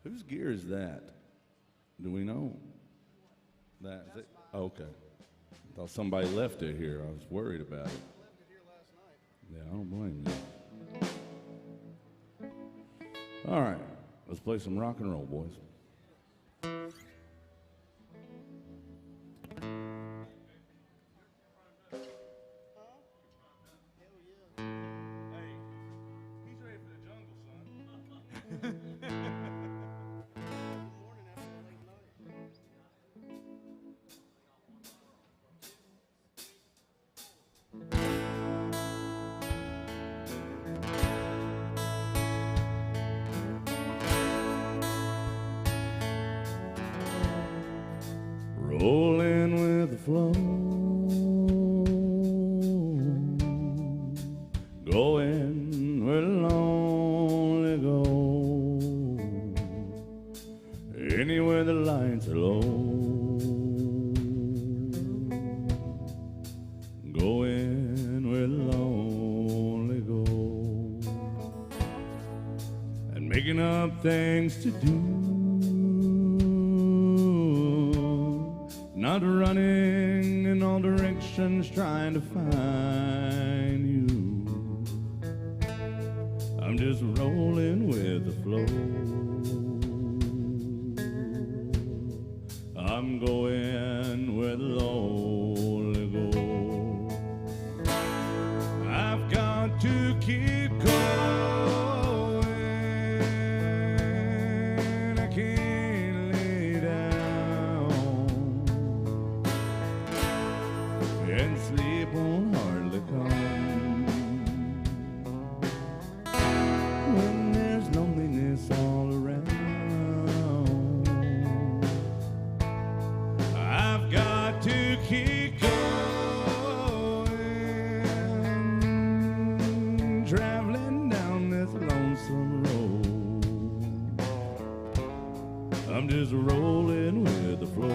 Whose gear is that? Do we know? That is it? Okay. I thought somebody left it here. I was worried about it. Yeah, I don't blame you. All right, let's play some rock and roll, boys. Rolling with the flow, going where the lonely go, anywhere the lights are low, going where the lonely go, and making up things to do. Not running in all directions trying to find you. I'm just rolling with the flow. I'm going where the lonely go. I've got to keep going. I can't lay down, and sleep won't hardly come when there's loneliness all around. I've got to keep going, traveling down this lonesome road. I'm just rolling with the flow.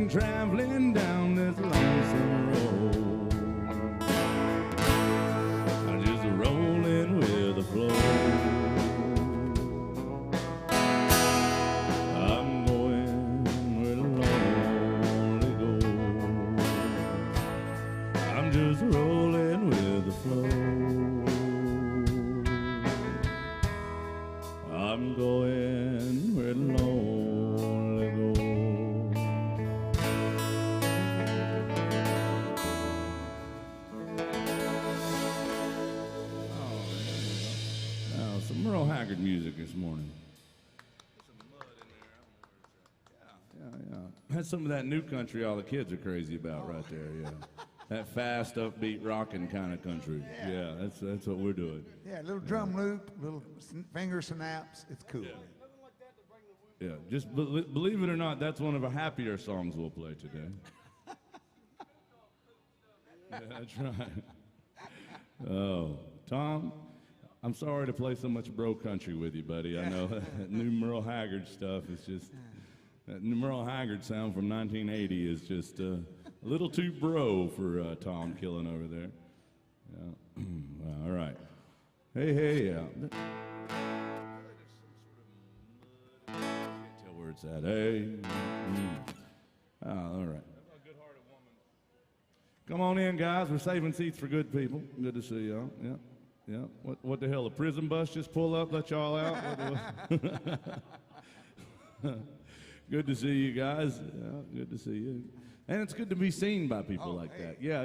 Traveling down this lonesome road, I'm just rolling with the flow. I'm going where the lonely go. I'm just rolling with the flow. I'm going where the lonely go. Merle Haggard music this morning. Some mud in there. Yeah. That's some of that new country all the kids are crazy about right there, yeah. That fast, upbeat, rocking kind of country. Yeah, that's what we're doing. Yeah, a little drum loop, little finger snaps. It's cool. Yeah, just believe it or not, that's one of our happier songs we'll play today. Yeah, that's right. Oh, Tom, I'm sorry to play so much bro country with you, buddy. I know that new Merle Haggard stuff is just, that new Merle Haggard sound from 1980 is just a little too bro for Tom Killen over there. Yeah. Well, all right. Hey, can't tell where it's at. Hey. Oh, all right. Come on in, guys. We're saving seats for good people. Good to see y'all. Yeah. Yeah. What the hell? A prison bus just pull up, let y'all out? Good to see you guys. Yeah, good to see you. And it's good to be seen by people like that. Yeah.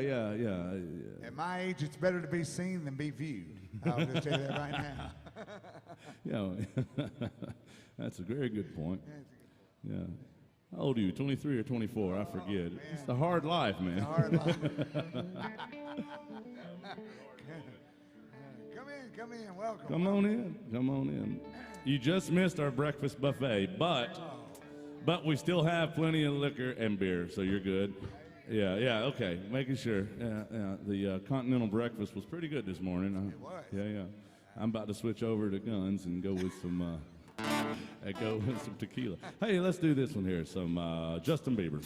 At my age, it's better to be seen than be viewed. I'll just tell you that right now. Yeah. That's a very good point. Yeah. How old are you? 23 or 24? I forget. It's a hard life, man. It's a hard life. Come in, welcome. Come on in. You just missed our breakfast buffet, but we still have plenty of liquor and beer, so you're good. Yeah, okay, making sure. Yeah. The continental breakfast was pretty good this morning. It was. Yeah. I'm about to switch over to guns and go with some tequila. Hey, let's do this one here. Some Justin Bieber.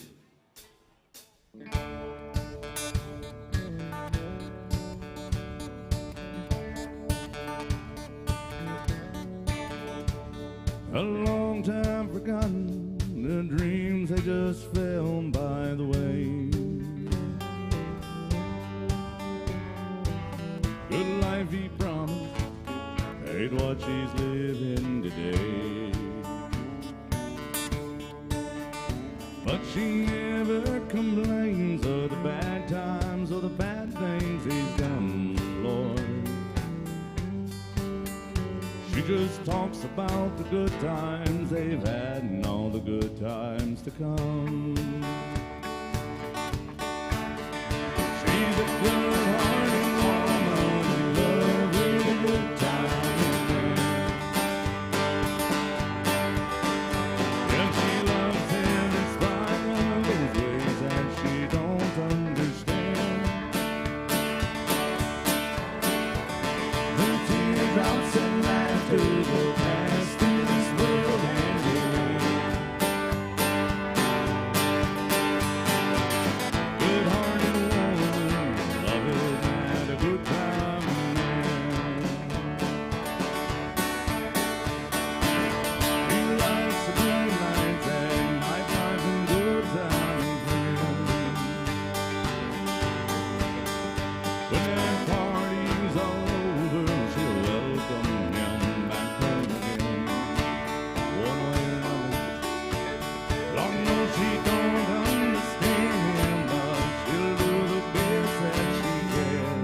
A long time forgotten, the dreams they just fell by the way. Good life he promised ain't what she's living today. But she never complains of the bad times or the bad things he's done, Lord. She just talks about the good times they've had and all the good times to come. She's a good-hearted woman in love with a good time. And she loves him in spite of those ways that she don't understand. The teardrops and laughter will pass through this world and good-hearted woman, love it and a good time, man. He likes the good nights and nightlife and good times, man. When that party's all over, she'll welcome him back home again. One way or another, Lord knows she don't understand him, but she'll do the best that she can.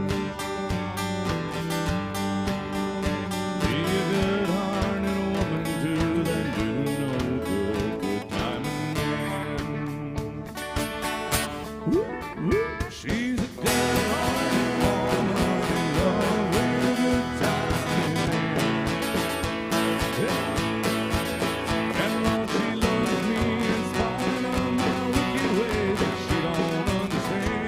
Be a good-hearted woman too, then do no good timing man. She's a good-hearted woman in love with a good timing man. And Lord, she loves me in spite of my wicked ways that she don't understand.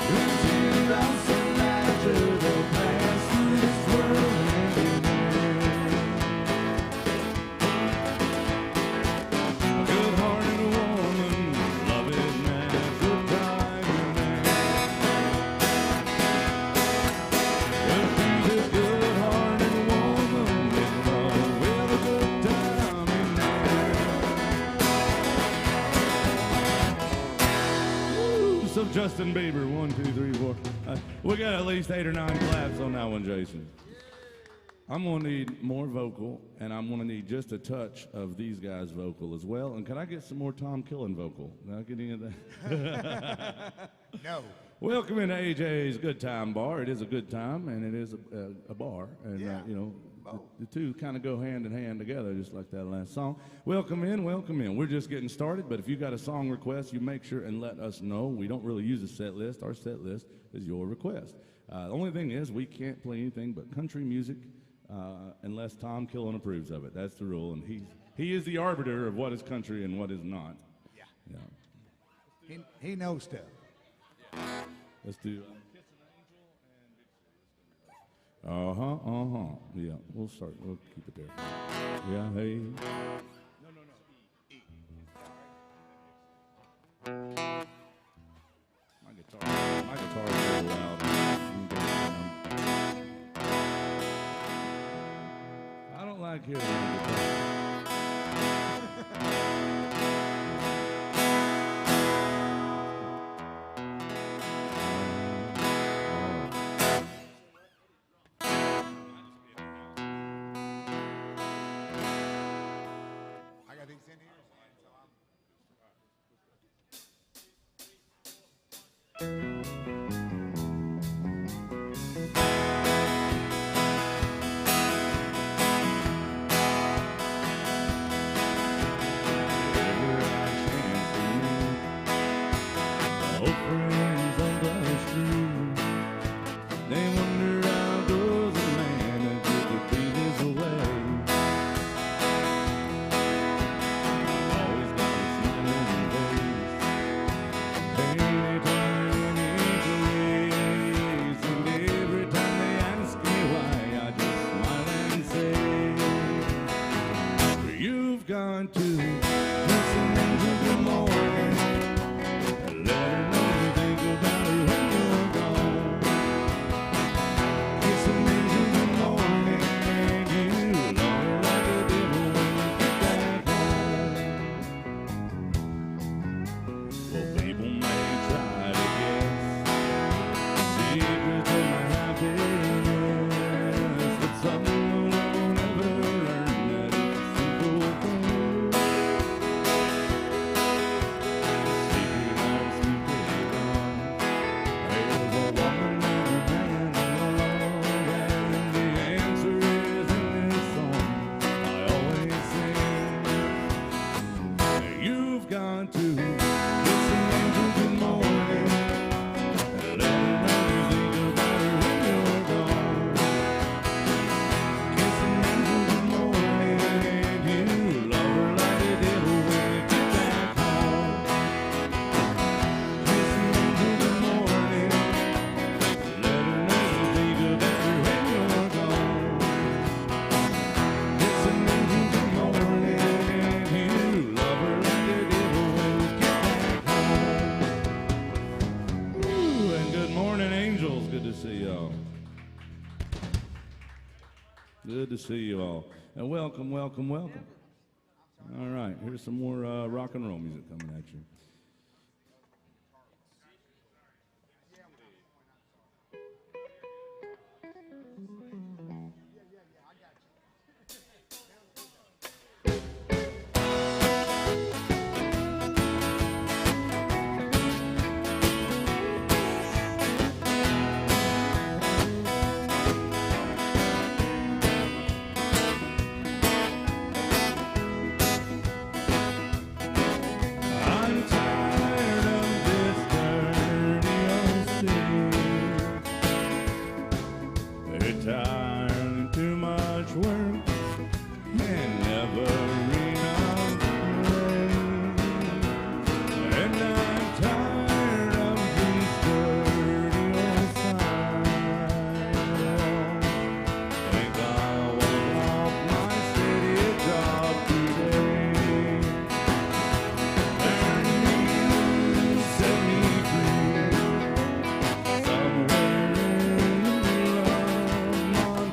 The teardrops and laughter will pass through this world and a good-hearted woman, love it, man, good timing man. Well, she's a good-hearted woman in love with a good timing man. Woo! So Justin Bieber, 1, 2, 3, 4. We got at least 8 or 9 claps on that one, Jason. I'm gonna need more vocal, and I'm gonna need just a touch of these guys' vocal as well. And can I get some more Tom Killen vocal? Can I get any of that? No. Welcome into AJ's Good Time Bar. It is a good time, and it is a bar. And, Yeah. The two kind of go hand in hand together, just like that last song. Welcome in, welcome in. We're just getting started, but if you got a song request, you make sure and let us know. We don't really use a set list. Our set list is your request. The only thing is we can't play anything but country music unless Tom Killen approves of it. That's the rule, and he is the arbiter of what is country and what is not. He knows stuff. Let's do Yeah, we'll start. We'll keep it there. Yeah, hey. My guitar's a little loud. You can get it down. I don't like hearing my guitar. I got these in here. Gone to listen to the morning, let her know you think about her when you're gone. Listen to the morning, and you love her like a devil when you get back home. Well, people may try to guess secrets of my happiness, but some will never learn that it's simple thing. Gone to listen to the morning, let her know you think about her when you're gone. Kissing into the morning, and you love her like a devil when you get back home. Kissing into the morning, let her know you think about her when you're gone. Kissing into the morning, and you love her like a devil. Good morning, angels. Good to see y'all. Good to see you all. And welcome, welcome, welcome. All right, here's some more rock and roll music coming at you. I'm tired of this dirty old city. They're tired of too much work and never enough rain. And I'm tired of these dirty old sidewalks. Think I'll walk off my city job today. Set me free somewhere in love,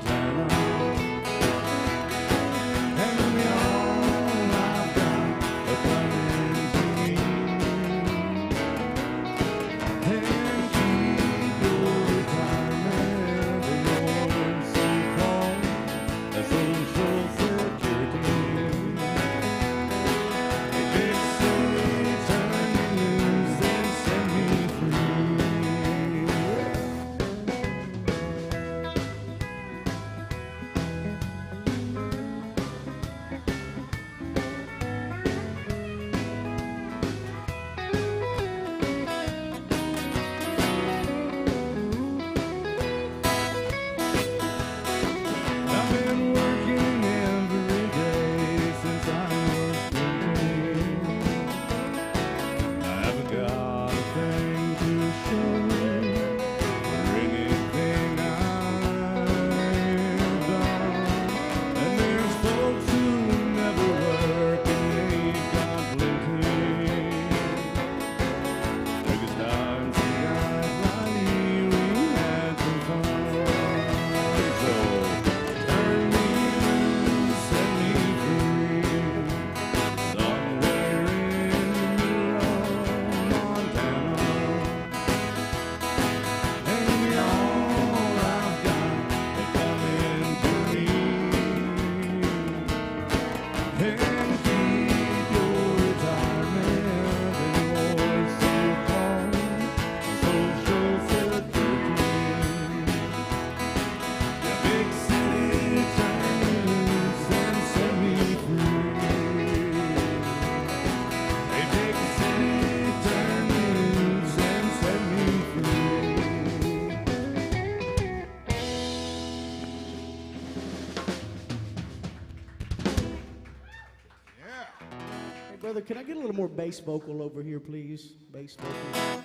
Brother, can I get a little more bass vocal over here, please? Bass vocal.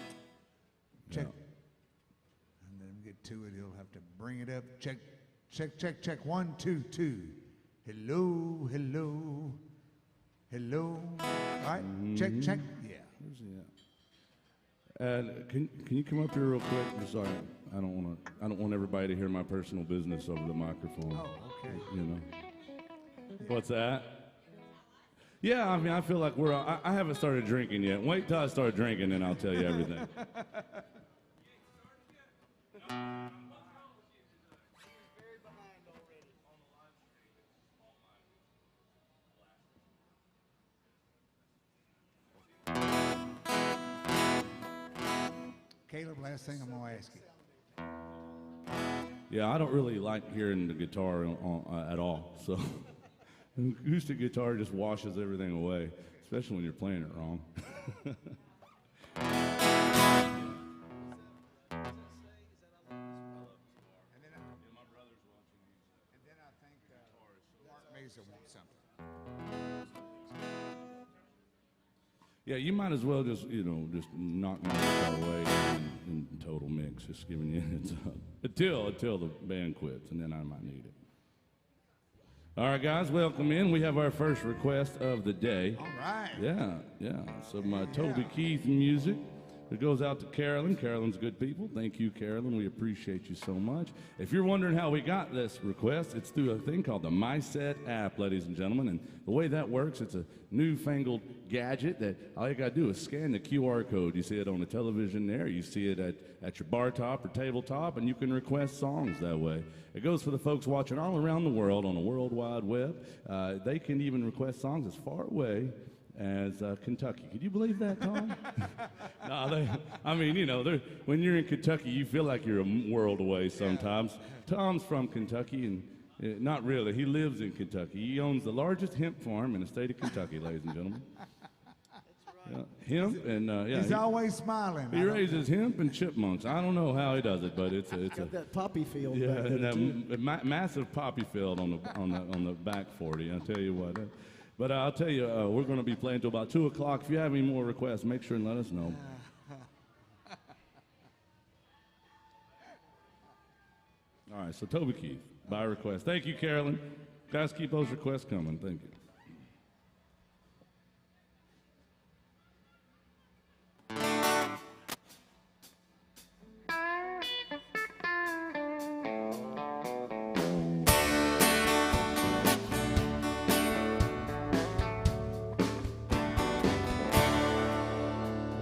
Check. And then we get to it, he'll have to bring it up. Check, check, check, check. 1, 2, 2. Hello, hello, hello. All right, check, check. Yeah. Where's he at? Can you come up here real quick? I'm sorry, I don't want everybody to hear my personal business over the microphone. Oh, okay. You know. What's that? Yeah, I mean, I feel like I haven't started drinking yet. Wait till I start drinking, and I'll tell you everything. Caleb, last thing I'm going to ask you. Yeah, I don't really like hearing the guitar at all. So, acoustic guitar just washes everything away, especially when you're playing it wrong. Yeah, you might as well just knock my guitar away in total mix, just giving you a heads up. Until the band quits, and then I might need it. All right, guys, welcome in. We have our first request of the day. All right. Yeah. Some Toby Keith music. It goes out to Carolyn. Carolyn's good people. Thank you, Carolyn. We appreciate you so much. If you're wondering how we got this request, it's through a thing called the MySet app, ladies and gentlemen. And the way that works, it's a newfangled gadget that all you got to do is scan the QR code. You see it on the television there. You see it at your bar top or tabletop, and you can request songs that way. It goes for the folks watching all around the world on the World Wide Web. They can even request songs as far away as Kentucky. Could you believe that, Tom? No, when you're in Kentucky, you feel like you're a world away sometimes. Yeah. Tom's from Kentucky, and not really. He lives in Kentucky. He owns the largest hemp farm in the state of Kentucky, ladies and gentlemen. That's right. Hemp and he's always smiling. He raises hemp and chipmunks. I don't know how he does it, but it's got that poppy field. Yeah, back there that massive poppy field on the back 40. I'll tell you what. But I'll tell you, we're going to be playing till about 2 o'clock. If you have any more requests, make sure and let us know. All right, so Toby Keith, by request. Thank you, Carolyn. Guys, keep those requests coming. Thank you.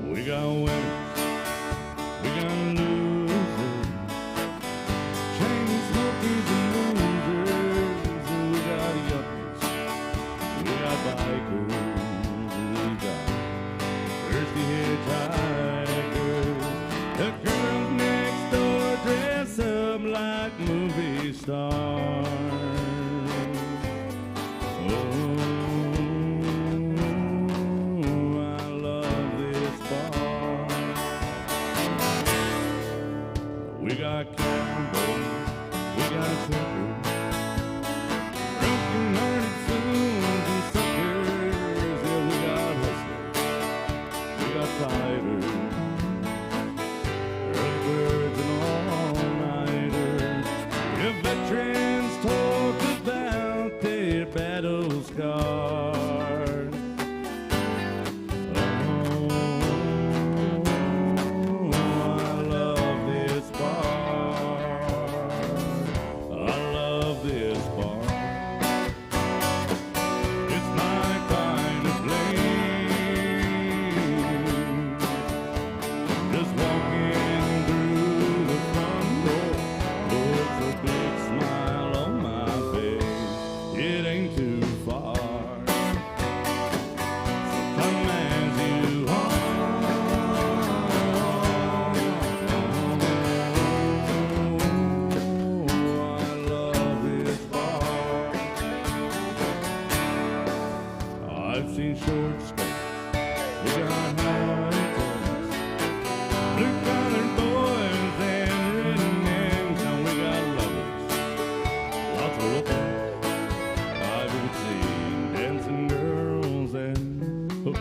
We got winners, we got losers, chain smokers and losers, and we got yuppies, we got bikers, and we got thirsty hitchhikers. The girls next door dress up like movie stars. We got cowboys, we got truckers, broken-hearted fools and suckers. Yeah, we got hustlers, we got fighters, early birds and all-nighters. Your veterans talk about their battle scars. I've seen short skirts, we got high-tops, blue-collared boys and rednecks, and we got lovers, lots of hookers. I've even seen dancing girls and hookers.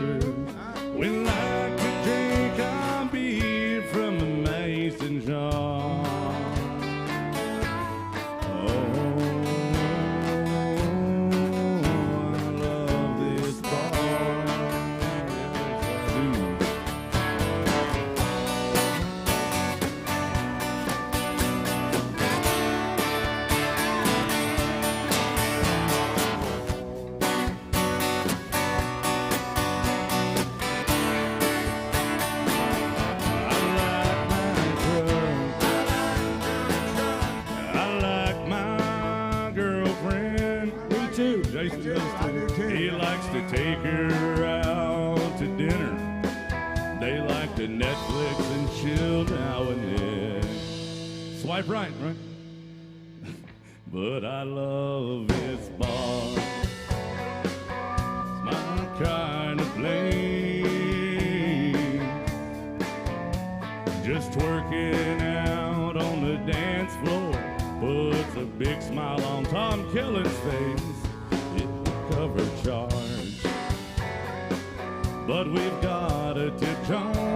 Jason do. does I do too. He likes to take her out to dinner. They like to Netflix and chill now and then. Swipe right, right? But I love this bar. It's my kind of place. Just working out on the dance floor puts a big smile on Tom Kellen's face. It's a cover charge, but we've got a tip jar.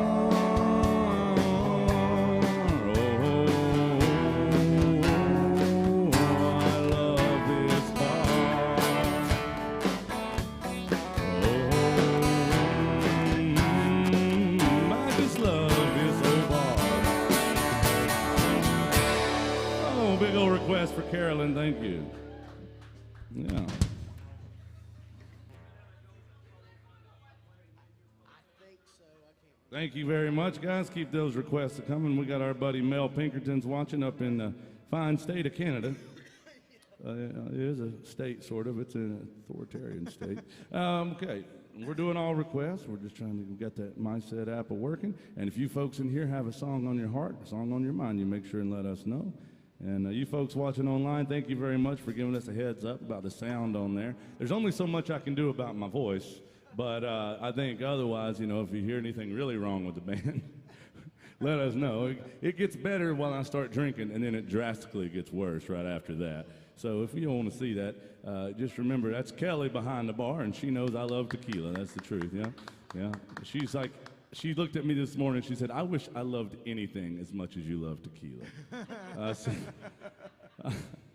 Request for Carolyn, thank you. Yeah. Thank you very much, guys. Keep those requests coming. We got our buddy Mel Pinkerton's watching up in the fine state of Canada. It is a state, sort of. It's an authoritarian state. Okay, we're doing all requests. We're just trying to get that mindset app working. And if you folks in here have a song on your heart, a song on your mind, you make sure and let us know. And you folks watching online, thank you very much for giving us a heads up about the sound on there. There's only so much I can do about my voice, but I think otherwise, you know, if you hear anything really wrong with the band, let us know. It gets better when I start drinking, and then it drastically gets worse right after that. So if you don't want to see that, just remember that's Kelly behind the bar, and she knows I love tequila. That's the truth, yeah? Yeah. She's like, she looked at me this morning, she said, I wish I loved anything as much as you love tequila.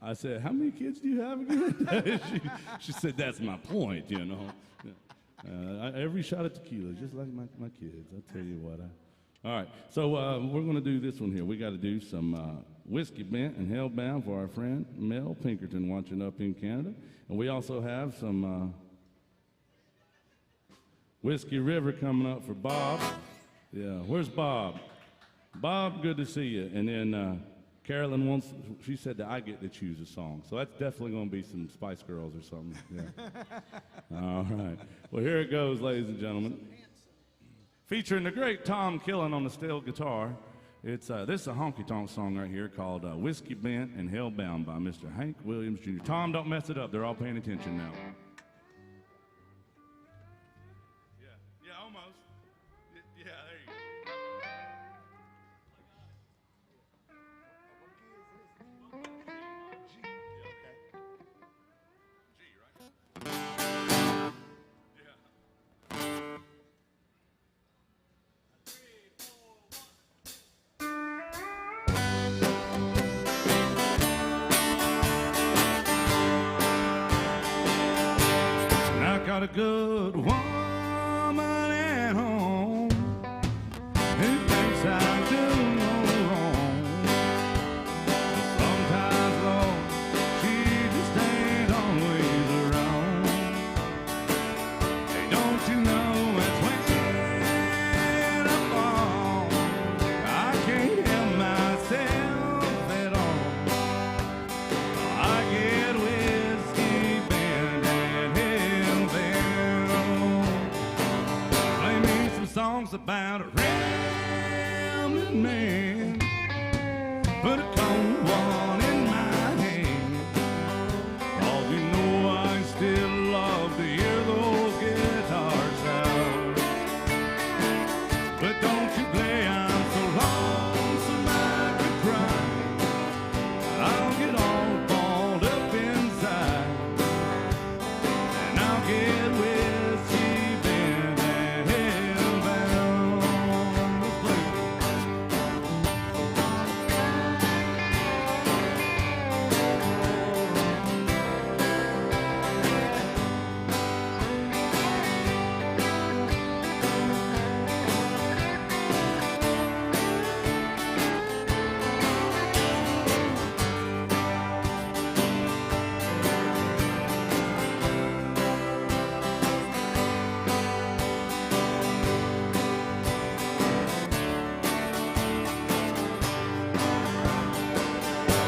I said, how many kids do you have again? she said, that's my point, you know. Every shot of tequila, just like my kids, I'll tell you what. All right, so we're going to do this one here. We got to do some Whiskey Bent and Hellbound for our friend Mel Pinkerton watching up in Canada. And we also have some Whiskey River coming up for Bob. Yeah, where's Bob? Bob, good to see you. And then Carolyn wants, she said that I get to choose a song. So that's definitely going to be some Spice Girls or something. Yeah. All right. Well, here it goes, ladies and gentlemen. Featuring the great Tom Killen on the steel guitar. It's this is a honky-tonk song right here called Whiskey Bent and Hellbound by Mr. Hank Williams Jr. Tom, don't mess it up. They're all paying attention now. Yeah, almost. Yeah, there you go. Got a good woman at home who thinks I do no wrong. Sometimes, Lord, she just ain't always around. Hey, don't you know it's when I fall, I can't help myself at all. I get whiskey bent and songs about a rambling man. Put a cold one in my hand. Oh, you know I still love to hear those guitar sounds. But don't you play, I'm so lonesome I could cry. I'll get all balled up inside, and I'll get whiskey bent and hellbound.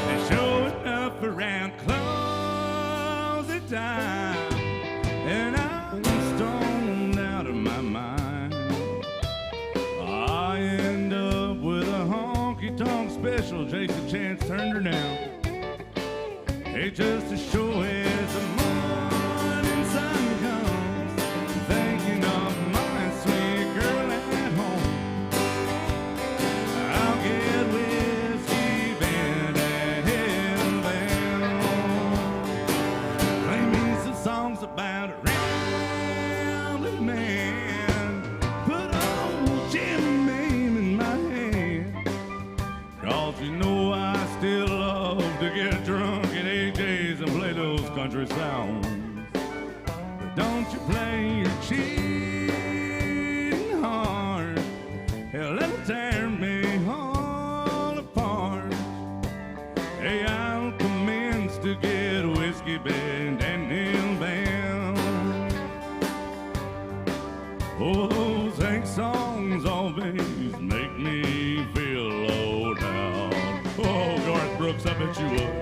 And showing up around closing time. Hey, just to show as the morning sun comes, thinking of my sweet girl at home. I'll get whiskey band and hellbound. Play me some songs about a rambling man. Put old Jim Beam in my hand. 'Cause you know I still love to get drunk at AJ's and play those country songs. But don't you play your cheating heart. Hell, it'll tear me all apart. Hey, I'll commence to get whiskey band and hellbound. Oh, those Hank songs always make me feel low down. Oh, Garth Brooks, I bet you would.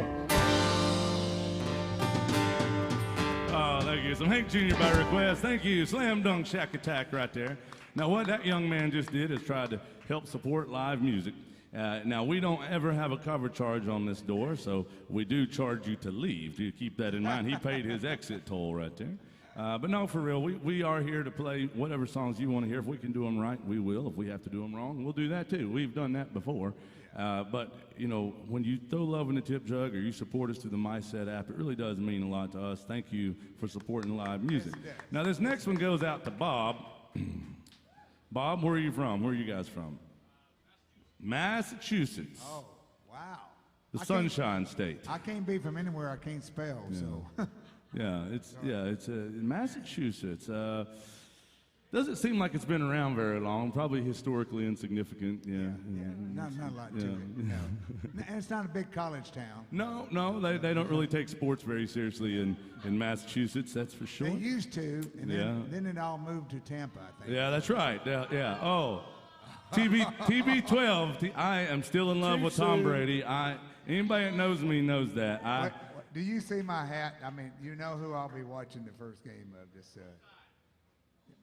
Oh, thank you. Some Hank Jr. by request. Thank you. Slam Dunk Shack Attack right there. Now, what that young man just did is tried to help support live music. Now, we don't ever have a cover charge on this door, so we do charge you to leave. Do you keep that in mind? He paid his exit toll right there. But no, for real, we are here to play whatever songs you want to hear. If we can do them right, we will. If we have to do them wrong, we'll do that too. We've done that before. But, you know, when you throw love in the tip jug or you support us through the MySet app, it really does mean a lot to us. Thank you for supporting live music. Now, this next one goes out to Bob. Bob, where are you from? Where are you guys from? Massachusetts, Oh, wow. the I can't- Sunshine State. I can't be from anywhere I can't spell, so. Yeah, it's Massachusetts. Doesn't seem like it's been around very long. Probably historically insignificant. Yeah. Not a lot to it. No. And it's not a big college town. No, they don't really take sports very seriously in Massachusetts. That's for sure. They used to, and Yeah. then it all moved to Tampa, I think. Yeah, that's right. Yeah. Oh, TB12. I am still in love Too with Tom soon. Brady. Anybody that knows me knows that. What, do you see my hat? I mean, you know who I'll be watching the first game of this.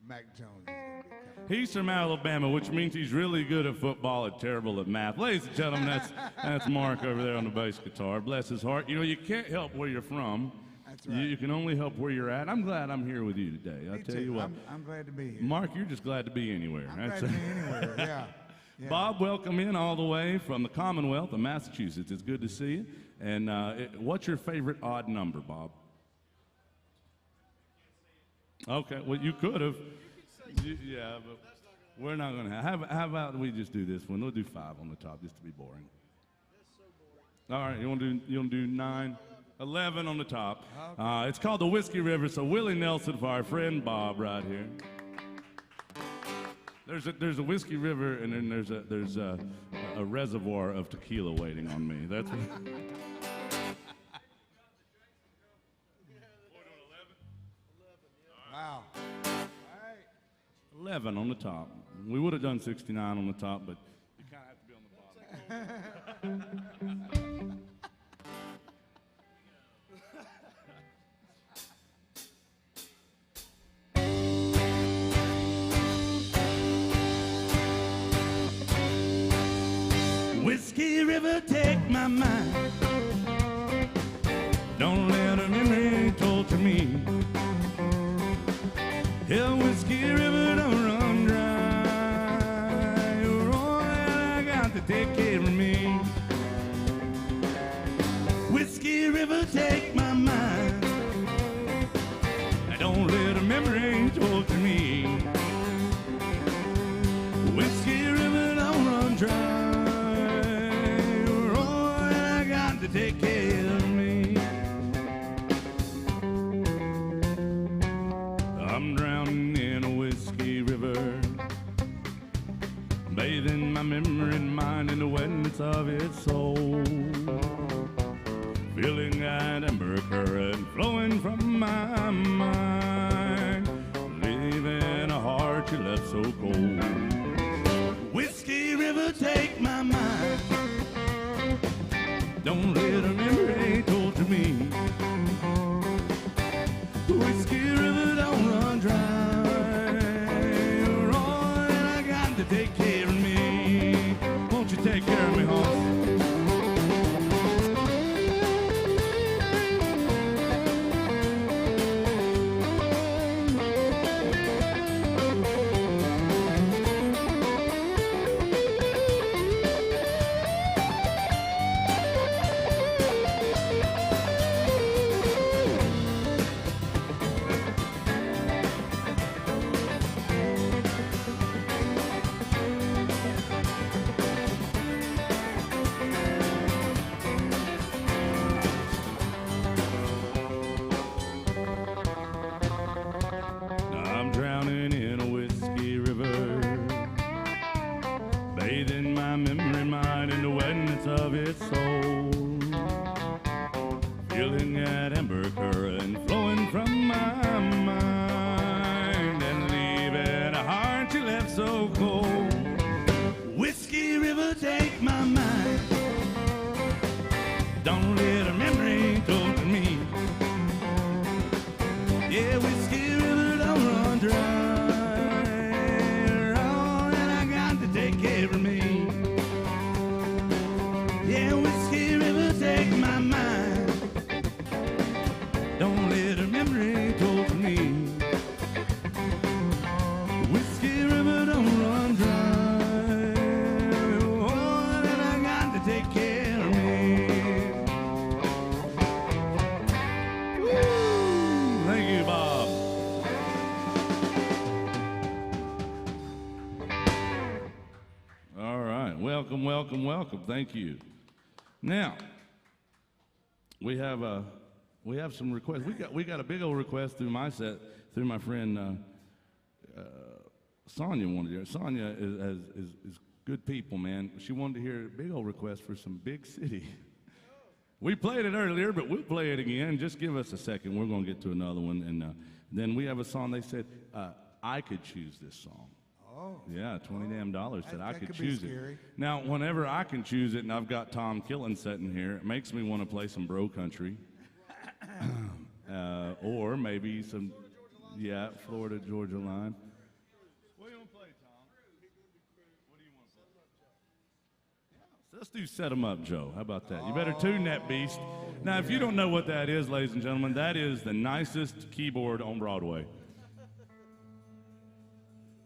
Mac Jones. Is gonna be coming. He's from Alabama, which means he's really good at football and terrible at math. Ladies and gentlemen, that's Mark over there on the bass guitar. Bless his heart. You know, you can't help where you're from. That's right. You can only help where you're at. I'm glad I'm here with you today. I'll Me tell too. you what. I'm glad to be here. Mark, you're just glad to be anywhere. I'm glad to be anywhere. Yeah. Bob, welcome in all the way from the Commonwealth of Massachusetts. It's good to see you. And what's your favorite odd number, Bob? Okay, well, you could have. Yeah, but we're not going to have. How about we just do this one? We'll do 5 on the top just to be boring. All right, you want to do 9? 11 on the top. Okay. It's called the Whiskey River, so Willie Nelson for our friend Bob right here. There's a Whiskey River, and then there's a reservoir of tequila waiting on me. That's what. 11 on the top. We would have done 69 on the top, but you kind of have to be on the bottom. Whiskey River, take my mind. Don't let a memory torture me. Hell, Whiskey River, don't run dry. You're all that I got to take care of me. Whiskey River, take my mind. Don't let a memory torture me. Whiskey River, don't run dry. You're all that I got to take care of me. I'm drowning in a whiskey river, bathing my memory and mind in the wetness of its soul. Feeling that amber current flowing from my mind, leaving a heart you left so cold. Whiskey River, take my mind. Don't let a memory torture me. Whiskey River, don't run dry. You're all that I got to take care of me. Won't you take care of me, Hoss? Feeling that ember current flowing from my mind and leaving a heart you left so cold. Whiskey River, take my mind. Don't let a memory go to me. Yeah, Whiskey River, don't run dry. Oh, and I got to take care of me. Yeah, Whiskey River, take my mind. Don't let a memory go to me. Whiskey River, don't run dry. Oh, and I got to take care of me. Woo! Thank you, Bob. All right, welcome, welcome, welcome. Thank you. Now, we have some requests. We got a big old request through my set, through my friend Sonia wanted to hear. Sonia is good people, man. She wanted to hear a big old request for some Big City. We played it earlier, but we'll play it again. Just give us a second. We're going to get to another one. And then we have a song. They said, I could choose this song. Oh. Yeah, $20 damn said I that could could be choose it. scary. Now, whenever I can choose it and I've got Tom Killen sitting here, it makes me want to play some bro country. Or maybe some, yeah, Florida Georgia line. What do you want to play, Tom? What do you want to play? So let's do Set 'em Up, Joe. How about that? You better tune that beast. Now, if you don't know what that is, ladies and gentlemen, that is the nicest keyboard on Broadway.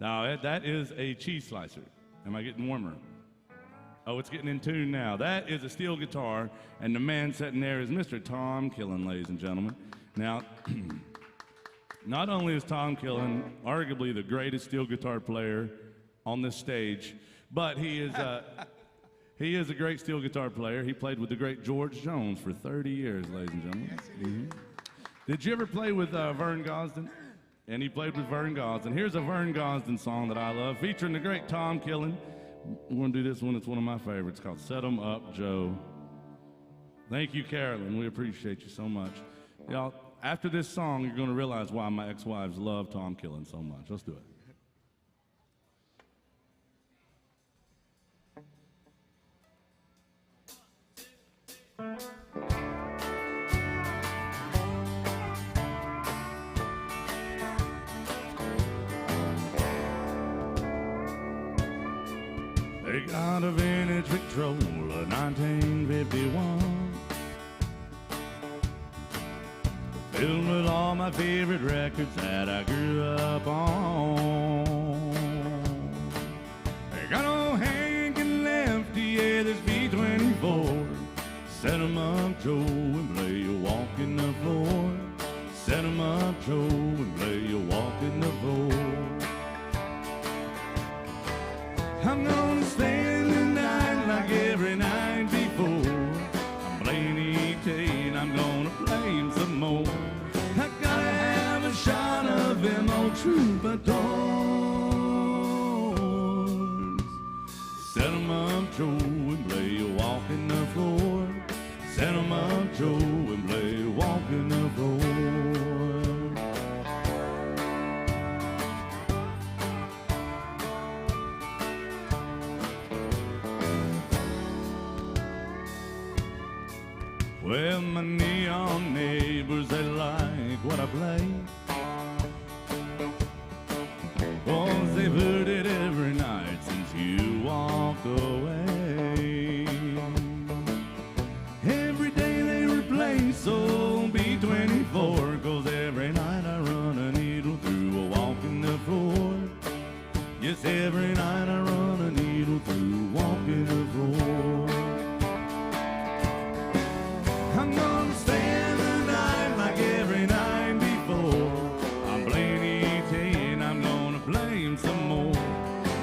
Now, that is a cheese slicer. Am I getting warmer? Oh, it's getting in tune now. That is a steel guitar, and the man sitting there is Mr. Tom Killen, ladies and gentlemen. Now, not only is Tom Killen arguably the greatest steel guitar player on this stage, but he is a great steel guitar player. He played with the great George Jones for 30 years, ladies and gentlemen. Yes, Did you ever play with Vern Gosdin? And he played with Vern Gosdin. Here's a Vern Gosdin song that I love, featuring the great Tom Killen. We're going to do this one. It's one of my favorites, called Set 'em Up, Joe. Thank you, Carolyn. We appreciate you so much. Y'all, after this song, you're going to realize why my ex-wives love Tom Killen so much. Let's do it. They got a vintage Victrola, 1951, filled with all my favorite records that I grew up on. They got old Hank and Lefty, yeah, this V24. Set 'em up, Joe, and play you walking the floor. Set 'em up, Joe, and play you walking the floor. I'm gonna spend the night like every night before. I'm playing E.T. and I'm gonna play him some more. I gotta have a shot of them old troubadours. Set 'em up, Joe, and play you walking the floor. Set 'em up, Joe, and play you walking the floor. Well, my neon neighbors, they like what I play, 'cause they've heard it every night since you walked away. Every day they replace old B24, 'cause every night I run a needle through a walking the floor. Yes, every night I run a needle through walking the floor. I'm gonna spend the night like every night before. I'm playing E.T. and I'm gonna play him some more.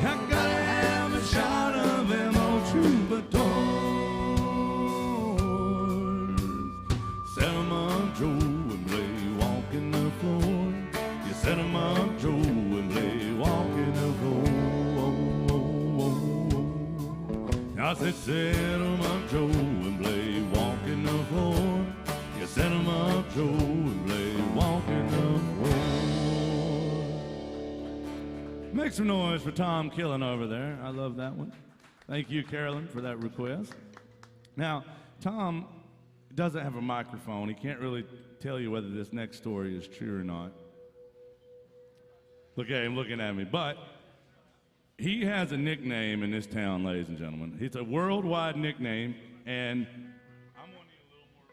I gotta have a shot of them old troubadours. Set 'em up, Joe, and play walking the floor. You set 'em up, Joe, and play walking the floor. I said, set 'em up, Joe, and play walking the floor. You Cinema Joe and play Walking the Floor. Make some noise for Tom Killen over there. I love that one. Thank you, Carolyn, for that request. Now, Tom doesn't have a microphone. He can't really tell you whether this next story is true or not. Look at him looking at me. But he has a nickname in this town, ladies and gentlemen. It's a worldwide nickname, and I'm wanting a little more.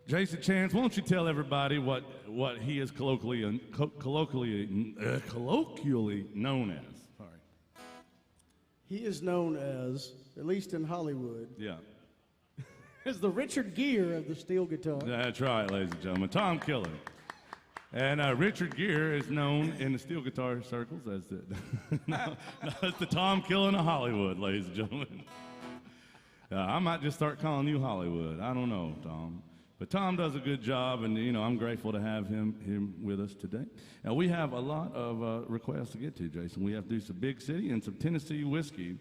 Jason Chance, why don't you tell everybody what he is colloquially known as? Sorry. He is known as, at least in Hollywood, Yeah. as the Richard Gere of the steel guitar. That's right, ladies and gentlemen. Tom Killen. And Richard Gere is known in the steel guitar circles as it's the Tom Killen of Hollywood, ladies and gentlemen. I might just start calling you Hollywood. I don't know, Tom. But Tom does a good job, and I'm grateful to have him with us today. Now we have a lot of requests to get to, Jason. We have to do some Big City and some Tennessee whiskey.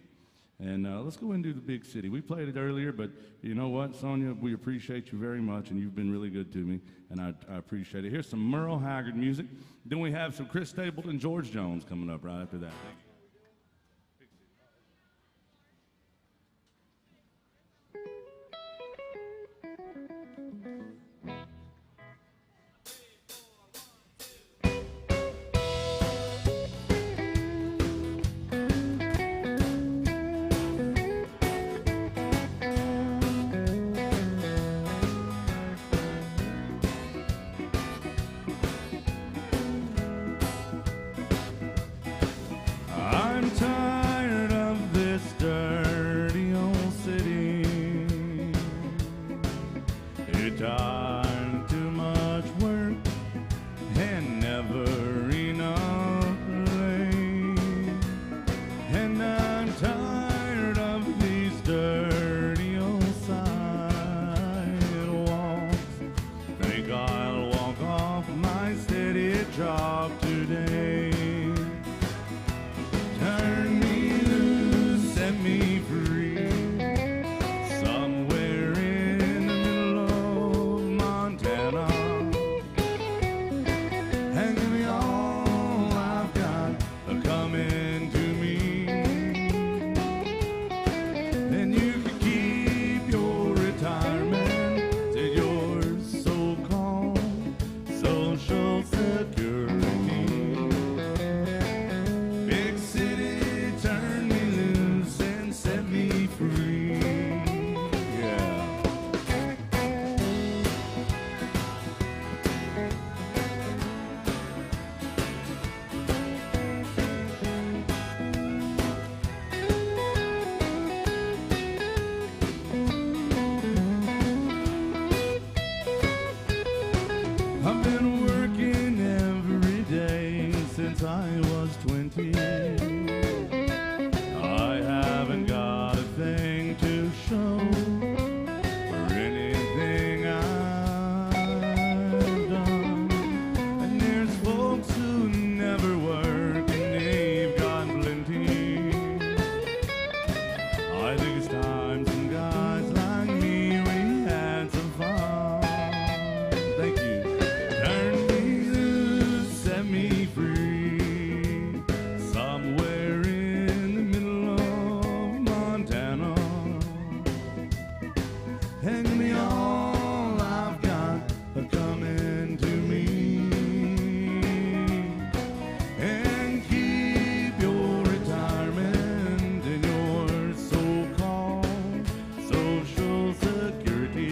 And let's go and do the Big City. We played it earlier, but you know what, Sonia? We appreciate you very much, and you've been really good to me, and I appreciate it. Here's some Merle Haggard music. Then we have some Chris Stapleton and George Jones coming up right after that. Thank you. I'm tired of this dirty old city. It's tired, too much work and never enough play. And I'm tired of these dirty old sidewalks. Think I'll walk off my steady job today. Turn me loose, set me free, somewhere in the middle of Montana. And give me all I've got coming to me. Then you can keep your retirement to your so-called Social Security. Big city, turn me loose and set me free. Yeah. I've been working every day since I was 20. I haven't got a thing to show for anything I've done. And there's folks who never work and they've got plenty. I think it's time some guys like me, we had some fun. Thank you. Turn me loose, set me free, somewhere in the middle of Montana. And give me all I've got coming to me. And keep your retirement and your so-called Social Security.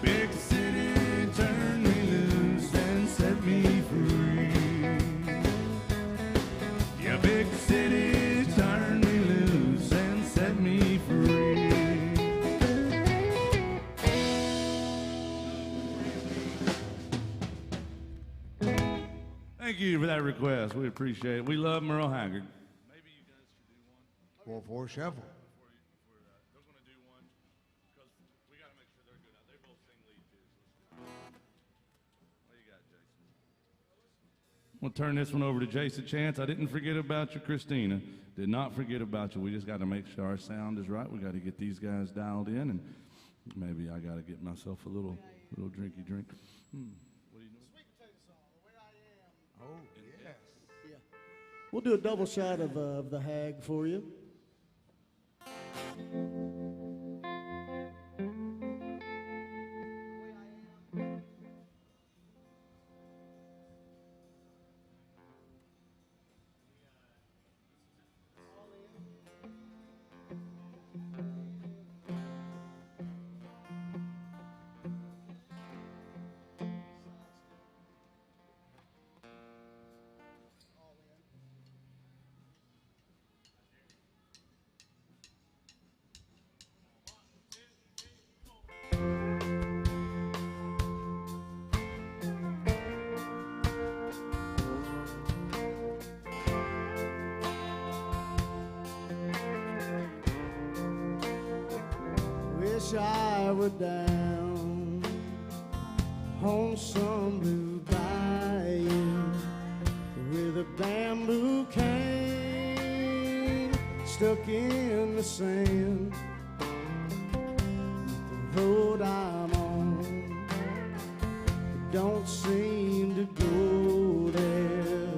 Big city, turn me loose and set me free. Yeah, big city, turn me loose and set me free. Thank you for that request. We appreciate it. We love Merle Haggard. Maybe you guys should do one. 4-4 shuffle. They're going to do one because we got to make sure they're good. They both sing lead too. So what do you got, Jason? We'll turn this one over to Jason Chance. I didn't forget about you, Christina. Did not forget about you. We just got to make sure our sound is right. We got to get these guys dialed in, and maybe I got to get myself a little drinky drink. What are you doing? Sweet potato song, The Way I Am. Oh, yes. Yeah. We'll do a double shot of the Hag for you. Wish I were down on some blue bayou with a bamboo cane stuck in the sand. The road I'm on don't seem to go there,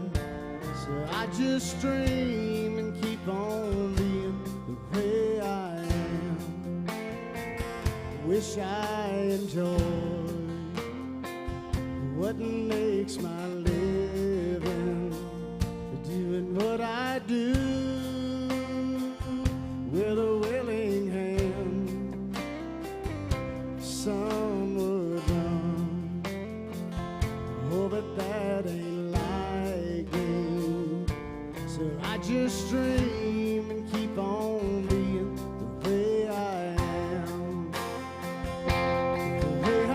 so I just dream and keep on being the way I am. Wish I enjoyed what makes my living, doing what I do with a willing hand. Some would run, oh, but that ain't like me. So I just dream and keep on being the way I am. The way I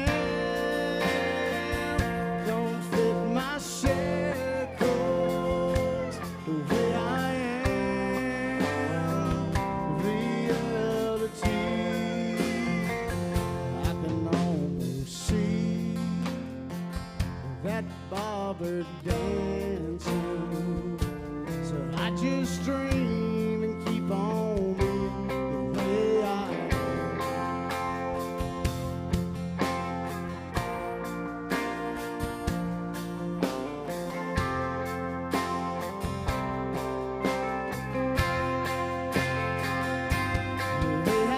am don't fit my shackles. The way I am, reality. I can almost see that bobber dancing. So I just dream and keep on being the way I am. The way I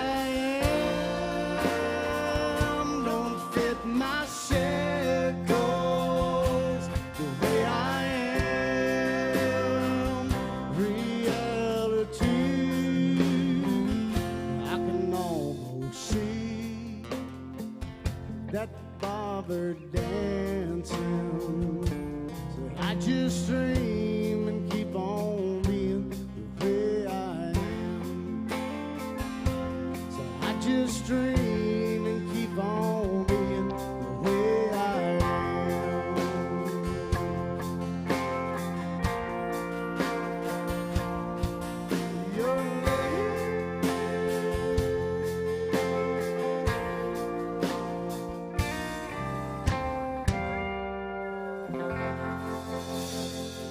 am don't fit my shackles. The way I am, reality. I can almost see that bobber dancing. So I just dream and keep on being the way I am. So I just dream and keep on being the way I am. Your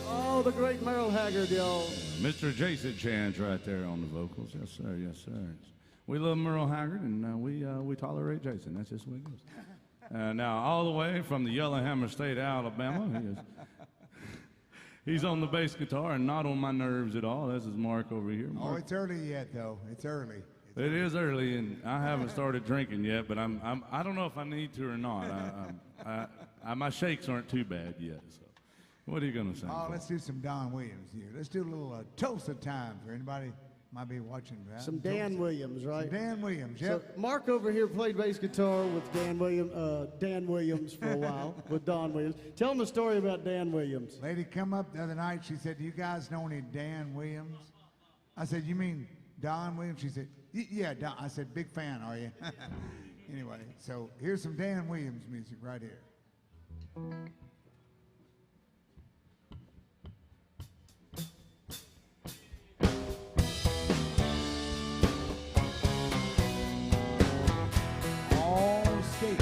Oh, the great Merle Haggard, y'all. Mr. Jason Chance right there on the vocals. Yes, sir. Yes, sir. We love Merle Haggard, and we tolerate Jason. That's just the way it goes. Now, all the way from the Yellowhammer State, Alabama, he's on the bass guitar and not on my nerves at all. This is Mark over here. Oh, Mark. it's early yet, though. It's early. It is early, and I haven't started drinking yet, but I don't know if I need to or not. My shakes aren't too bad yet. So, what are you gonna sing? Oh, for? let's do some Don Williams here. Let's do a little Tulsa time for anybody might be watching that. Some Dan Williams, right? Dan Williams, So yep. Mark over here played bass guitar with Dan Williams for a while, with Don Williams. Tell him a story about Dan Williams. Lady come up the other night. She said, "Do you guys know any Dan Williams?" I said, "You mean Don Williams?" She said, "Yeah, Don." I said, "Big fan, are you?" Anyway, so here's some Dan Williams music right here. All skate.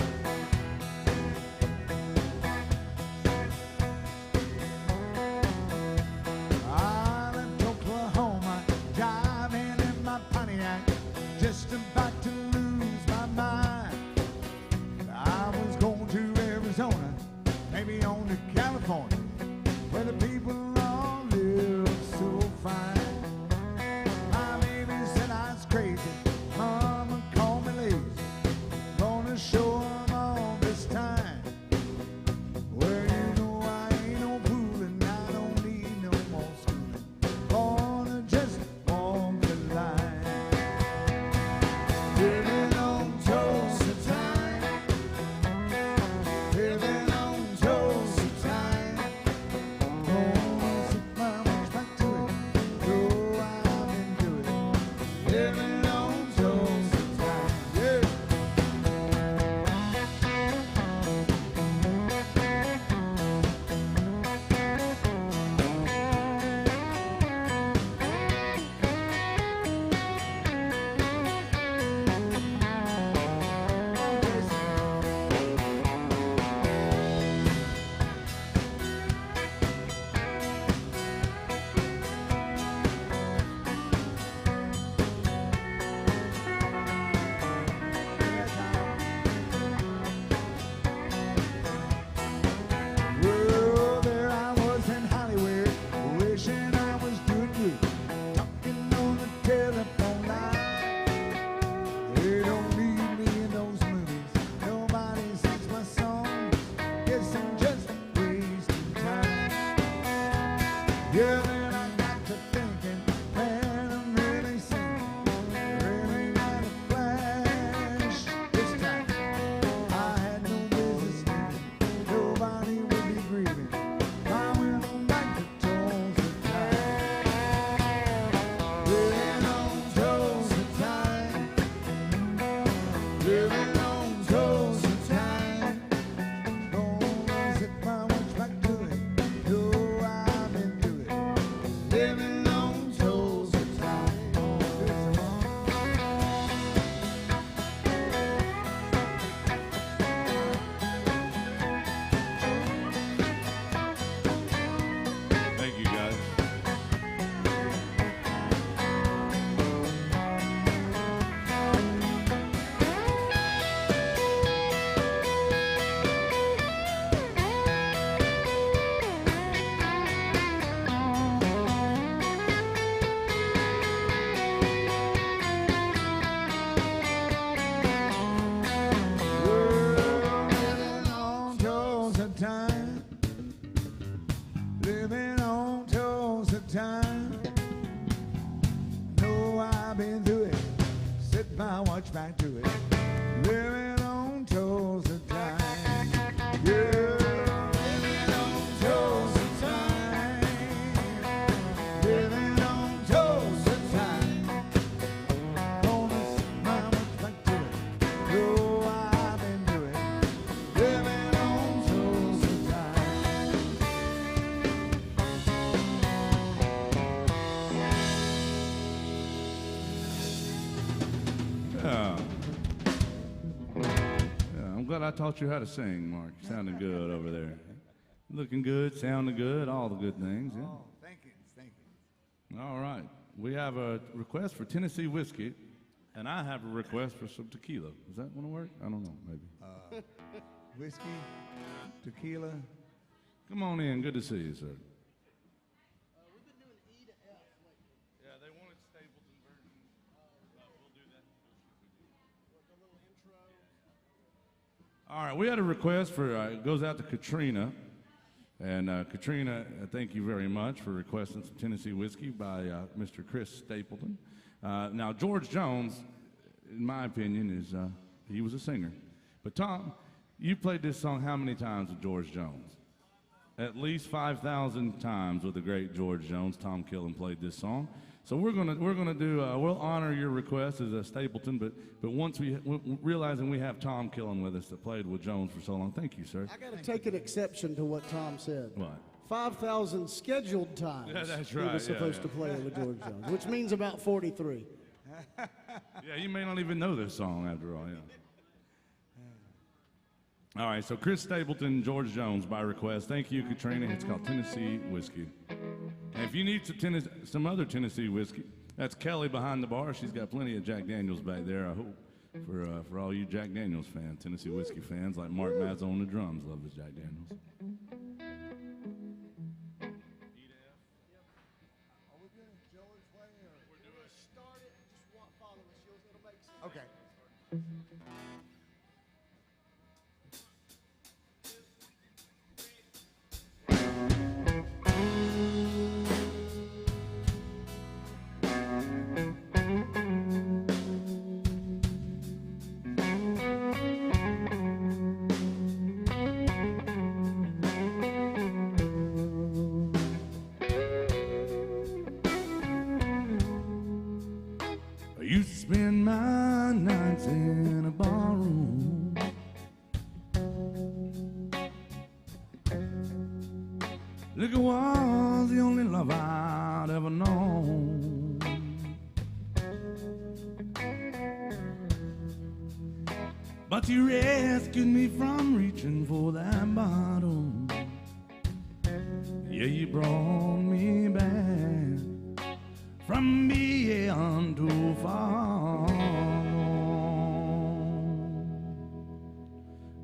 about to lose my mind. I was going to Arizona, maybe on to California, where the people all live so fine. My baby said I was crazy, mama called me lazy, gonna show 'em all this time. Well, you know I ain't no fooling, I don't need no more schooling, gonna just walk the line. Living on Tulsa time, living on Tulsa time. Gonna sit my ways back to it, though I've been doing it. Living on Tulsa time, yeah. Well, there I was in Hollywood, wishing I was doing good, talking on the telephone line. They don't need me in those movies, nobody sings my songs, guess I'm just wasting time. Yeah, then I got to thinking, man, I'm really singing, really got a flash this time. I had no business leaving, nobody would be grieving. I went back to Tulsa time, living on Tulsa time, living on Tulsa time. Gonna sit my watch back to it, though I've been doing it. Living on Tulsa time. Thank you, guys. Living on Tulsa time, living on Tulsa time. Know I've been through it, set my watch back to it. Living on Tulsa time, yeah. Living on Tulsa time, living on Tulsa time. Gonna set my watch back to it, though I've been doing it. Living on Tulsa time. Yeah. I'm glad I taught you how to sing, Mark. You're sounding good over there. Looking good, sounding good, all the good things. Yeah. Oh, thank you, thank you. All right. We have a request for Tennessee whiskey, and I have a request for some tequila. Does that want to work? I don't know, maybe. Whiskey, tequila. Come on in. Good to see you, sir. Yeah, they wanted Stapleton version. We'll do that. All right, we had a request for, it goes out to Katrina. And Katrina, thank you very much for requesting some Tennessee whiskey by Mr. Chris Stapleton. Now, George Jones, in my opinion, he was a singer. But Tom, you played this song how many times with George Jones? At least 5,000 times with the great George Jones. Tom Killen played this song. So we're gonna do we'll honor your request as a Stapleton, but once realizing we have Tom Killen with us that played with Jones for so long. Thank you, sir. I got to take an exception to what Tom said. What? 5,000 scheduled times. Yeah, that's he right, was yeah, supposed yeah. to play with George Jones, which means about 43. Yeah, you may not even know this song after all. Yeah. All right, so Chris Stapleton, George Jones by request. Thank you, Katrina. It's called Tennessee Whiskey. And if you need some other Tennessee whiskey, That's Kelly behind the bar. She's got plenty of Jack Daniels back there, I hope. For all you Jack Daniels fans, Tennessee whiskey fans, like Mark Mazza on the drums, love his Jack Daniels. Okay. I used to spend my nights in a barroom. Liquor was the only love I'd ever known. But you rescued me from reaching for that bottle. Yeah, you brought me back from beyond too far.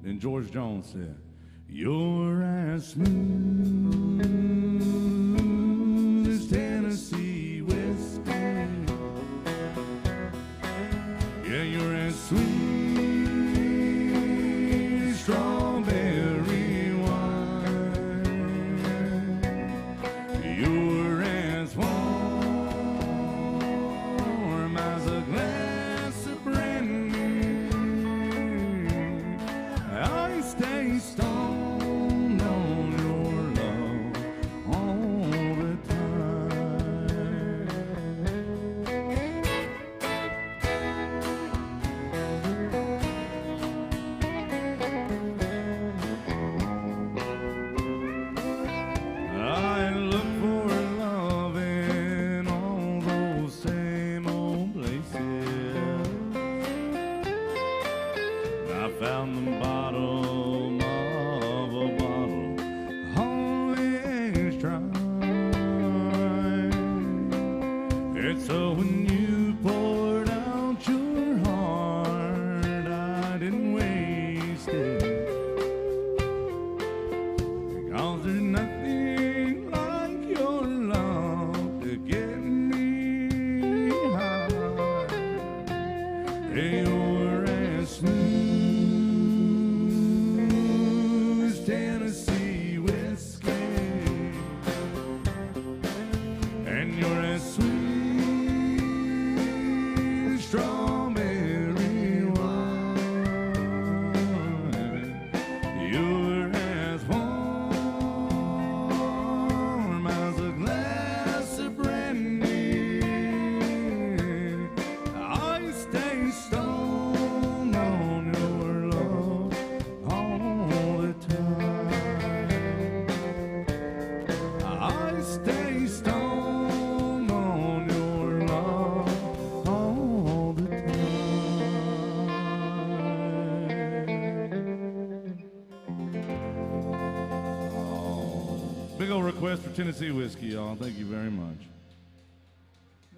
Then George Jones said, "You're as smooth as Tennessee whiskey. Yeah, you're as sweet as strawberry wine. You're as warm as a glass of brandy. I stay stoned on your love all the time." I look for love in all those same old places. I found the bottom of a bottle, always trying. It's so when you poured out your heart, I didn't waste it. Because there's nothing like your love to get me high. You're as smooth as Tennessee whiskey, and you're as sweet as strawberry wine. You're as warm as a glass of brandy. I stay stoned on your love all the time. I stay stoned on your love all the time. Big old request for Tennessee whiskey, y'all. Thank you very much.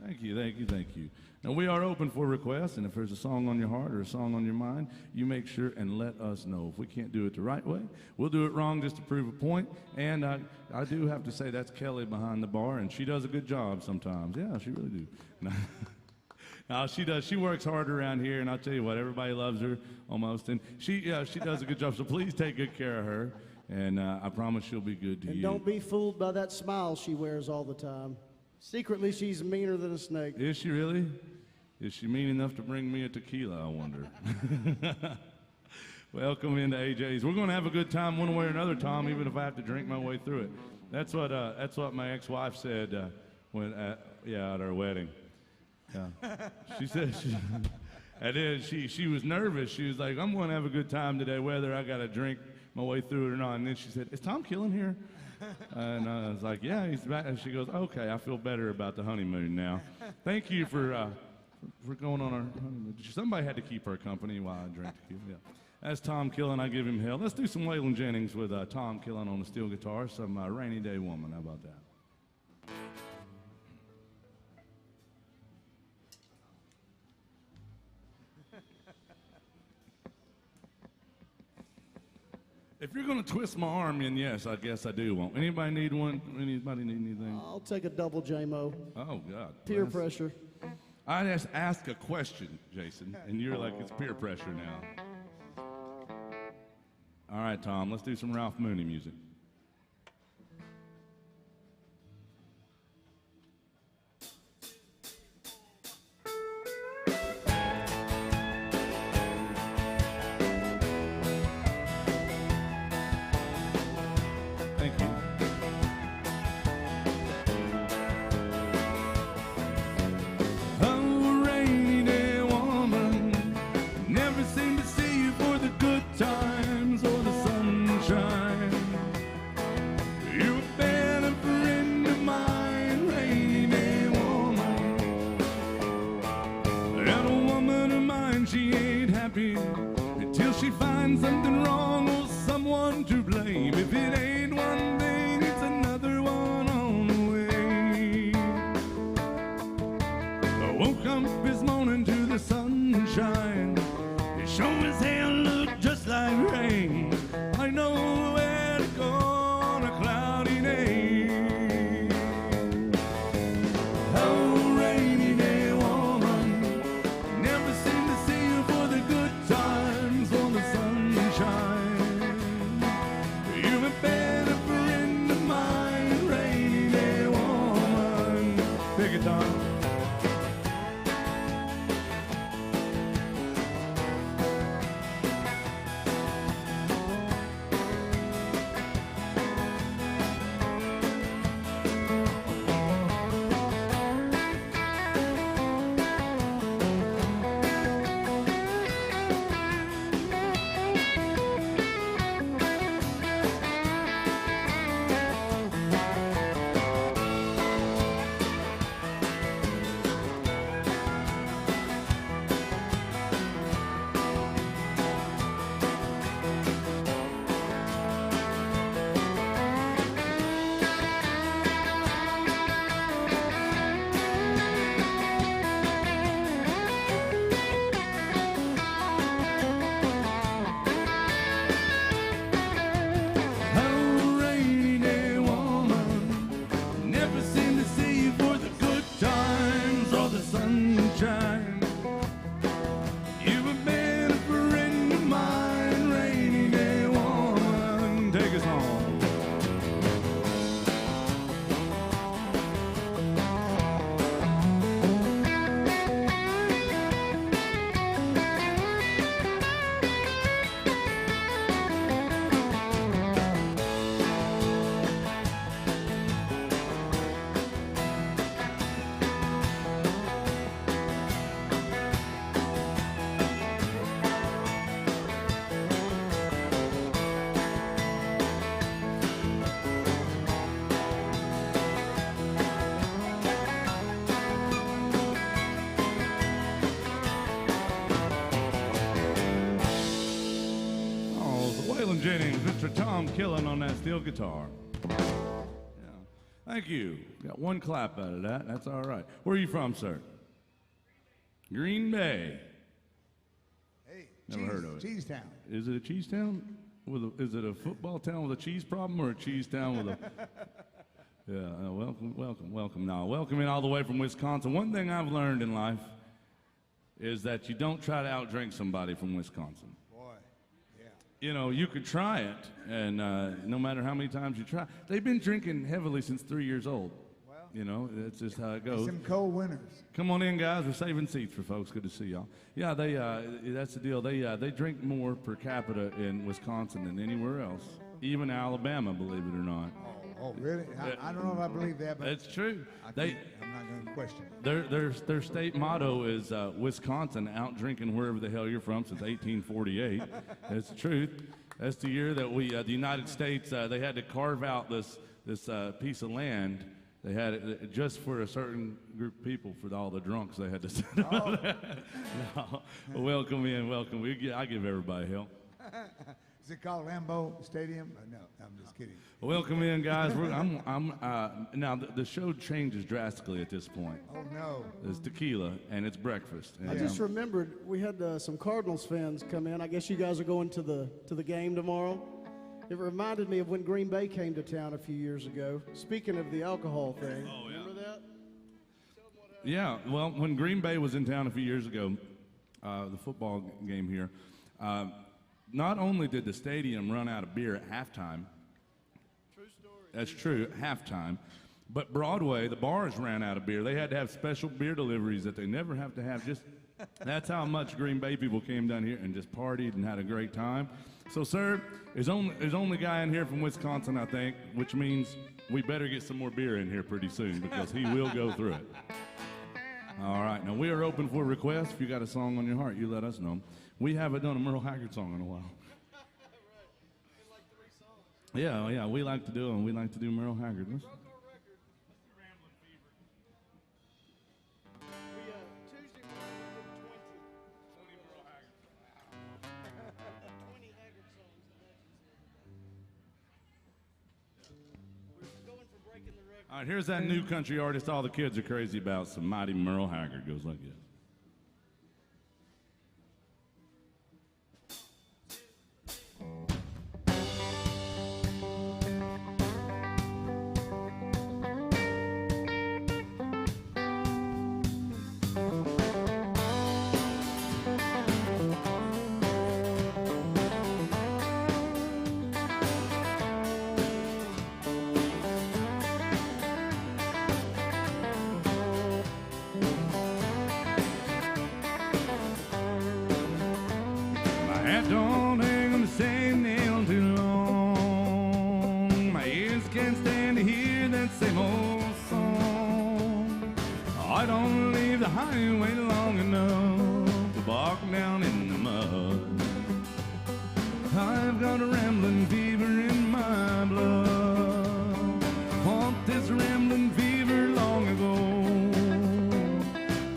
Thank you, thank you, thank you. Now, we are open for requests, and if there's a song on your heart or a song on your mind, you make sure and let us know. If we can't do it the right way, we'll do it wrong just to prove a point. And I do have to say that's Kelly behind the bar, and she does a good job sometimes. Yeah, she really do. No, she does. She works hard around here, and I'll tell you what, everybody loves her almost. And she does a good job, so please take good care of her, and I promise she'll be good to And you. don't be fooled by that smile she wears all the time. Secretly, she's meaner than a snake. Is she really? Is she mean enough to bring me a tequila, I wonder? Welcome into AJ's. We're going to have a good time one way or another, Tom, even if I have to drink my way through it. That's what my ex-wife said at our wedding. Yeah. She said and then she was nervous. She was like, "I'm going to have a good time today, whether I got to drink my way through it or not." And then she said, "Is Tom Killen here?" And I was like, "Yeah, he's back." And she goes, "Okay, I feel better about the honeymoon now. Thank you for going on our honeymoon." Somebody had to keep her company while I drank tequila. Yeah. That's Tom Killen. I give him hell. Let's do some Waylon Jennings with Tom Killen on the steel guitar. Some Rainy Day Woman. How about that? If you're gonna twist my arm, then yes, I guess I do want. Anybody need one? Anybody need anything? I'll take a double J-Mo. Oh God. Peer Bless. pressure. I just ask a question, Jason, and you're like, it's peer pressure now. All right, Tom, let's do some Ralph Mooney music. Thank you. Oh, rainy woman, never seem to see you for the good times or the sunshine. You're a better friend of mine, rainy woman. And a woman of mine, she ain't happy until she finds something wrong or someone to blame. If it ain't one thing, it's another one on the way. I woke up this morning to the sunshine. It sure as hell looked just like rain. I know where to go on a cloudy day. Oh, rainy day woman, never seem to see you for the good times or the sunshine. You're a better friend of mine, rainy day woman. Pick it, Tom. Oh, rainy day woman, never seem to see you for the good times or the sunshine. You've been a friend of mine, rainy day woman. Take us home. Oh, the Waylon Jennings, Mr. Tom Killen on that steel guitar. Yeah. Thank you. Got one clap out of that. That's all right. Where are you from, sir? Green Bay. Hey, Never heard of it. Cheese Town. Is it a cheese town? Is it a football town with a cheese problem or a cheese town with a... Yeah, welcome. Now, welcome in all the way from Wisconsin. One thing I've learned in life is that you don't try to outdrink somebody from Wisconsin. Boy, yeah. You know, you could try it, and no matter how many times you try, they've been drinking heavily since 3 years old. Well, You know, that's just how it goes. some cold winters. Come on in, guys. We're saving seats for folks. Good to see y'all. Yeah, that's the deal. They drink more per capita in Wisconsin than anywhere else, even Alabama, believe it or not. Oh, really? I don't know if I believe that, but It's true. I'm not going to question it. Their state motto is Wisconsin out drinking wherever the hell you're from since 1848. It's the truth. That's the year that the United States, they had to carve out this piece of land. They had it just for a certain group of people, for all the drunks they had to sit on there. No, welcome in, welcome. I give everybody hell. Is it called Lambeau Stadium? No, I'm just kidding. Welcome in, guys. Now the show changes drastically at this point. Oh, no. It's tequila and it's breakfast. I just remembered we had some Cardinals fans come in. I guess you guys are going to the game tomorrow. It reminded me of when Green Bay came to town a few years ago. Speaking of the alcohol thing. Oh, yeah. Remember that? Yeah, well, when Green Bay was in town a few years ago, the football game here, not only did the stadium run out of beer at halftime, True story. that's true, at halftime, but Broadway, the bars ran out of beer. They had to have special beer deliveries that they never have to have. Just that's how much Green Bay people came down here and just partied and had a great time. So, sir, there's only guy in here from Wisconsin, I think, which means we better get some more beer in here pretty soon because he will go through it. All right, now we are open for requests. If you got a song on your heart, you let us know. We haven't done a Merle Haggard song in a while. Yeah, we like to do them. We like to do Merle Haggard. Tuesday morning we did 20. 20 Haggard songs. We're going for breaking the record. All right, here's that new country artist all the kids are crazy about. Some mighty Merle Haggard goes like this. Hat don't hang on the same nail too long. My ears can't stand to hear that same old song. I don't leave the highway long enough to walk down in the mud. I've got a rambling fever in my blood. Fought this rambling fever long ago.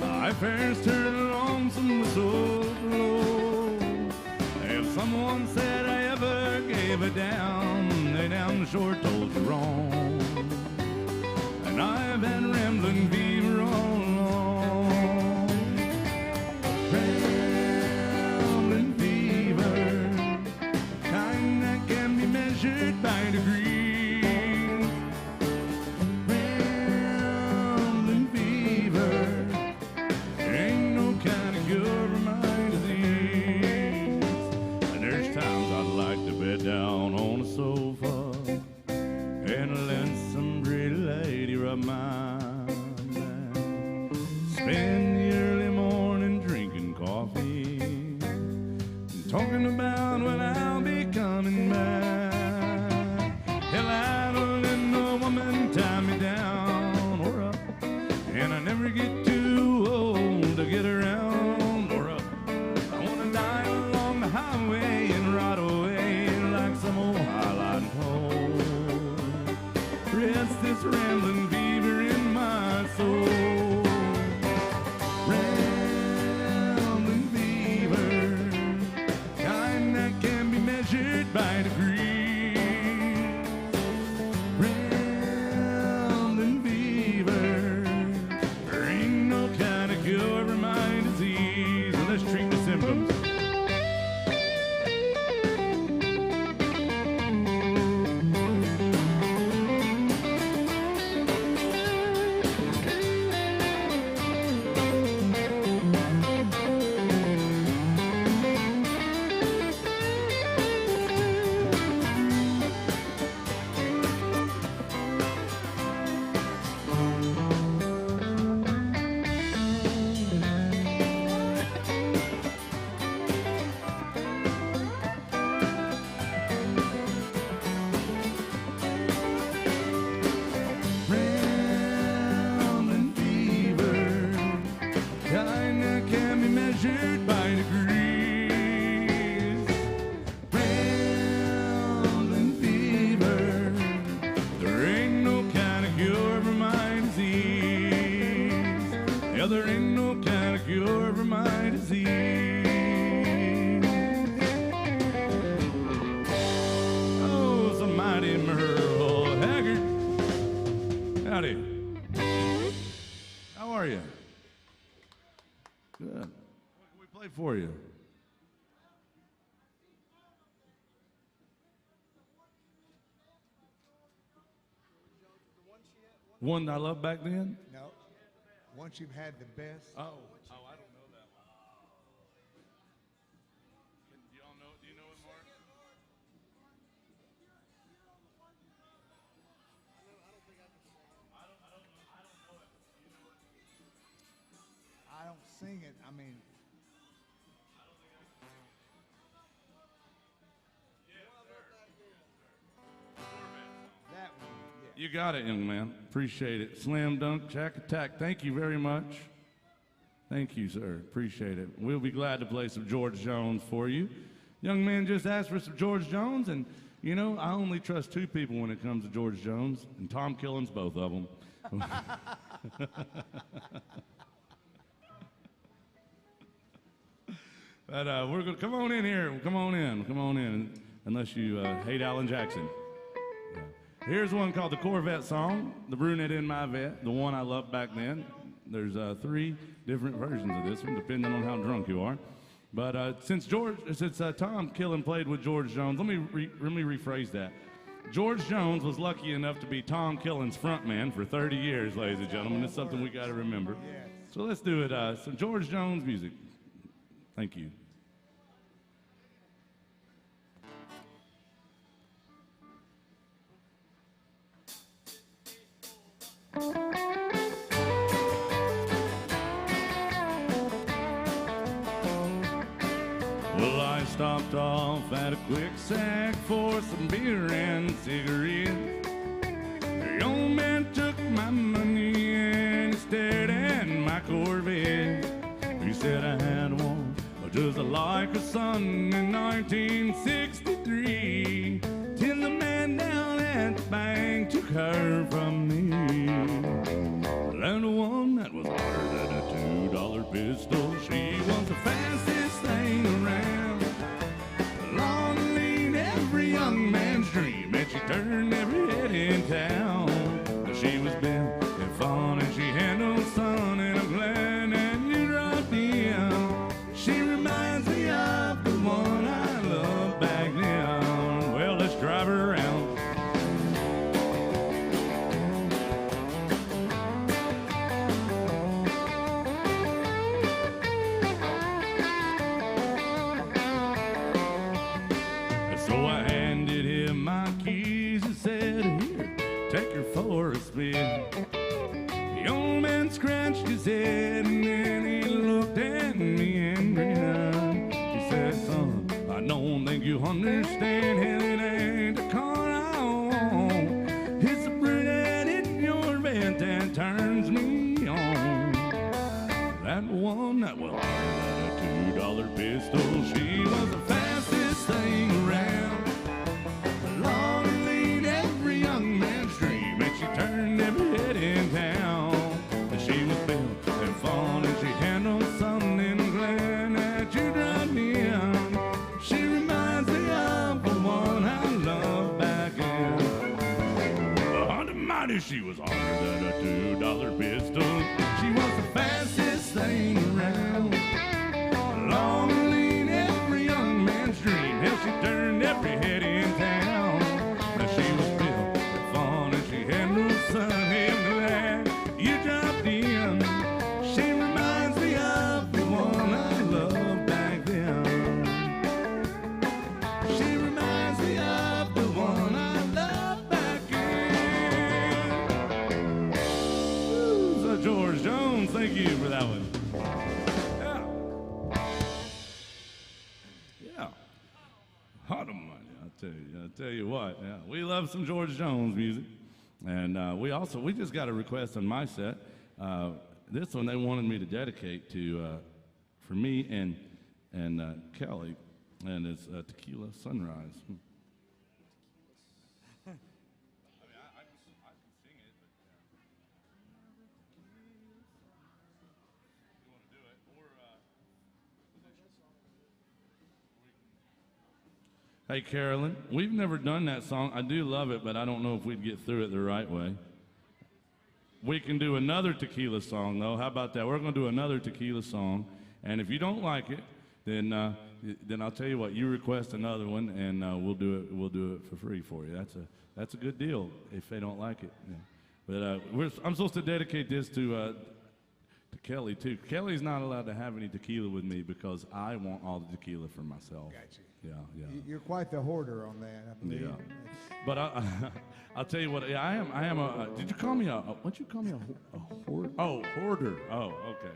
I first heard a lonesome whistle blow. If someone said I ever gave it down, they damn sure told you wrong. And I've had rambling fever all along. Rambling fever, kind that can be measured by degrees. Rambling fever, ain't no kind of cure for my disease. And there's times I'd like to bed down on a sofa and let some pretty lady rub my back. Spend the early morning drinking coffee and talking about when I'll be coming back. Hell, I don't let no woman tie me down or up, and I never get too old to get around or up. I wanna die along the highway and ride away like some old highlight pole. Rest this rambling fever in my soul. Rambling fever, kind that can be measured by degrees. One I loved back then? No. Once you've had the best. Oh, I don't know that one. Do y'all know? Do you know it, Mark? I don't sing it. I mean. That one, yeah. You got it, young man. Appreciate it. Slam Dunk Jack Attack. Thank you very much. Thank you, sir. Appreciate it. We'll be glad to play some George Jones for you. Young man just asked for some George Jones, and you know, I only trust two people when it comes to George Jones, and Tom Killen's both of them. But we're going to come on in here. Come on in. Unless you hate Alan Jackson. Yeah. Here's one called the Corvette song, the Brunette in My Vet, the one I loved back then. There's 3 different versions of this one, depending on how drunk you are. But since Tom Killen played with George Jones, let me rephrase that. George Jones was lucky enough to be Tom Killen's frontman for 30 years, ladies and gentlemen. It's something we got to remember. So let's do it. Some George Jones music. Thank you. Well, I stopped off at a quick sack for some beer and cigarettes. The old man took my money and he stared at my Corvette. He said I had one just like a son in 1963, till the man down at the bank took her from me. And the one that was harder than a $2 pistol, she was the fastest thing around. Long and lean, every young man's dream, and she turned every head in town. She was built and fun, and she had no son, and I'm glad that you dropped in. She reminds me of the one I loved back then. Well, let's drive her around. So I handed him my keys and said, here, take her for a spin. The old man scratched his head and then he looked at me and grinned. He said, son, I don't think you understand, hell, it ain't the car I want. It's the brunette in your bed that turns me on. That one that was harder than a $2 pistol, she was the fastest thing around. Long and lean, every young man's dream, and she turned every head in town. And she was built and fun, and she had no son, and I'm glad that you dropped me in. She reminds me of the one I loved back then. Almighty, she was harder than a $2 pistol. She was the fastest thing around. Long and lean, every young man's dream, and she turned every head in town. And she was built and fun, and she had no son, and glad you dropped in. She reminds me of the one I loved back then. She reminds me of the one I loved back then. Ooh, so George Jones, thank you for that one. Yeah. Hot money, I'll tell you what. Yeah, we love some George Jones music, and we just got a request on my set. This one they wanted me to dedicate to for me and Kelly, and it's Tequila Sunrise. I can sing it, but you want to do it, or Hey, Carolyn, we've never done that song. I do love it, but I don't know if we'd get through it the right way. We can do another tequila song, though. How about that? We're going to do another tequila song, and if you don't like it, then I'll tell you what. You request another one, and we'll do it. We'll do it for free for you. That's a good deal. If they don't like it, yeah. But I'm supposed to dedicate this to Kelly, too. Kelly's not allowed to have any tequila with me because I want all the tequila for myself. Gotcha. Yeah. You're quite the hoarder on that, I believe. Yeah. But I'll tell you what, I am a, did you call me what'd you call me, a hoarder? Oh, hoarder. Oh, okay.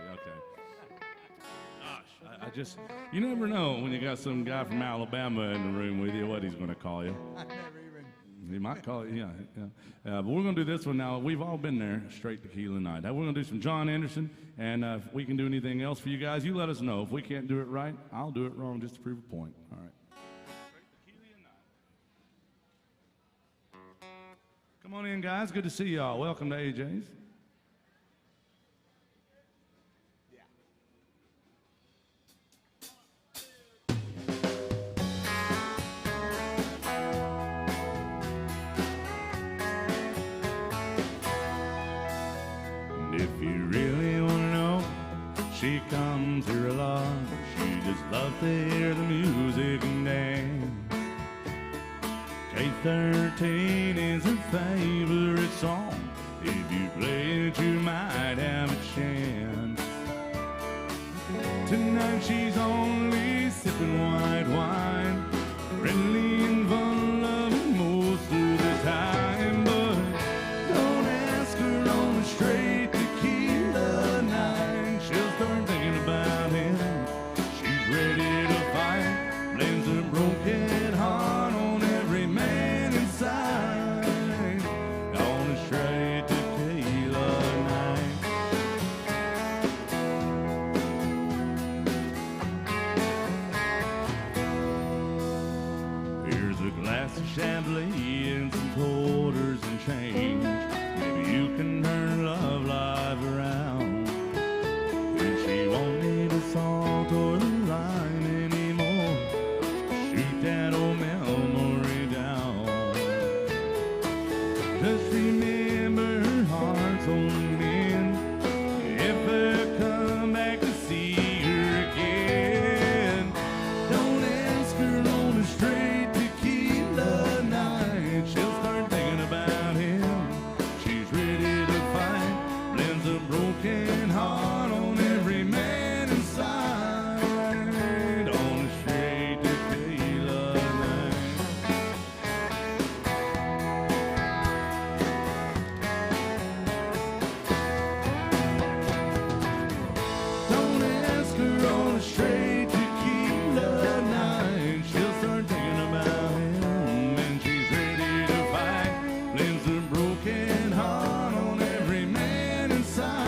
Gosh, I just, you never know when you got some guy from Alabama in the room with you, what he's going to call you. I never even. He might call it, yeah. But we're going to do this one now. We've all been there, straight tequila night. Now we're going to do some John Anderson, and if we can do anything else for you guys, you let us know. If we can't do it right, I'll do it wrong just to prove a point. All right. Come on in, guys. Good to see y'all. Welcome to AJ's. And if you really want to know, she comes here a lot. She just loves to hear the music and dance. K13 is her favorite song. If you play it, you might have a chance. Tonight she's only sipping white wine, friendly and fun-loving most of the time. But don't ask her on a straight tequila night. She'll start thinking about him. She's ready to fight, blames her broken heart on every man inside. On a straight tequila night. Here's a glass of Chablis and some quarters and change. Maybe you can turn love life around. And she won't need a salt or a line anymore. Shoot that old memory down. Just remember her heart's holding in. If I come back to see her again, don't ask her on a straight tequila night. She'll start thinking about him. She's ready to fight, blends a broken heart on every man inside. On a straight tequila night. Don't ask her on a straight tequila night. She'll start thinking about him, and she's ready to fight. Blends a broken heart on every man inside.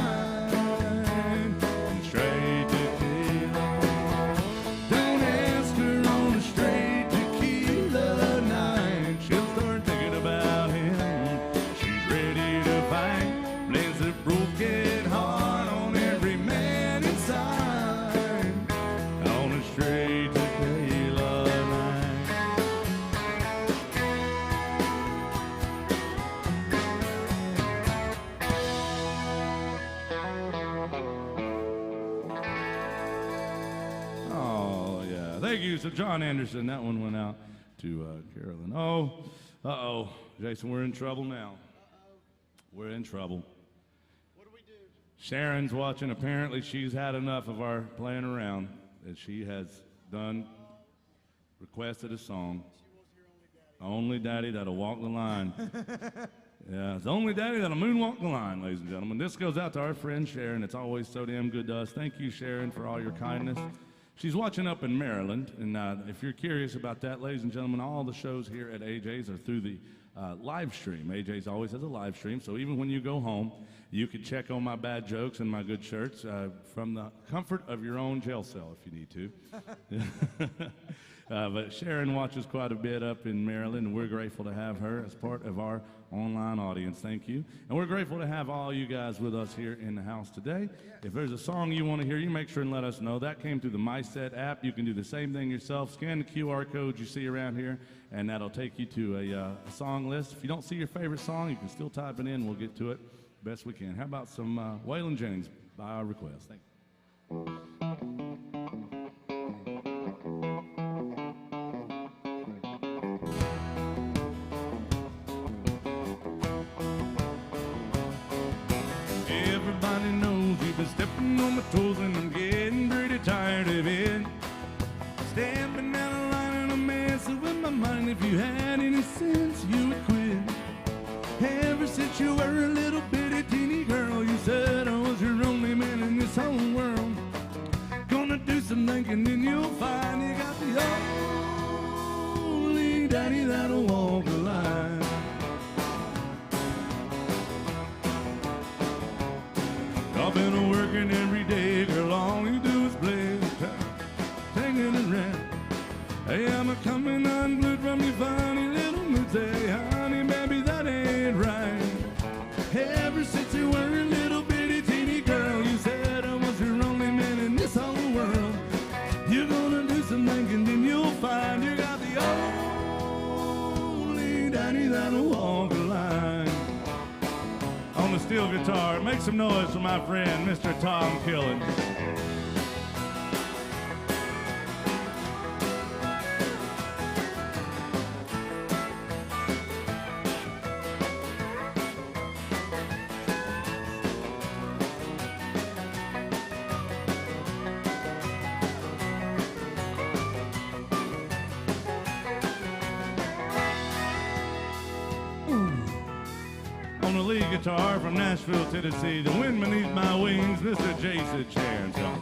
Straight tequila. Don't ask her on a straight tequila night. She'll start thinking about him. She's ready to fight. Blends a broken heart on every man inside. On a straight tequila night. Oh, yeah. Thank you. So, John Anderson, that one went out to Carolyn. Oh, Jason, we're in trouble now. We're in trouble. What do we do? Sharon's watching. Apparently, she's had enough of our playing around, and she has requested a song. Only Daddy That'll Walk the Line. Yeah, it's Only Daddy That'll Moonwalk the Line, ladies and gentlemen. This goes out to our friend Sharon. It's always so damn good to us. Thank you, Sharon, for all your kindness. She's watching up in Maryland, and if you're curious about that, ladies and gentlemen, all the shows here at AJ's are through the live stream. AJ's always has a live stream, so even when you go home, you can check on my bad jokes and my good shirts from the comfort of your own jail cell if you need to. But Sharon watches quite a bit up in Maryland, and we're grateful to have her as part of our online audience. Thank you. And we're grateful to have all you guys with us here in the house today. If there's a song you want to hear, you make sure and let us know. That came through the MySet app. You can do the same thing yourself. Scan the QR code you see around here, and that'll take you to a song list. If you don't see your favorite song, you can still type it in. We'll get to it best we can. How about some Waylon Jennings by our request? Thank you. on my toes and I'm getting pretty tired of it. Stamping down a line and a mess with my mind. If you had any sense, you would quit. Ever since you were a little bitty teeny girl, you said I was your only man in this whole world. Gonna do some thinking and you'll find you got the only daddy that'll walk the line. I've been working every day, girl, all you do is play singing and rap. Hey, I'm coming unglued from your funny little mood. Say, honey, baby, that ain't right. Ever since you were a little bitty teeny girl, you said I was your only man in this whole world. You're gonna do some thinking, then you'll find you got the only daddy that'll walk the line. On the steel guitar, make some noise for my friend, Mr. Tom Killen. On the lead guitar from Nashville, Tennessee, the wind beneath my wings, Mr. Jason Chanson.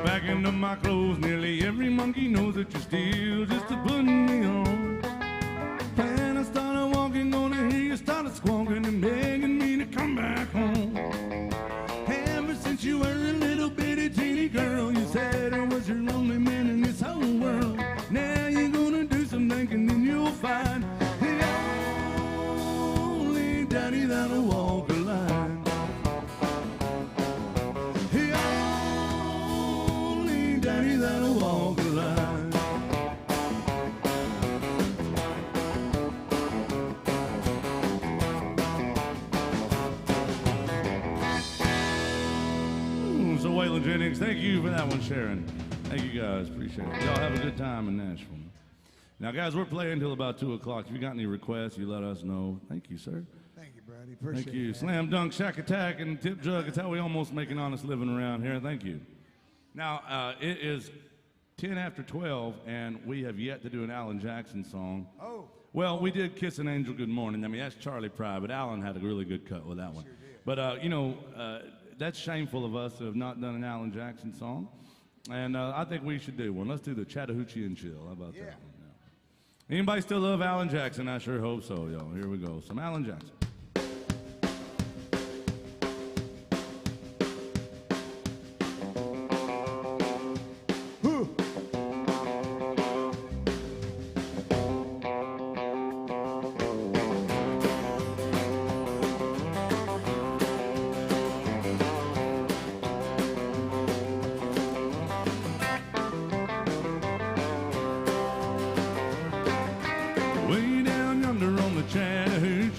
Back into my clothes, nearly every monkey knows that you're still just a putting me on. When I started walking, gonna hear you started squawking and begging me to come back home. Ever since you were a little bitty teeny girl, you said I was your only man in this whole world. Now you're gonna do some thinking and you'll find the only daddy that'll walk the line. Daddy that'll walk the line. So Waylon Jennings, thank you for that one, Sharon. Thank you guys, appreciate it. Y'all have a good time in Nashville. Now guys, we're playing until about 2 o'clock. If you got any requests, you let us know. Thank you, sir. Thank you, Brady. Appreciate it. Thank you. Man. Slam Dunk, Shack Attack, and Tip Jug. It's how we almost make an honest living around here. Thank you. Now, it is 10 after 12, and we have yet to do an Alan Jackson song. Oh. Well, we did Kiss an Angel Good Morning. I mean, that's Charlie Pride, but Alan had a really good cut with that one. Sure did. But, that's shameful of us to have not done an Alan Jackson song. And I think we should do one. Let's do the Chattahoochee and Chill. How about that one? Yeah. Anybody still love Alan Jackson? I sure hope so, y'all. Here we go. Some Alan Jackson. Way down yonder on the Chattahoochee,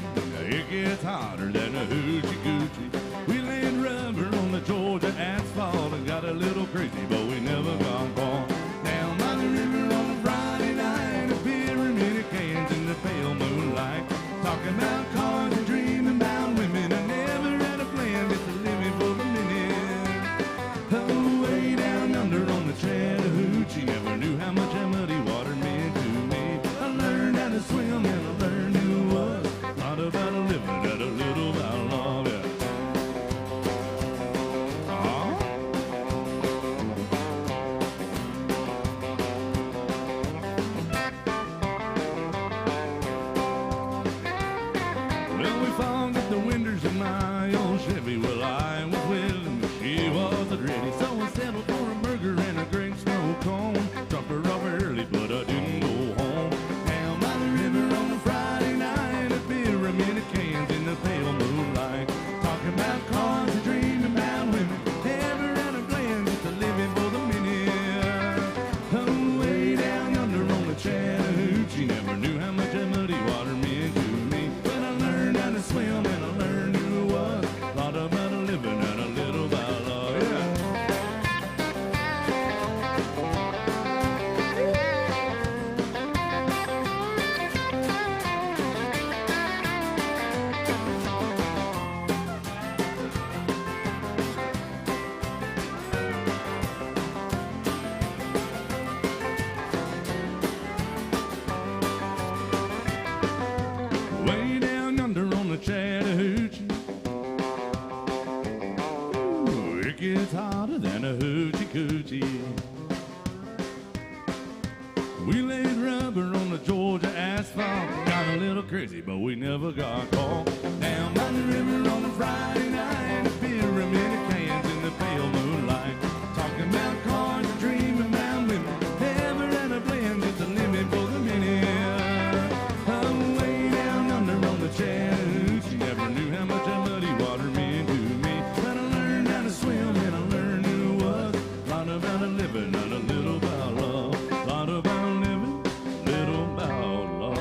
We laid rubber on the Georgia asphalt. Got a little crazy, but we never got caught. Down by the river on a Friday night, pyramid cans in the pale moonlight. Talking about cars, dreaming about women. Never had a plan, just a limit for the minute. I'm way down under on the Chattahoochee. She never knew how much that muddy water meant to me. But I learned how to swim and I learned who was. Lot about a living, not a little about love. Lot about living, little about love.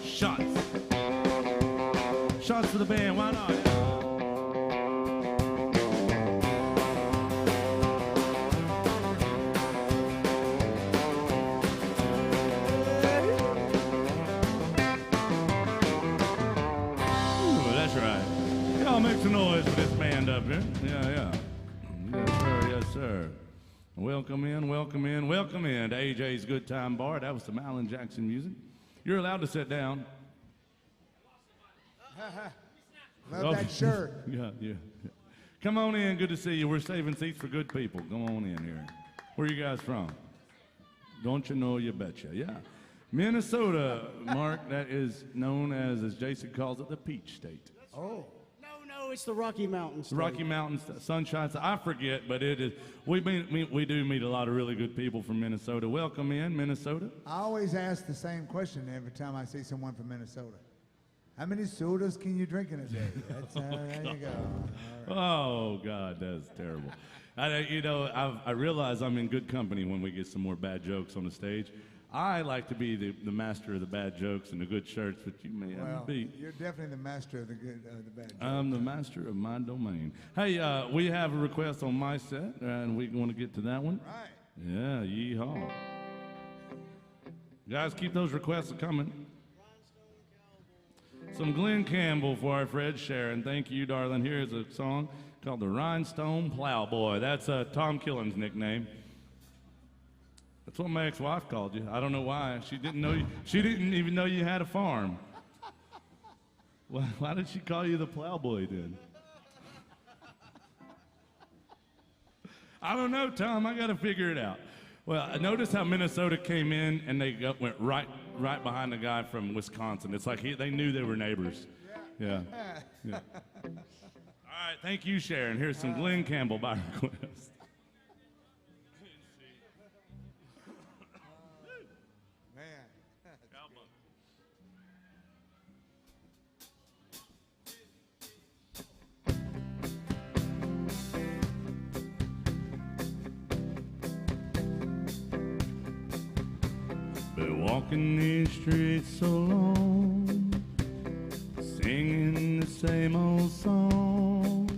Shots. Shots for the band, why not? Ooh, that's right. Y'all make some noise for this band up here. Yeah. Yes, sir, yes, sir. Welcome in to AJ's Good Time Bar. That was some Alan Jackson music. You're allowed to sit down. Love that shirt. Yeah. Come on in, good to see you. We're saving seats for good people. Come on in here. Where are you guys from? Don't you know, you betcha. Yeah. Minnesota, Mark, that is known as Jason calls it, the Peach State. Oh. No, it's the Rocky Mountains. The Rocky Mountains, Sunshine State. I forget, but it is. We do meet a lot of really good people from Minnesota. Welcome in, Minnesota. I always ask the same question every time I see someone from Minnesota. How many sodas can you drink in a day? That's there you go. All right. Oh God, that's terrible. I realize I'm in good company when we get some more bad jokes on the stage. I like to be the master of the bad jokes and the good shirts, but you may have Well, to be. you're definitely the master of the good, the bad. I'm the master of my domain. Hey, we have a request on my set, and we want to get to that one. Right. Yeah, yeehaw. Guys, keep those requests coming. Some Glenn Campbell for our Fred Sharon. Thank you, darling. Here's a song called The Rhinestone Plowboy. That's Tom Killen's nickname. That's what my ex-wife called you. I don't know why. She didn't even know you had a farm. Why did she call you the plowboy then? I don't know, Tom. I got to figure it out. Well, notice how Minnesota came in and they went right behind the guy from Wisconsin. It's like they knew they were neighbors. Yeah. All right, thank you, Sharon. Here's some Glenn Campbell by request. Been walking these streets so long, singing the same old song.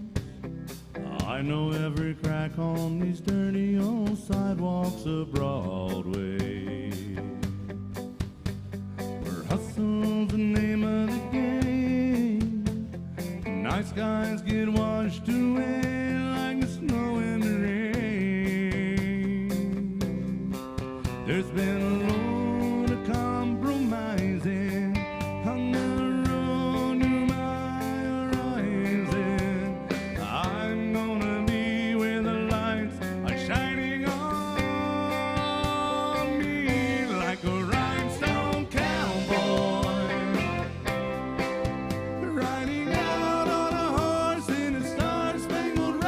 I know every crack on these dirty old sidewalks of Broadway, where hustle's the name of the game. Nice guys get washed away like the snow in the rain. There's been a load of compromising on the road to my horizon. I'm gonna be where the lights are shining on me like a rhinestone cowboy, riding out on a horse in a star-spangled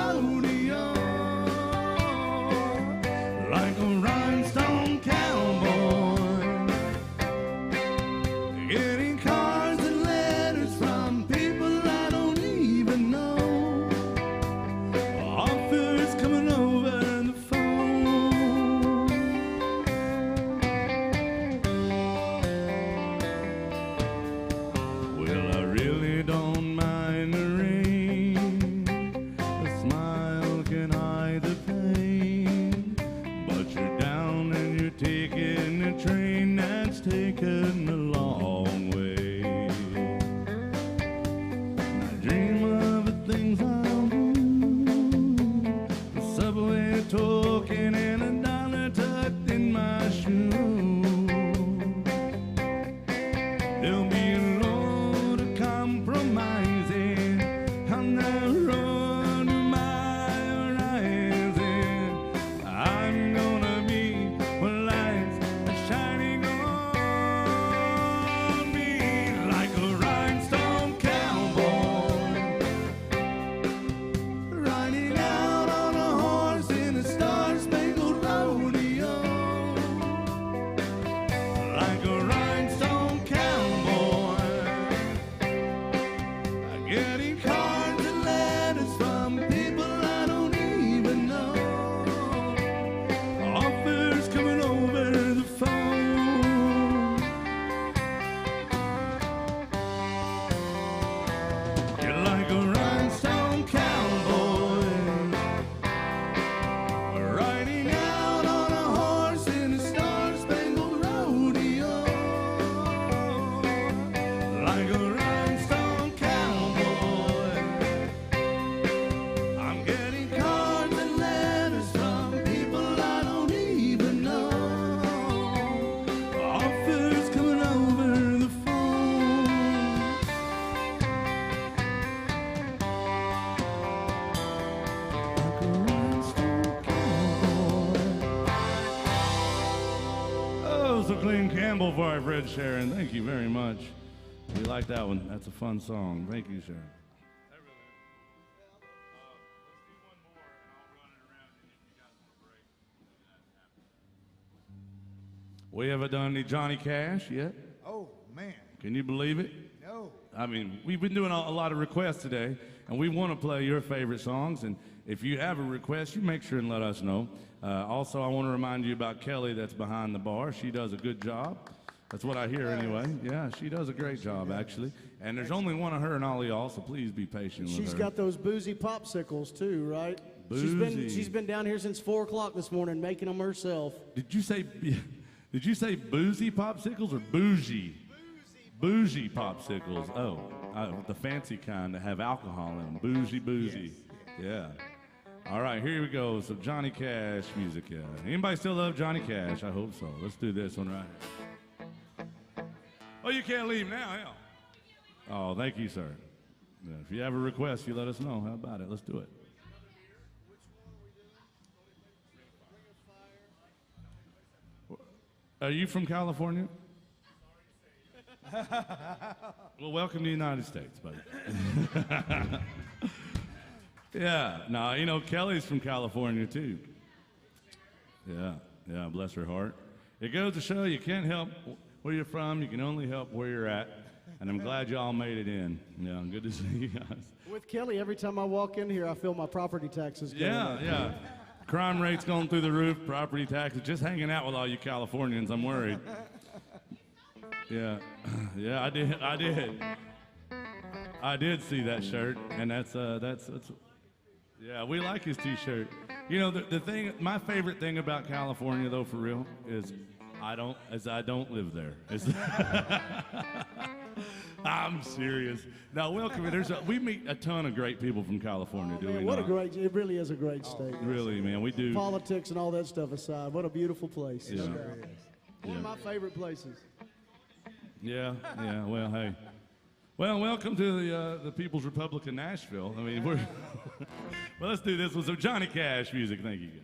Campbell for our friend Sharon. Thank you very much. We like that one. That's a fun song. Thank you, Sharon. We haven't done any Johnny Cash yet. Oh, man. Can you believe it? No. I mean, we've been doing a lot of requests today, and we want to play your favorite songs. And if you have a request, you make sure and let us know. Also, I want to remind you about Kelly that's behind the bar. She does a good job. That's what I hear anyway. Yeah, she does a great job, actually. And there's only one of her and all of y'all, so please be patient with her. She's got those boozy popsicles too, right? Boozy. She's been down here since 4 o'clock this morning making them herself. Did you say boozy popsicles or bougie? Bougie popsicles. Oh, the fancy kind that have alcohol in them. Bougie. Yeah. All right, here we go. Some Johnny Cash music. Yeah. Anybody still love Johnny Cash? I hope so. Let's do this one right here. Oh, you can't leave now, hell. Oh, thank you, sir. Yeah, if you have a request, you let us know. How about it? Let's do it. Are you from California? Well, welcome to the United States, buddy. Yeah, no, you know, Kelly's from California, too. Yeah, bless her heart. It goes to show you can't help where you're from, you can only help where you're at. And I'm glad y'all made it in. Yeah, good to see you guys. With Kelly, every time I walk in here, I feel my property taxes going up. Yeah. Crime rate's going through the roof, property taxes. Just hanging out with all you Californians, I'm worried. Yeah, I did. I did see that shirt, and that's yeah, we like his T-shirt. You know, the thing, my favorite thing about California, though, for real, is I don't live there. I'm serious. Now, welcome. We meet a ton of great people from California, do we What not? it really is a great state. Really, man, we do. Politics and all that stuff aside, what a beautiful place. Yeah. One of my favorite places. Yeah, well, hey. Well, welcome to the People's Republic of Nashville. I mean, well, let's do this with some Johnny Cash music. Thank you, guys.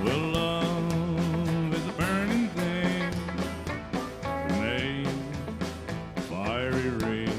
Well, love is a burning thing, a fiery ring.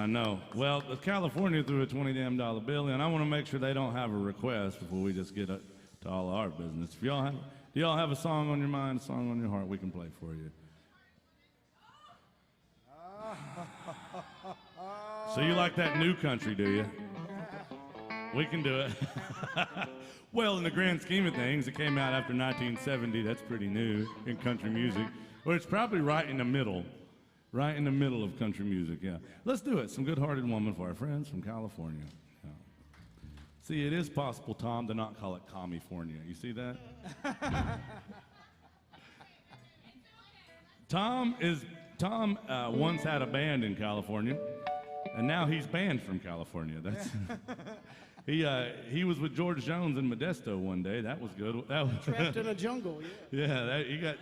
I know. Well, California threw a $20 damn bill in. I want to make sure they don't have a request before we just get to all our business. If y'all have, do y'all have a song on your mind, a song on your heart we can play for you? So you like that new country, do you? We can do it. Well, in the grand scheme of things, it came out after 1970. That's pretty new in country music. Well, it's probably right in the middle of country music, yeah. Let's do it. Some Good-Hearted Woman for our friends from California. Yeah. See, it is possible, Tom, to not call it California. You see that? Tom once had a band in California, and now he's banned from California. That's he was with George Jones in Modesto one day. That was good. That was Trapped in a jungle, yeah. Yeah,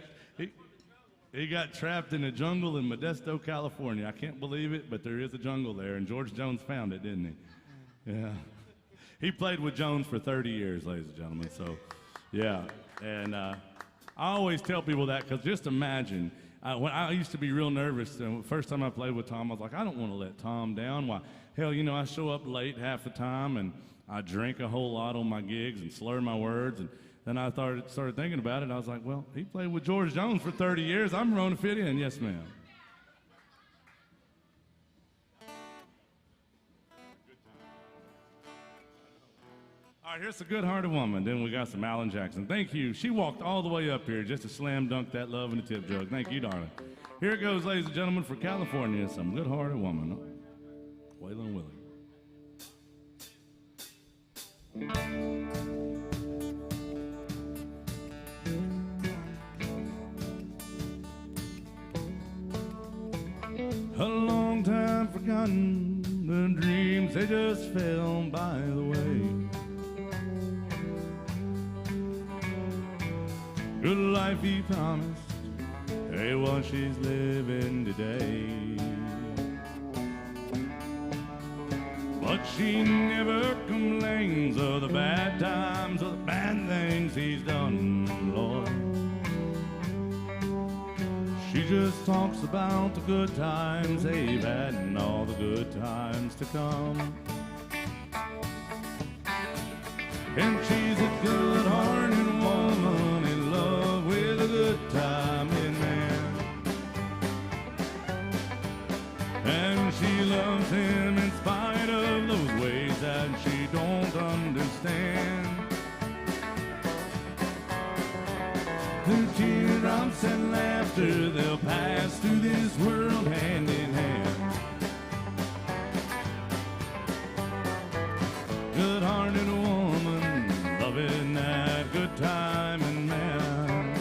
he got trapped in a jungle in Modesto, California. I can't believe it, but there is a jungle there, and George Jones found it, didn't he? Yeah. He played with Jones for 30 years, ladies and gentlemen. So, yeah. And I always tell people that because just imagine. When I used to be real nervous, and the first time I played with Tom, I was like, I don't want to let Tom down. Why? Hell, you know, I show up late half the time, and I drink a whole lot on my gigs and slur my words. And then I started thinking about it. I was like, well, he played with George Jones for 30 years. I'm going to fit in. Yes, ma'am. All right, here's a Good-Hearted Woman. Then we got some Alan Jackson. Thank you. She walked all the way up here just to slam dunk that love in the tip jug. Thank you, darling. Here it goes, ladies and gentlemen, for California, some Good-Hearted Woman. Waylon Willie. A long time forgotten, the dreams, they just fell by the way. Good life he promised, hey, what she's living today. But she never complains of the bad times or the bad things he's done, Lord. She just talks about the good times they've had and all the good times to come. And she's a good-hearted woman in love with a good-timing man. And she loves him in spite of those ways that she don't understand. The teardrops and laughter, they'll pass through this world hand in hand. Good-hearted woman, loving that good time and man.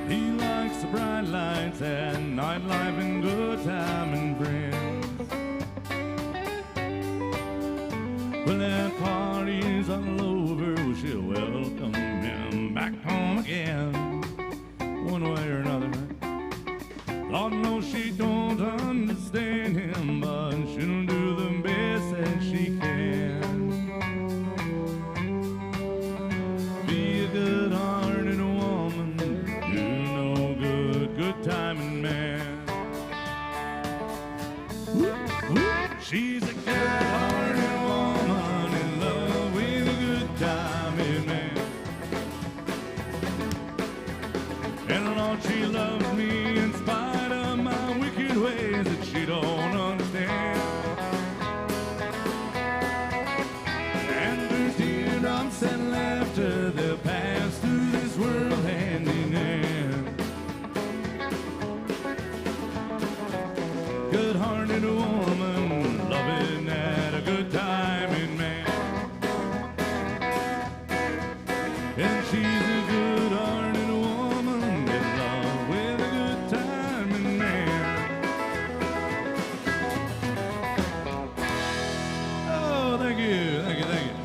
He likes the bright lights and nightlife and good time and friends. When that party's all over, she'll welcome him back home again, one way or another. Lord knows she don't understand him, but she'll do the best that she can. Be a good-hearted woman, do no good, good-timing man. She's a good-hearted woman in love with a good-timing man. And Lord, she loves me in spite of my wicked ways that she don't understand. And through teardrops and laughter, they'll pass through this world hand in hand. Good-hearted woman, loving at a good timing man. And she's a good-hearted woman in love with a good timing man. Oh, thank you, thank you, thank you.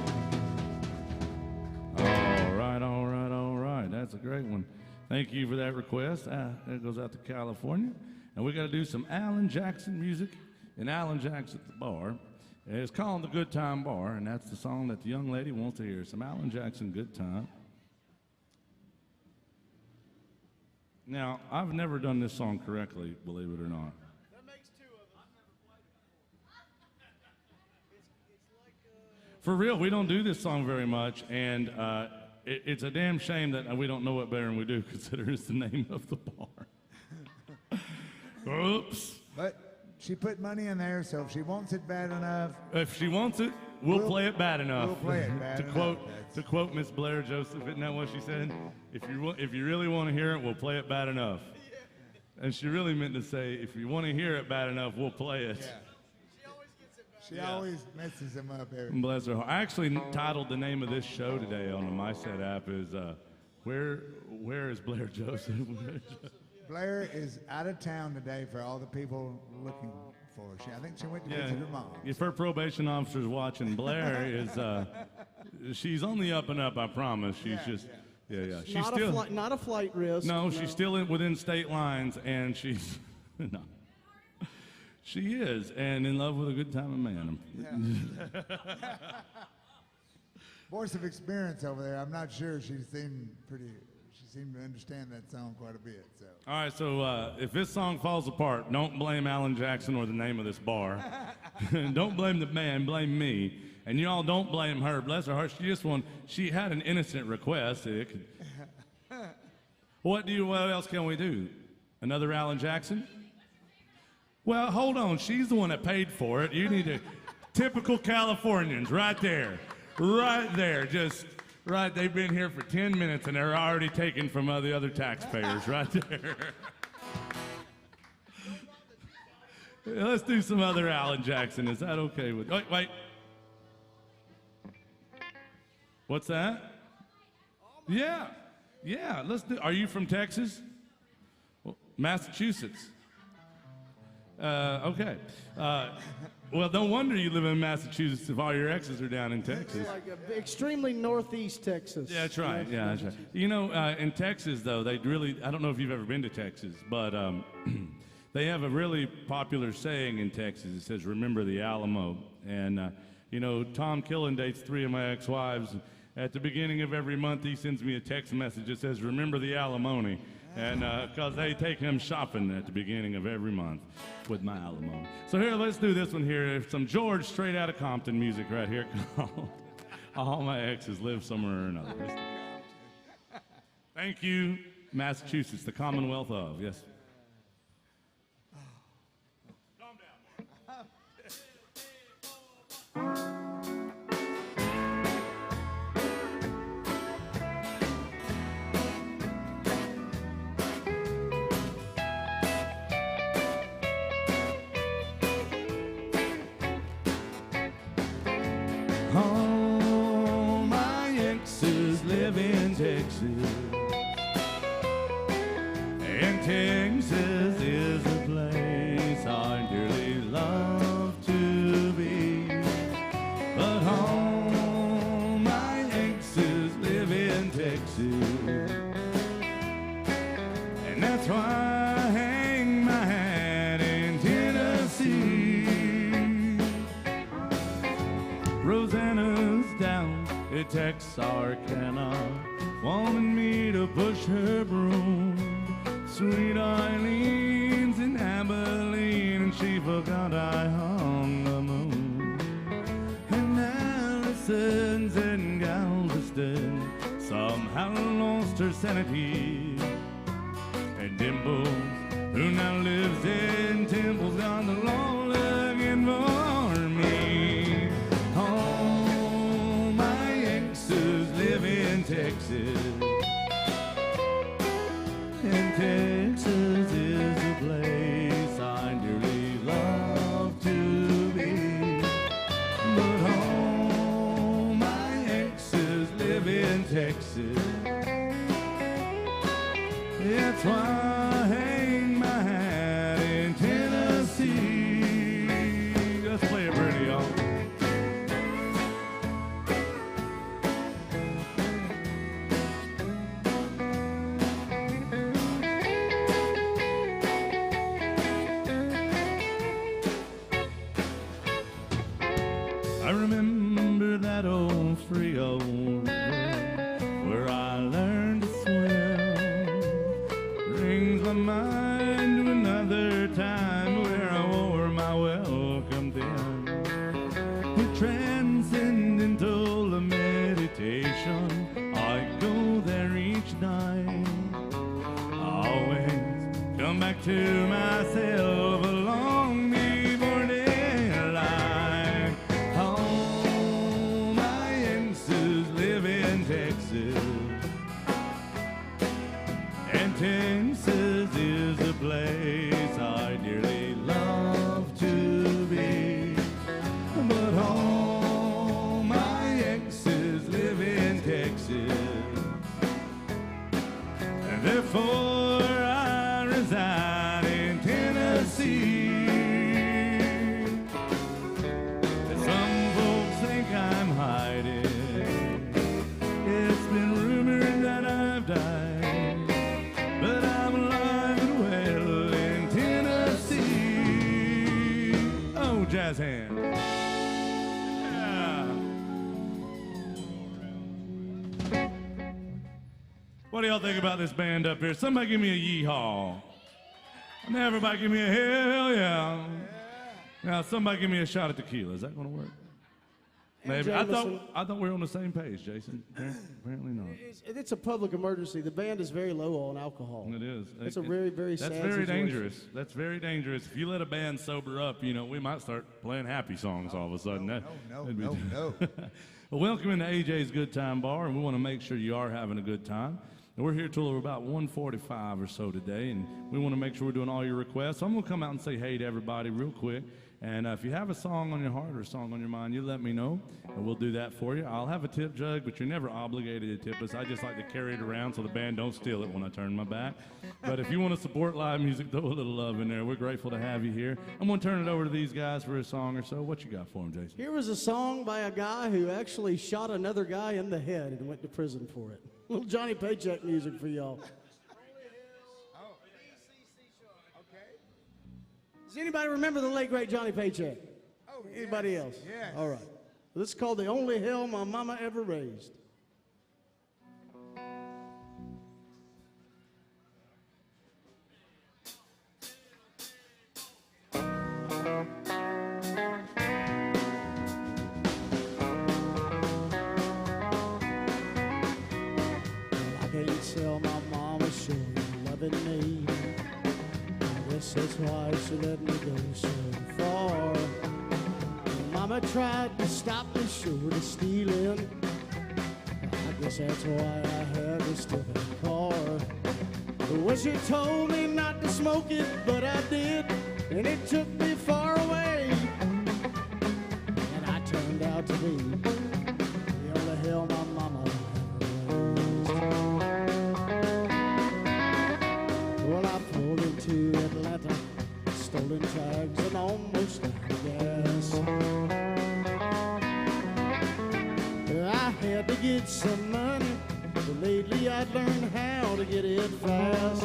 All right. That's a great one. Thank you for that request. That goes out to California. And we got to do some Alan Jackson music in Alan Jackson at the bar. It's called the Good Time Bar, and that's the song that the young lady wants to hear. Some Alan Jackson Good Time. Now, I've never done this song correctly, believe it or not. That makes two of us. For real, we don't do this song very much, and it's a damn shame that we don't know it better than we do, considering it's the name of the bar. Oops. But she put money in there, so if she wants it bad enough, If she wants it, we'll play it bad enough. we'll play it bad to enough. quote That's- to quote Miss Blair Joseph, isn't that what she said? If you really want to hear it, we'll play it bad enough. And she really meant to say, if you want to hear it bad enough, we'll play it. She always messes them up there. Bless her heart. I actually titled the name of this show today on the MySet app is Where is Blair Joseph? Blair is out of town today for all the people looking for her. I think she went to Yeah, visit her mom. if her probation officer's watching, Blair is she's on the up and up. I promise. She's yeah. She's still Not a flight risk. no, she's still within state lines, and she's no. She is, and in love with a good time of man. Voice of experience over there. I'm not sure. She seemed to understand that song quite a bit. So All right, so if this song falls apart, don't blame Alan Jackson or the name of this bar. Don't blame the band, blame me. And y'all don't blame her. Bless her heart. She had an innocent request. What else can we do? Another Alan Jackson? Well, hold on. She's the one that paid for it. You need to, typical Californians, right there. Right there. Just, right. They've been here for 10 minutes and they're already taken from the other taxpayers, right there. Let's do some other Alan Jackson. Is that okay with, wait. What's that? Yeah. Let's do, are you from Texas? Well, Massachusetts. Okay. Well, no wonder you live in Massachusetts if all your exes are down in Texas. Like extremely northeast Texas. Yeah, that's right. Yeah, that's right. You know, in Texas, though, they really, I don't know if you've ever been to Texas, but they have a really popular saying in Texas. It says, remember the Alamo. And, you know, Tom Killen dates 3 of my ex-wives. At the beginning of every month, he sends me a text message that says, remember the alimony. And because they take him shopping at the beginning of every month with my alimony. So here, let's do this one here. Some George straight out of Compton music right here called All My Exes Live Somewhere or Another. Thank you, Massachusetts, the Commonwealth of. Yes. All my exes live in Texas, and Texas is a place I dearly love to be. But all my exes live in Texas, and that's why I hang my hat in Tennessee. Rosanna's down at Texarkana, wanting me to push her broom. Sweet Eileen's in Abilene, and she forgot I hung the moon. And Allison's in Galveston, somehow lost her sanity. And Dimples, who now lives in Temple's, got the law looking for me. All my exes live in Texas, and Texas is a place I dearly love to be. But all my exes live in Texas, that's why I hang my hat in Tennessee. Let's play it pretty, y'all. I remember that old Frio river where I learned to swim. Ring transcendental meditation. I go there each night. I always come back to myself along before daylight. All my exes live in Texas, and Texas is a place I dearly love to be. But all my exes live in Texas, and therefore I reside in Tennessee. Some folks think I'm hiding. It's been rumored that I've died, but I'm alive and well in Tennessee. Oh, jazz hands. What do y'all think about this band up here? Somebody give me a yeehaw. And everybody give me a hell yeah. Now somebody give me a shot of tequila. Is that going to work? Maybe. I thought we were on the same page, Jason. Apparently not. It's a public emergency. The band is very low on alcohol. It is. It's a very, very sad That's very situation. dangerous. That's very dangerous. If you let a band sober up, you know, we might start playing happy songs all of a sudden. No. Well, welcome into AJ's Good Time Bar, and we want to make sure you are having a good time. And we're here till about 1:45 or so today, and we want to make sure we're doing all your requests. So I'm going to come out and say hey to everybody real quick. And if you have a song on your heart or a song on your mind, you let me know, and we'll do that for you. I'll have a tip jug, but you're never obligated to tip us. I just like to carry it around so the band don't steal it when I turn my back. But if you want to support live music, throw a little love in there. We're grateful to have you here. I'm going to turn it over to these guys for a song or so. What you got for them, Jason? Here was a song by a guy who actually shot another guy in the head and went to prison for it. Little Johnny Paycheck music for y'all. Does anybody remember the late, great Johnny Paycheck? Oh, Anybody else? Yes. All right. This is called The Only Hell My Mama Ever Raised. I can't tell my mama she's loving me. I guess that's why she let me go so far. Mama tried to stop me short of stealing. I guess that's why I had to steal that car. Well, she told me not to smoke it, but I did, and it took me far away. And I turned out to be the only hell my mama ever raised. Well, I pulled into Atlanta, stolen tags and almost out of gas. I had to get some money, but lately I'd learned how to get it fast.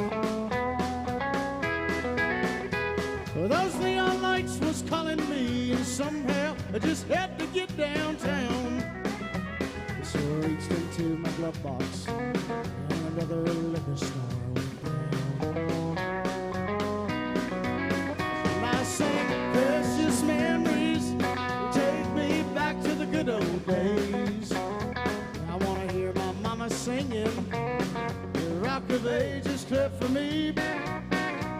Well, those neon lights was calling me, and somehow I just had to get downtown. So I reached into my glove box, and another liquor store went down. And I sang precious memories, take me back to the good old days. I want to hear my mama singing, the Rock of Ages clip for me.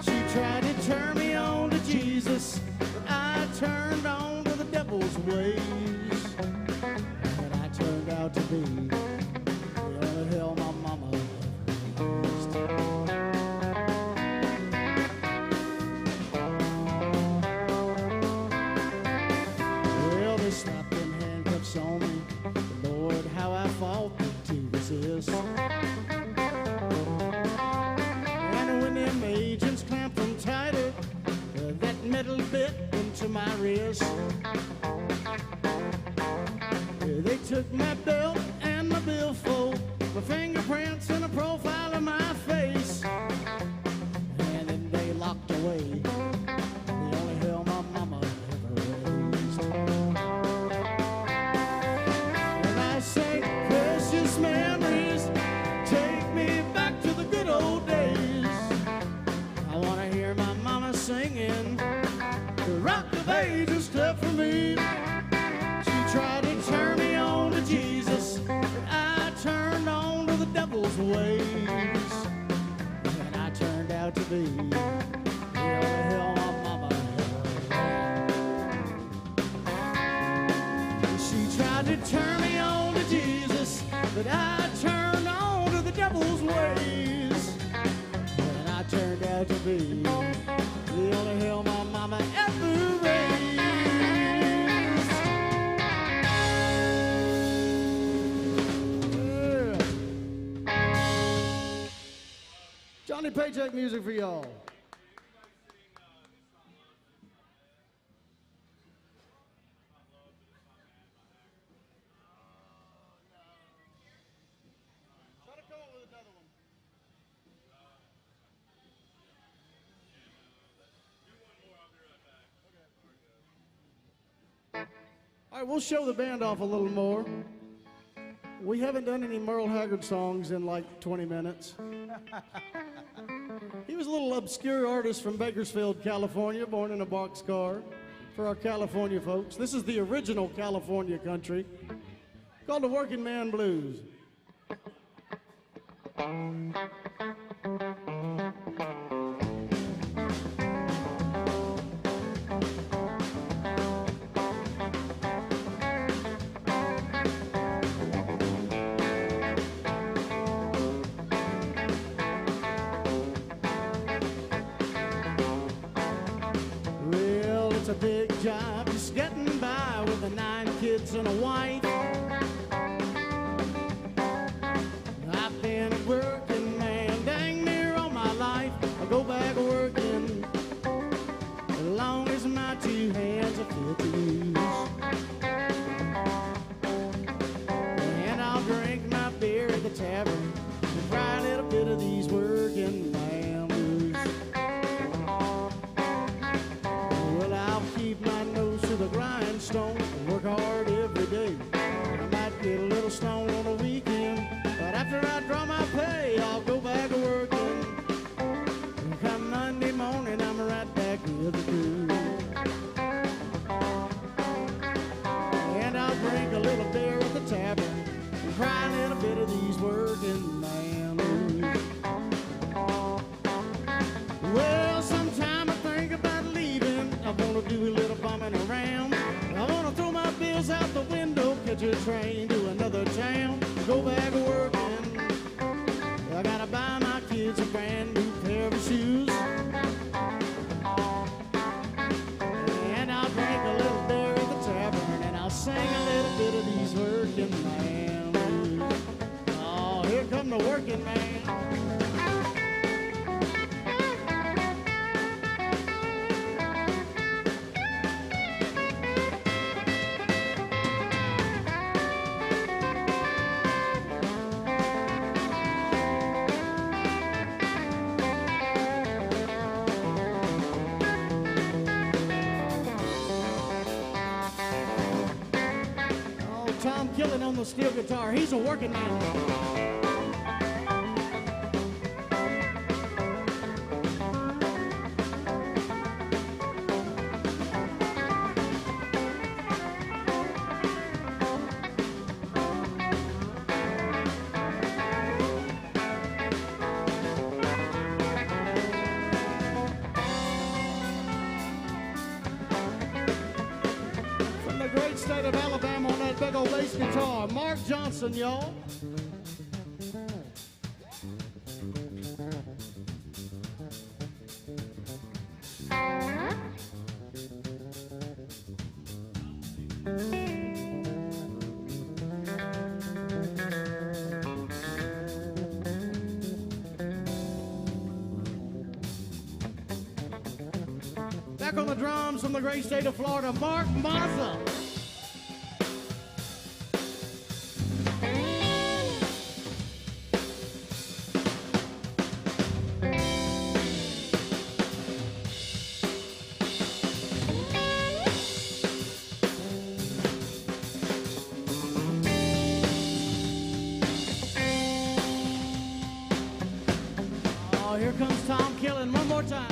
She tried to turn me on to Jesus, but I turned on to the devil's ways. And I turned out to be the only hell my mama ever raised. Well, they slapped them handcuffs on me. Lord, how I fought to resist. And when them agents clamped them tighter, that metal bit into my wrist. They took my belt and my billfold, my fingerprints and a profile of my face. And then they locked away the only hell my mama ever raised. And I say, precious memories, take me back to the good old days. I want to hear my mama singing the Rock of Ages clip for me. She tried to turn me on to Jesus, but I turned on to the devil's ways. And I turned out to be the only hell my mama ever raised. Yeah. Johnny Paycheck music for y'all. All right, we'll show the band off a little more. We haven't done any Merle Haggard songs in like 20 minutes. He was a little obscure artist from Bakersfield, California, born in a boxcar for our California folks. This is the original California country called the Working Man Blues. It's a big job, just getting by with the 9 kids and a wife. I've been a working man dang near all my life. I go back working as long as my 2 hands are fit to use. And I'll drink my beer at the tavern and cry a little bit of these working man blues. The grindstone and work hard every day. I might get a little stone on the weekend, but after I draw my pay, I'll go back to working. And come Monday morning, I'm right back with the crew. And I'll drink a little beer at the tavern and cry a little bit of these working man blues. Well, sometime I think about leaving. I wanna do a little bumming around. I wanna throw my bills out the window, catch a train to another town, go back to working. I gotta buy my kids a brand new pair of shoes. And I'll drink a little beer at the tavern, and I'll sing a little bit of these working man blues. Oh, here come the working man. Tom Killen on the steel guitar. He's a working man. From the great state of Alabama on that big old bass guitar, Mark Johnson, y'all. Back on the drums from the great state of Florida, Mark Mazza. Oh, here comes Tom Killen one more time.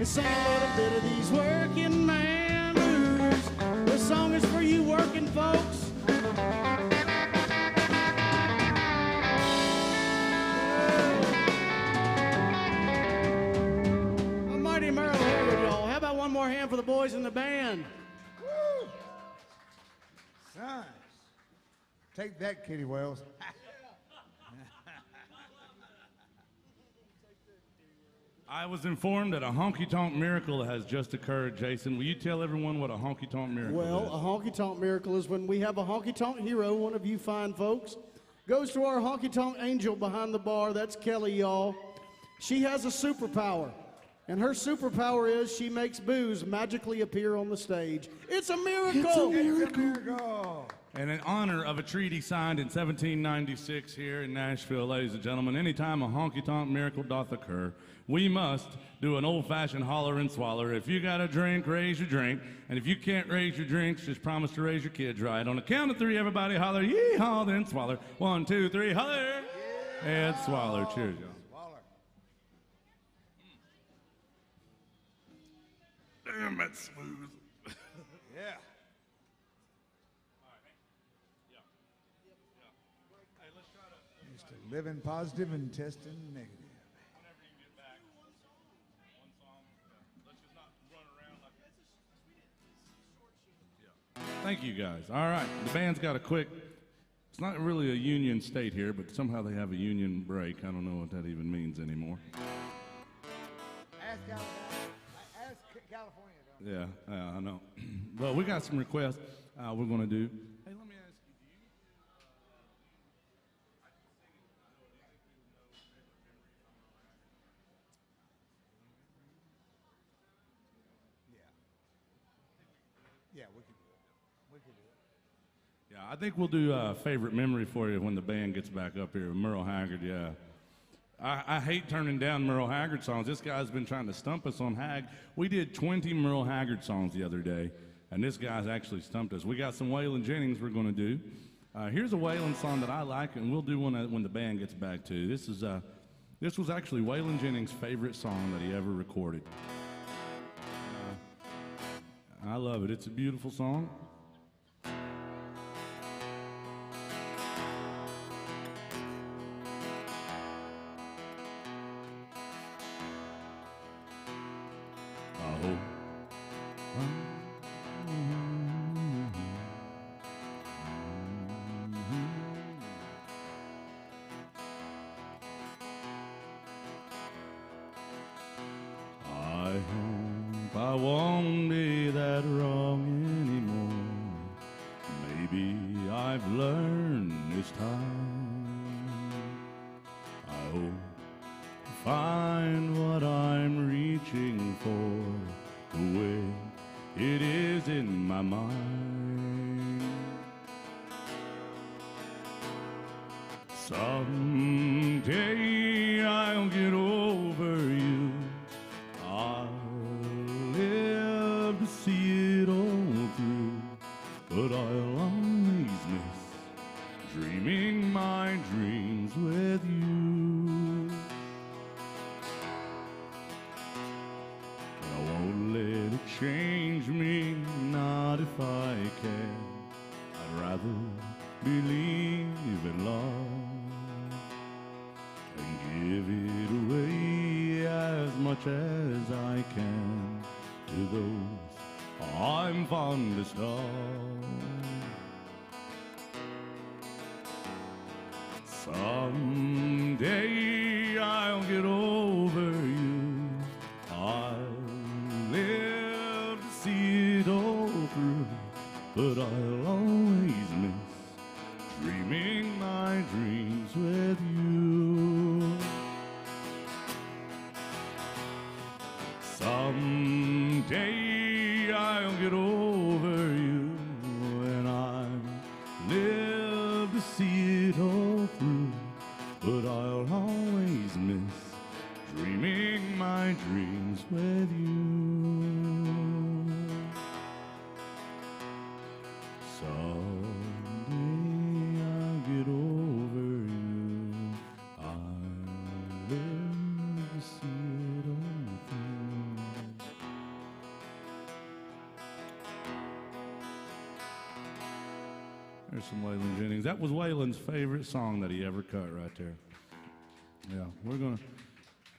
and sing a little bit of these working man blues. This song is for you working folks. Almighty Merle Haggard, y'all. How about one more hand for the boys in the band? Woo! Son, take that, Kitty Wells. I was informed that a honky-tonk miracle has just occurred, Jason. Will you tell everyone what a honky-tonk miracle is? Well, a honky-tonk miracle is when we have a honky-tonk hero, one of you fine folks, goes to our honky-tonk angel behind the bar. That's Kelly, y'all. She has a superpower, and her superpower is she makes booze magically appear on the stage. It's a miracle! It's a miracle. And in honor of a treaty signed in 1796 here in Nashville, ladies and gentlemen, anytime a honky-tonk miracle doth occur, we must do an old-fashioned holler and swaller. If you got a drink, raise your drink. And if you can't raise your drinks, just promise to raise your kids right. On the count of three, everybody holler, yee-haw, then swaller. 1, 2, 3, holler, and swaller. Cheers, y'all. Damn, that's smooth. Yeah. Used to living positive and testing negative. Thank you, guys. All right, the band's got a quick, it's not really a union state here, but somehow they have a union break. I don't know what that even means anymore. Ask California. Yeah, I know. Well, we got some requests we're going to do. Hey, let me ask you, do you Yeah, we could do it. We could do it. Yeah, I think we'll do a favorite memory for you when the band gets back up here. Merle Haggard, yeah. I hate turning down Merle Haggard songs. This guy's been trying to stump us on Hag. We did 20 Merle Haggard songs the other day, and this guy's actually stumped us. We got some Waylon Jennings we're going to do. Here's a Waylon song that I like, and we'll do one when the band gets back too. This was actually Waylon Jennings' favorite song that he ever recorded. I love it. It's a beautiful song. I won't be that wrong anymore. Maybe I've learned this time. I hope to find what I'm reaching for, the way it is in my mind. Someday I'll get over you. I'll live to see it all through, but I'll always miss dreaming my dreams with you. I won't let it change me, not if I can. I'd rather believe in love and give it away as much as I can to those I'm fondest of. Someday I'll get over you. I'll live to see it all through, but I'll always miss dreaming my dreams with you. Someday I'll get over you, and I'll live to see it all through, but I'll always miss dreaming my dreams with you. Someday I'll get over you. I'll live to see it all through. some Waylon Jennings. That was Waylon's favorite song that he ever cut right there. Yeah, we're going to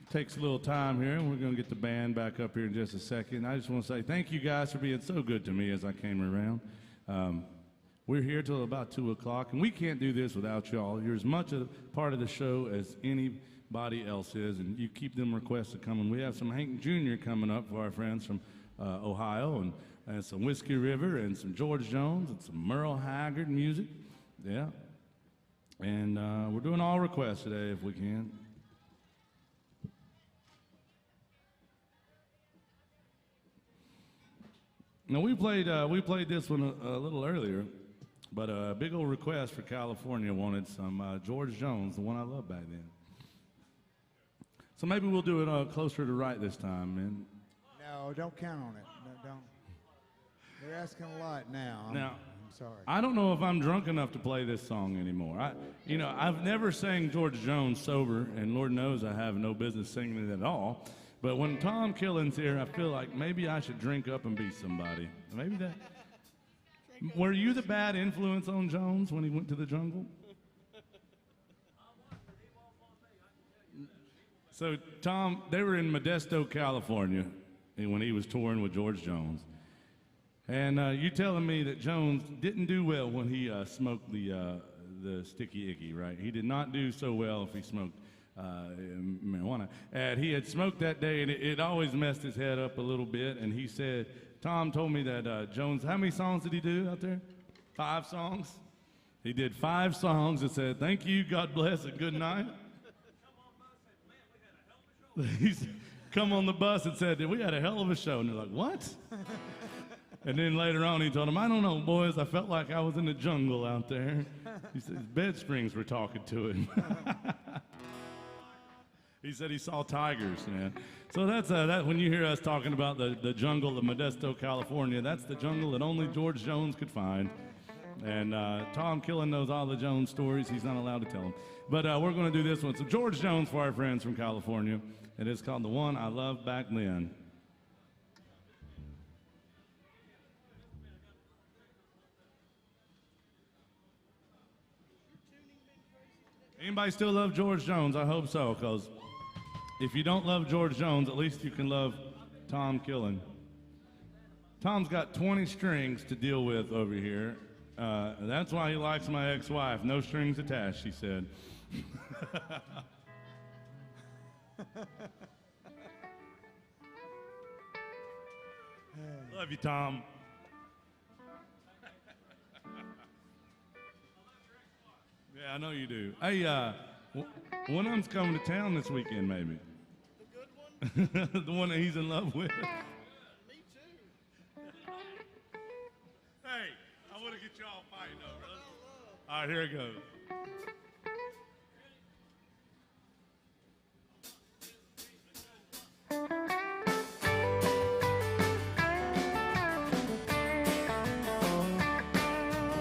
take a little time here, and we're going to get the band back up here in just a second. I just want to say thank you guys for being so good to me as I came around. We're here till about 2 o'clock, and we can't do this without y'all. You're as much a part of the show as anybody else is, and you keep them requests coming. We have some Hank Jr. coming up for our friends from Ohio, and some Whiskey River, and some George Jones, and some Merle Haggard music. Yeah. And we're doing all requests today if we can. Now, we played this one a little earlier, but a big old request for California wanted some George Jones, the one I loved back then. So maybe we'll do it closer to right this time, man. No, don't count on it. No, don't. They're asking a lot now. I'm sorry. I don't know if I'm drunk enough to play this song anymore. I've never sang George Jones sober, and Lord knows I have no business singing it at all. But when Tom Killen's here, I feel like maybe I should drink up and be somebody. Maybe that. Were you the bad influence on Jones when he went to the jungle? So, Tom, they were in Modesto, California, when he was touring with George Jones. And you telling me that Jones didn't do well when he smoked the sticky icky, right? He did not do so well if he smoked marijuana. And he had smoked that day, and it always messed his head up a little bit. And he said, Tom told me that Jones, how many songs did he do out there? 5 songs? He did 5 songs and said, thank you, God bless, and good night. He come on the bus and said, we had a hell of a show. And they're like, what? And then later on, he told them, I don't know, boys, I felt like I was in the jungle out there. He said his bed springs were talking to him. He said he saw tigers, man. So that's that. When you hear us talking about the jungle of Modesto, California, that's the jungle that only George Jones could find. And Tom Killen knows all the Jones stories. He's not allowed to tell them. But we're going to do this one. So George Jones for our friends from California. And it's called The One I Loved Back Then. Anybody still love George Jones? I hope so, because if you don't love George Jones, at least you can love Tom Killen. Tom's got 20 strings to deal with over here. That's why he likes my ex-wife. No strings attached, she said. Love you, Tom. Yeah, I know you do. Hey, one of them's coming to town this weekend, maybe. The good one? The one that he's in love with. Me too. Hey, I want to get y'all fighting over it. All right, here it goes.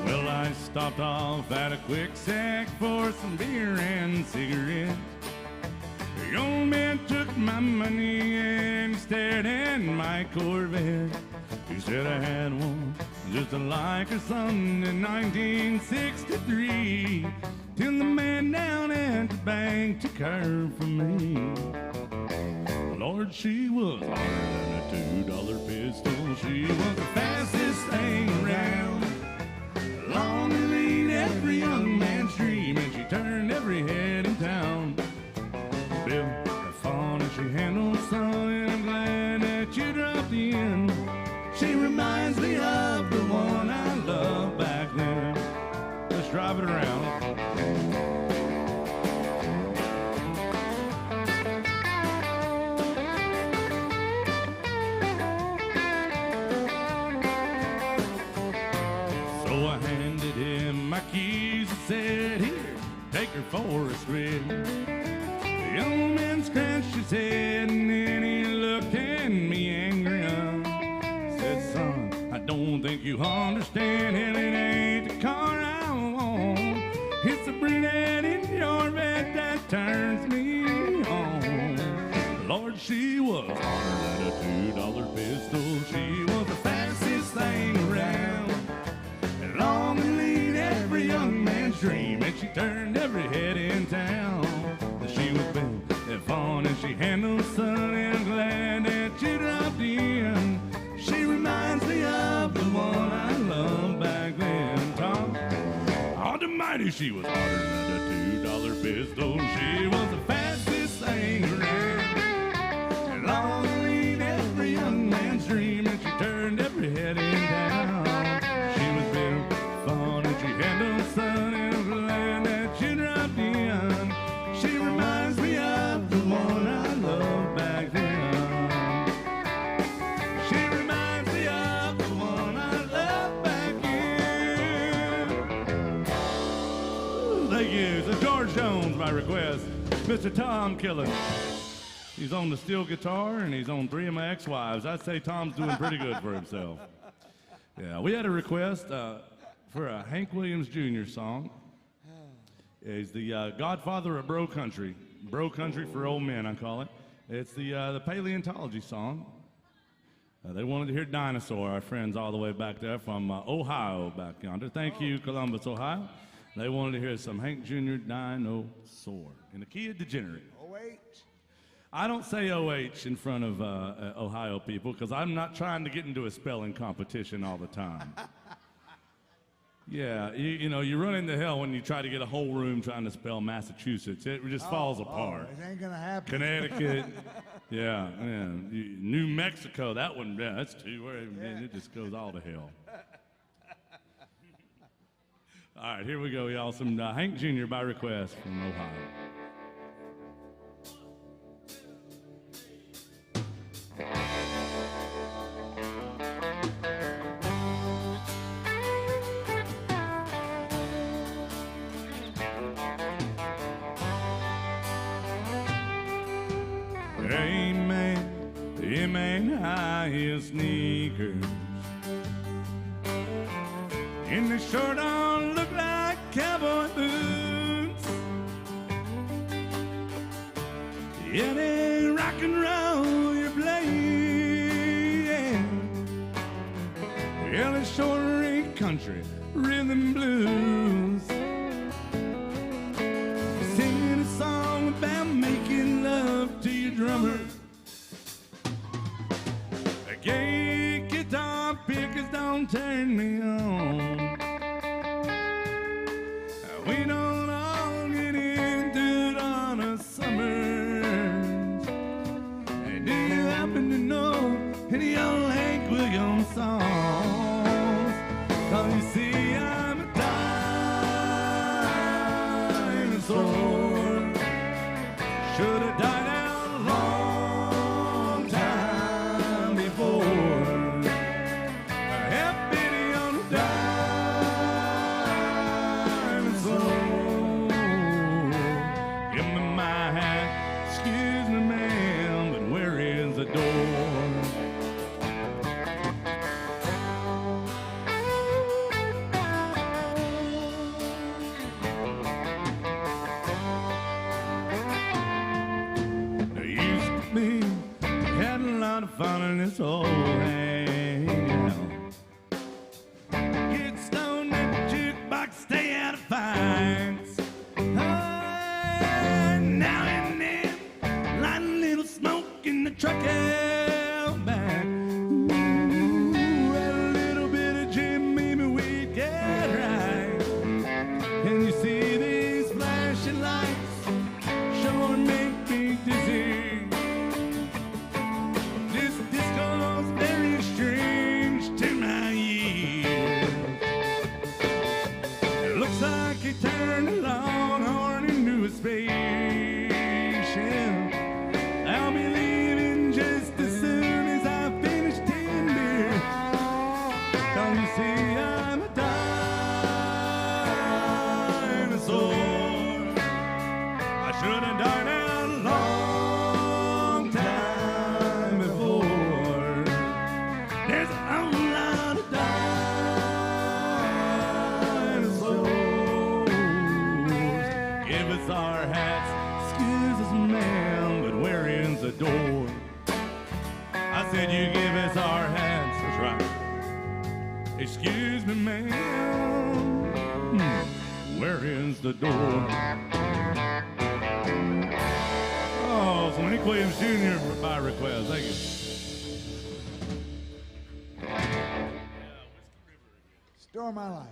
Well, I stopped off at a quick sack for some beer and cigarettes. The old man took my money and stared at my Corvette. He said I had one just like her son in 1963, till the man down at the bank took her from me. Lord, she was harder than a $2 pistol. She was the fastest thing around, long to lead every young man's dream, and she turned every head in town. Bill, the fun that she handled, son, and I'm glad that you dropped in. She reminds me of the one I loved back then. Let's drive it around. So I handed him my keys and said, here, take her for a spin. The young man scratched his head and then he looked at me angry. Said, son, I don't think you understand, and it ain't the car I want. It's the brunette in your bed that turns me on. Lord, she was harder than a $2 pistol. She was the fastest thing around, and long to lead every she turned every head in town. She was bent and fun and she handled the sun, and glad that you dropped in. She reminds me of the one I loved back then, Tom. Almighty, she was harder than a $2 pistol. She was the fastest thing around, and long to lead every young man's dream, and she turned every head in town. She was built fun and she handled the sun, and I'm glad that you dropped in. She reminds me of the one I loved back then. She reminds me of the one I loved back then. Thank you. So George Jones, by request. Mr. Tom Killen. He's on the steel guitar and he's on 3 of my ex-wives. I'd say Tom's doing pretty good for himself. Yeah, we had a request for a Hank Williams Jr. song. He's the godfather of bro country. Bro country for old men, I call it. It's the paleontology song. They wanted to hear Dinosaur, our friends all the way back there from Ohio back yonder. Thank you, Columbus, Ohio. They wanted to hear some Hank Jr. Dinosaur in the key of degenerate. O-H. I don't say OH in front of Ohio people because I'm not trying to get into a spelling competition all the time. Yeah, you know, you run into hell when you try to get a whole room trying to spell Massachusetts. It just falls apart. It ain't gonna happen. Connecticut, yeah. New Mexico, that one, yeah, that's two. Man, it just goes all to hell. All right, here we go, y'all. Some Hank Jr. by request from Ohio. Amen, high heel sneakers, and they sure don't look like cowboy boots. Yeah, they rock and roll you're playing. Well, they sure ain't country, rhythm blues. Singing a song about making love to your drummer. Gay guitar pickers don't turn me on. We don't all get into it on a summers. And do you happen to know any old Hank Williams songs? Don't you see I'm a dinosaur? Should have died out a long time before. Have pity on the dinosaur. Give me my hat, excuse me, ma'am, but where is the door? There used to be, had a lot of fun in this old hangout. Get stoned at the jukebox, stay out of fights. Now and then, light a little smoke in the truck out back. Ooh, add a little bit of gin, maybe we'd get right. And you see these flashing lights sure make me dizzy. This disco's very strange to my ears. It looks like he turned a longhorn into a spaceship. I'll be leaving just as soon as I finish 10 beers. Don't you see I'm a dinosaur? I should have died out a long time before. There's a whole lot of dinosaurs. Give us our hats, excuse us, ma'am, but where is the door? I said you give us our hats, that's right. Excuse me, ma'am, where is the door? Oh, some Hank Williams Jr. by request. Thank you. Store my life.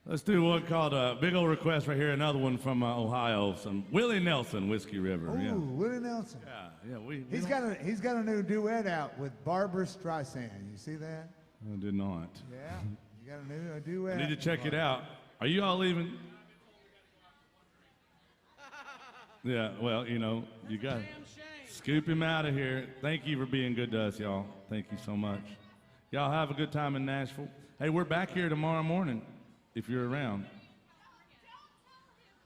Let's do one called Big Old Request right here. Another one from Ohio. Some Willie Nelson, Whiskey River. Ooh, Yeah, Willie Nelson. yeah. He's got a new duet out with Barbara Streisand. You see that? I did not. Yeah, you got a duet. I need to check it out. Are you all leaving? Yeah, well, you know, you got to scoop him out of here. Thank you for being good to us, y'all. Thank you so much. Y'all have a good time in Nashville. Hey, we're back here tomorrow morning if you're around.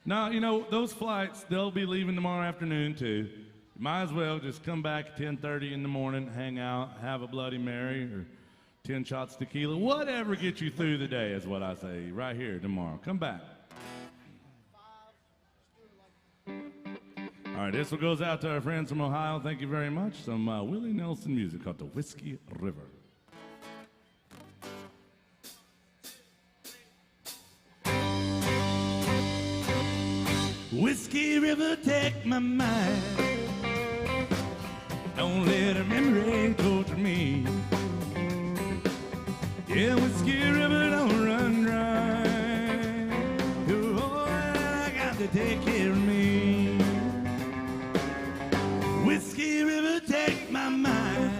Now, you know, those flights, they'll be leaving tomorrow afternoon, too. You might as well just come back at 10:30 in the morning, hang out, have a Bloody Mary or 10 shots tequila, whatever gets you through the day is what I say, right here tomorrow. Come back. All right, this one goes out to our friends from Ohio. Thank you very much. Some Willie Nelson music called The Whiskey River. Whiskey River, take my mind. Don't let a memory torture me. Yeah, Whiskey River, don't run dry. Oh, I got to take care of me. Whiskey River, take my mind.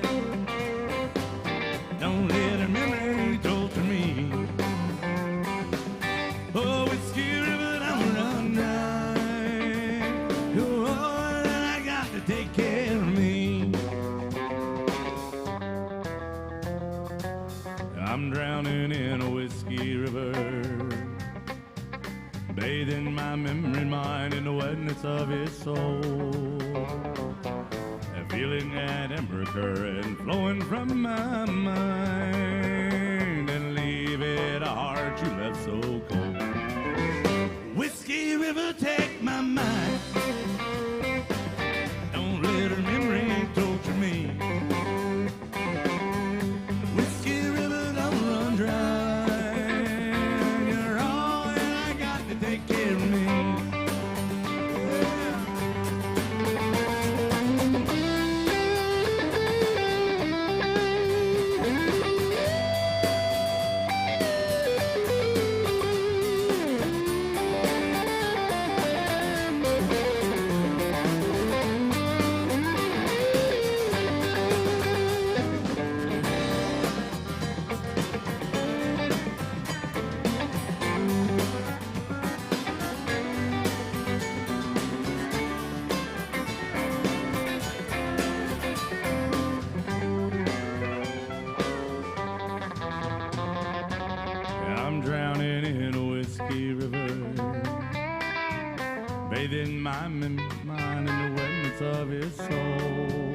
Don't let a memory torture me. Oh, Whiskey River, don't run dry. Oh, I got to take care of me. I'm drowning in a whiskey river, bathing my memory mind in the wetness of its soul. Feeling that ember current flowing from my mind and leave it a heart you left so cold. Whiskey River, take my mind. Don't let her memory torture me. Whiskey River, don't run dry. You're all that I got to take care of me. I'm drowning in a whiskey river, bathing my mind in the wetness of its soul.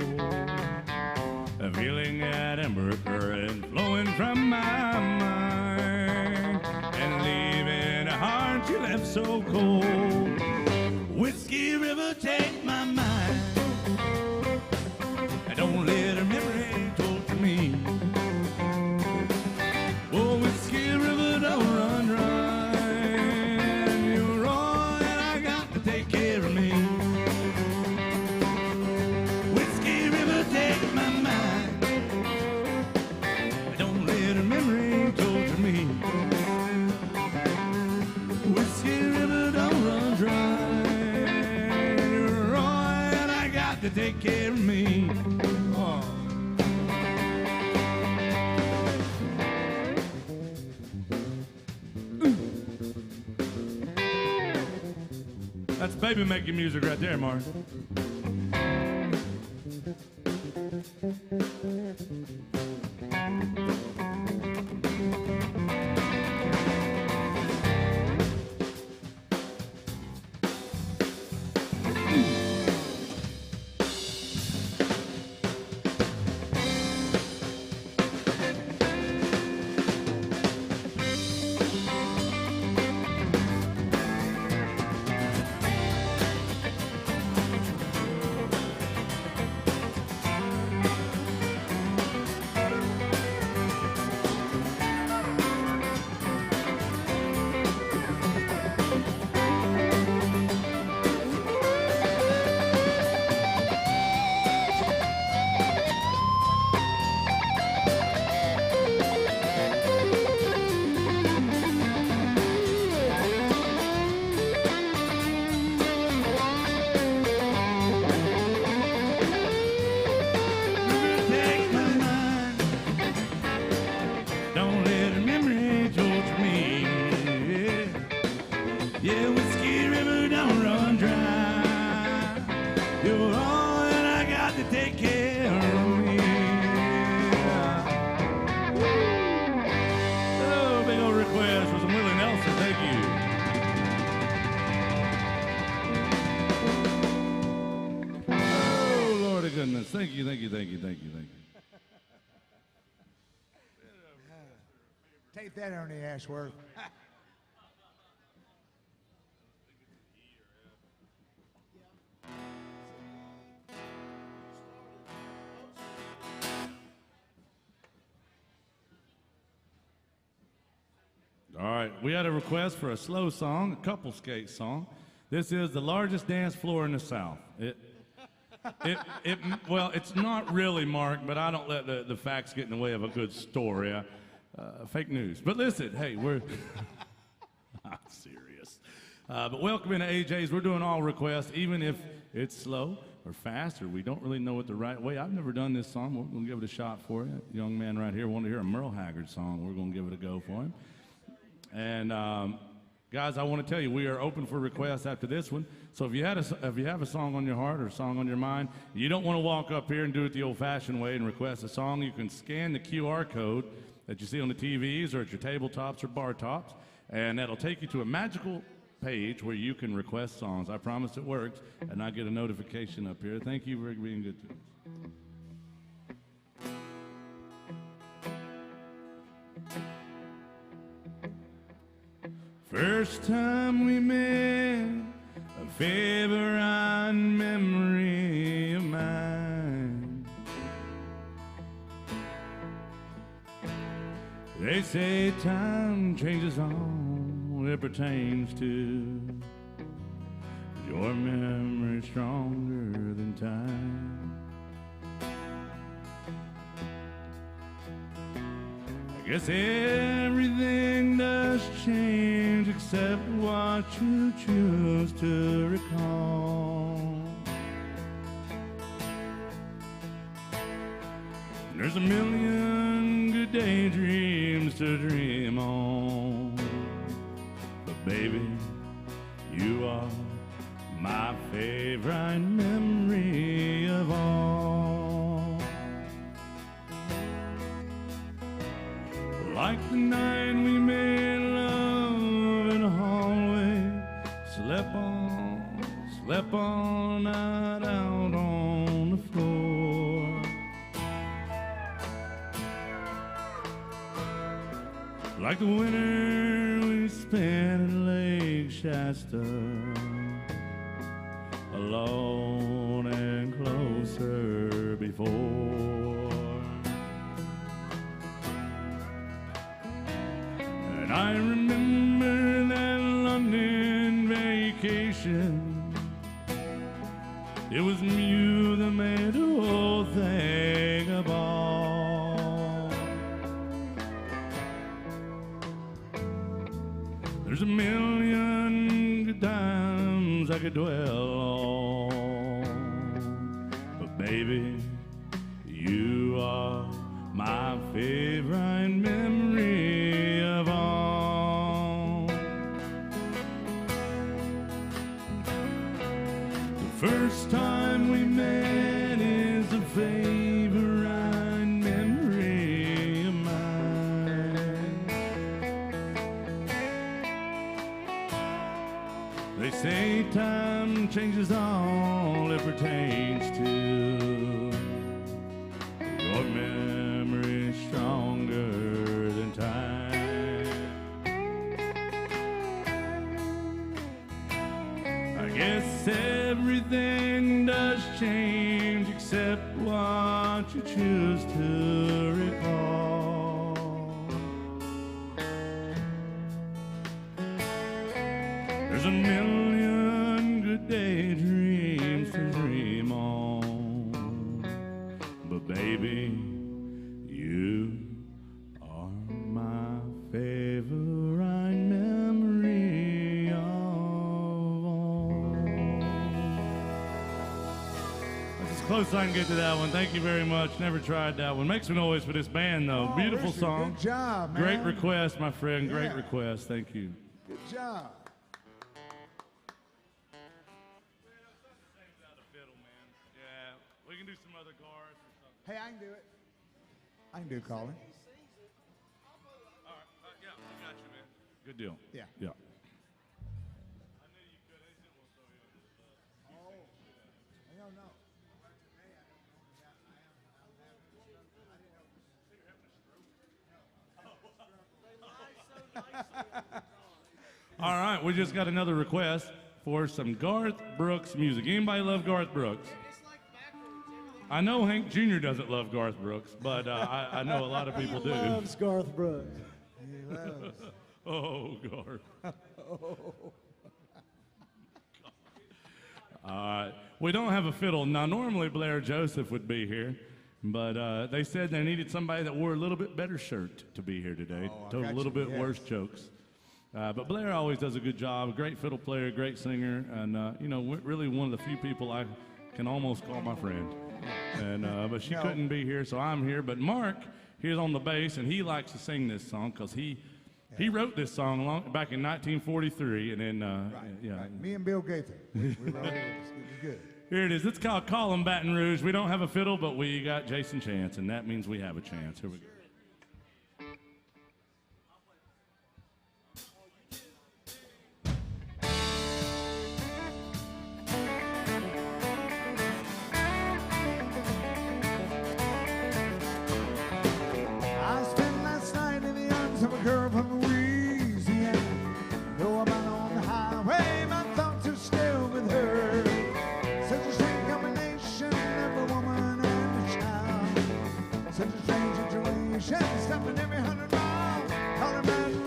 A feeling that ember current flowing from my mind and leaving a heart you left so cold. Whiskey River, take my mind. Don't let her memory torture me. Oh, Whiskey River, don't run dry. You're all that I got to take care of me. Whiskey River, take my mind. Don't let her memory torture me. Whiskey River, don't run dry. You're all that I got to take care of me. Oh. That's baby making music right there, Mark. minutes. Thank you, thank you, thank you, thank you, thank you. Take that, Ernie Ashworth. All right, we had a request for a slow song, a couple skate song. This is the largest dance floor in the South. Well, it's not really, Mark, but I don't let the facts get in the way of a good story. Fake news. But listen, hey, we're I'm serious. But welcome into AJ's. We're doing all requests, even if it's slow or fast or we don't really know it the right way. I've never done this song. We're going to give it a shot for you. Young man right here wanted to hear a Merle Haggard song. We're going to give it a go for him. And guys, I want to tell you, we are open for requests after this one. So if you have a song on your heart or a song on your mind, you don't want to walk up here and do it the old-fashioned way and request a song, you can scan the QR code that you see on the TVs or at your tabletops or bar tops, and that'll take you to a magical page where you can request songs. I promise it works, and I get a notification up here. Thank you for being good to us. First time we met, a favorite memory of mine. They say time changes all it pertains to. Your memory's stronger than time. I guess everything does change except what you choose to recall. There's a million good daydreams to dream on, but baby, you are my favorite memory of all. Like the night we made love in a hallway, slept all night out on the floor. Like the winter we spent at Lake Shasta, alone and closer before. And I remember that London vacation. It was you that made the whole thing a ball. There's a million good times I could dwell on, but baby, you are my favorite memory of all. The first time we met is a favorite memory of mine. They say time changes all it pertains to. Your memory's stronger than time. I guess everything does change except what you choose to recall. There's a million good daydreams to dream on, but baby, you are my favorite memory of all. That's as close as I can get to that one. Thank you very much. Never tried that one. Make some noise for this band, though. Oh, Beautiful Richard, song. Good job, man. Great request, my friend. Great Yeah. request. Thank you. Good job. Yeah, we can do some other chorus or something. Hey, I can do it. I can do it, Colin. All right. Yeah, I got you, man. Good deal. Yeah. Yeah. I don't know. All right, we just got another request for some Garth Brooks music. Anybody love Garth Brooks? I know Hank Jr. doesn't love Garth Brooks, but I know a lot of people do. Loves Garth Brooks. He loves. Oh, Garth. All right. We don't have a fiddle. Now, normally Blair Joseph would be here, but they said they needed somebody that wore a little bit better shirt to be here today. Oh, I Told a got little you, bit yes. worse jokes. But Blair always does a good job. Great fiddle player, great singer, and, really one of the few people I can almost call my friend. And but she No. couldn't be here, so I'm here. But Mark, he's on the bass, and he likes to sing this song because he wrote this song back in 1943, and then Right. Me and Bill Gaither. We wrote it. It was good. Here it is. It's called Call 'em Baton Rouge. We don't have a fiddle, but we got Jason Chance, and that means we have a chance. Here we go. I spent last night in the arms of a girl from Louisiana. Though I'm out on the highway, my thoughts are still with her. Such a strange combination of a woman and a child. Such a strange situation, stopping every 100 miles. Calling Baton Rouge.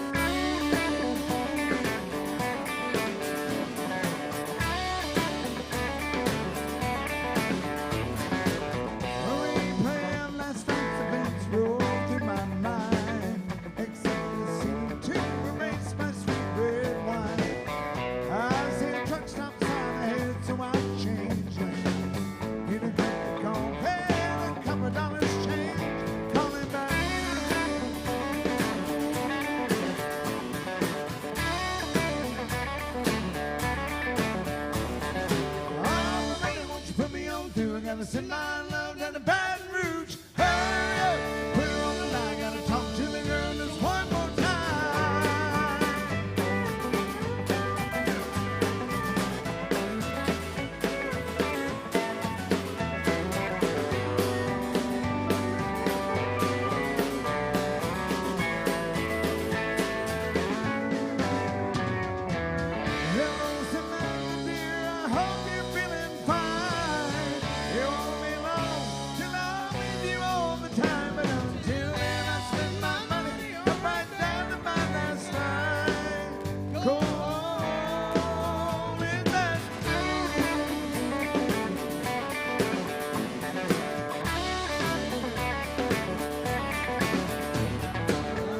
Replay of last night's events roll through my mind, except it seemed to erase my sweet red wine. I see a truck stop sign ahead, so I change lanes. Hit a good coffee and a couple of dollars change. Calling back. Oh, baby, won't you put me on through? I gotta send my love down to Baton Rouge. Hurry up, put her on the line. Gotta talk to the girl just one more time. Hello, Samantha dear, I hope you're feeling fine. It won't be long till I'm with you all the time, but until then I spend my money up right down to my last line. Go on with that.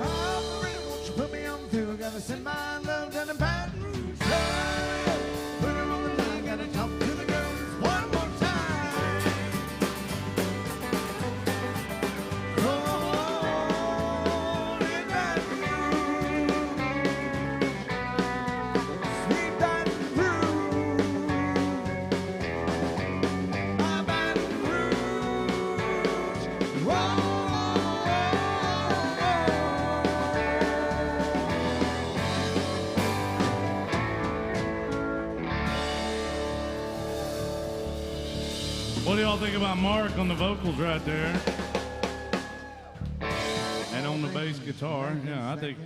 Operator, won't you put me on through? I gotta send my love down to Baton Rouge. Hurry up, put her on the line. Gotta talk to the girls one more time. Go on in Baton Rouge, sweet Baton Rouge, my Baton Rouge. Whoa. What do y'all think about Mark on the vocals right there? And on the bass guitar. Yeah, I think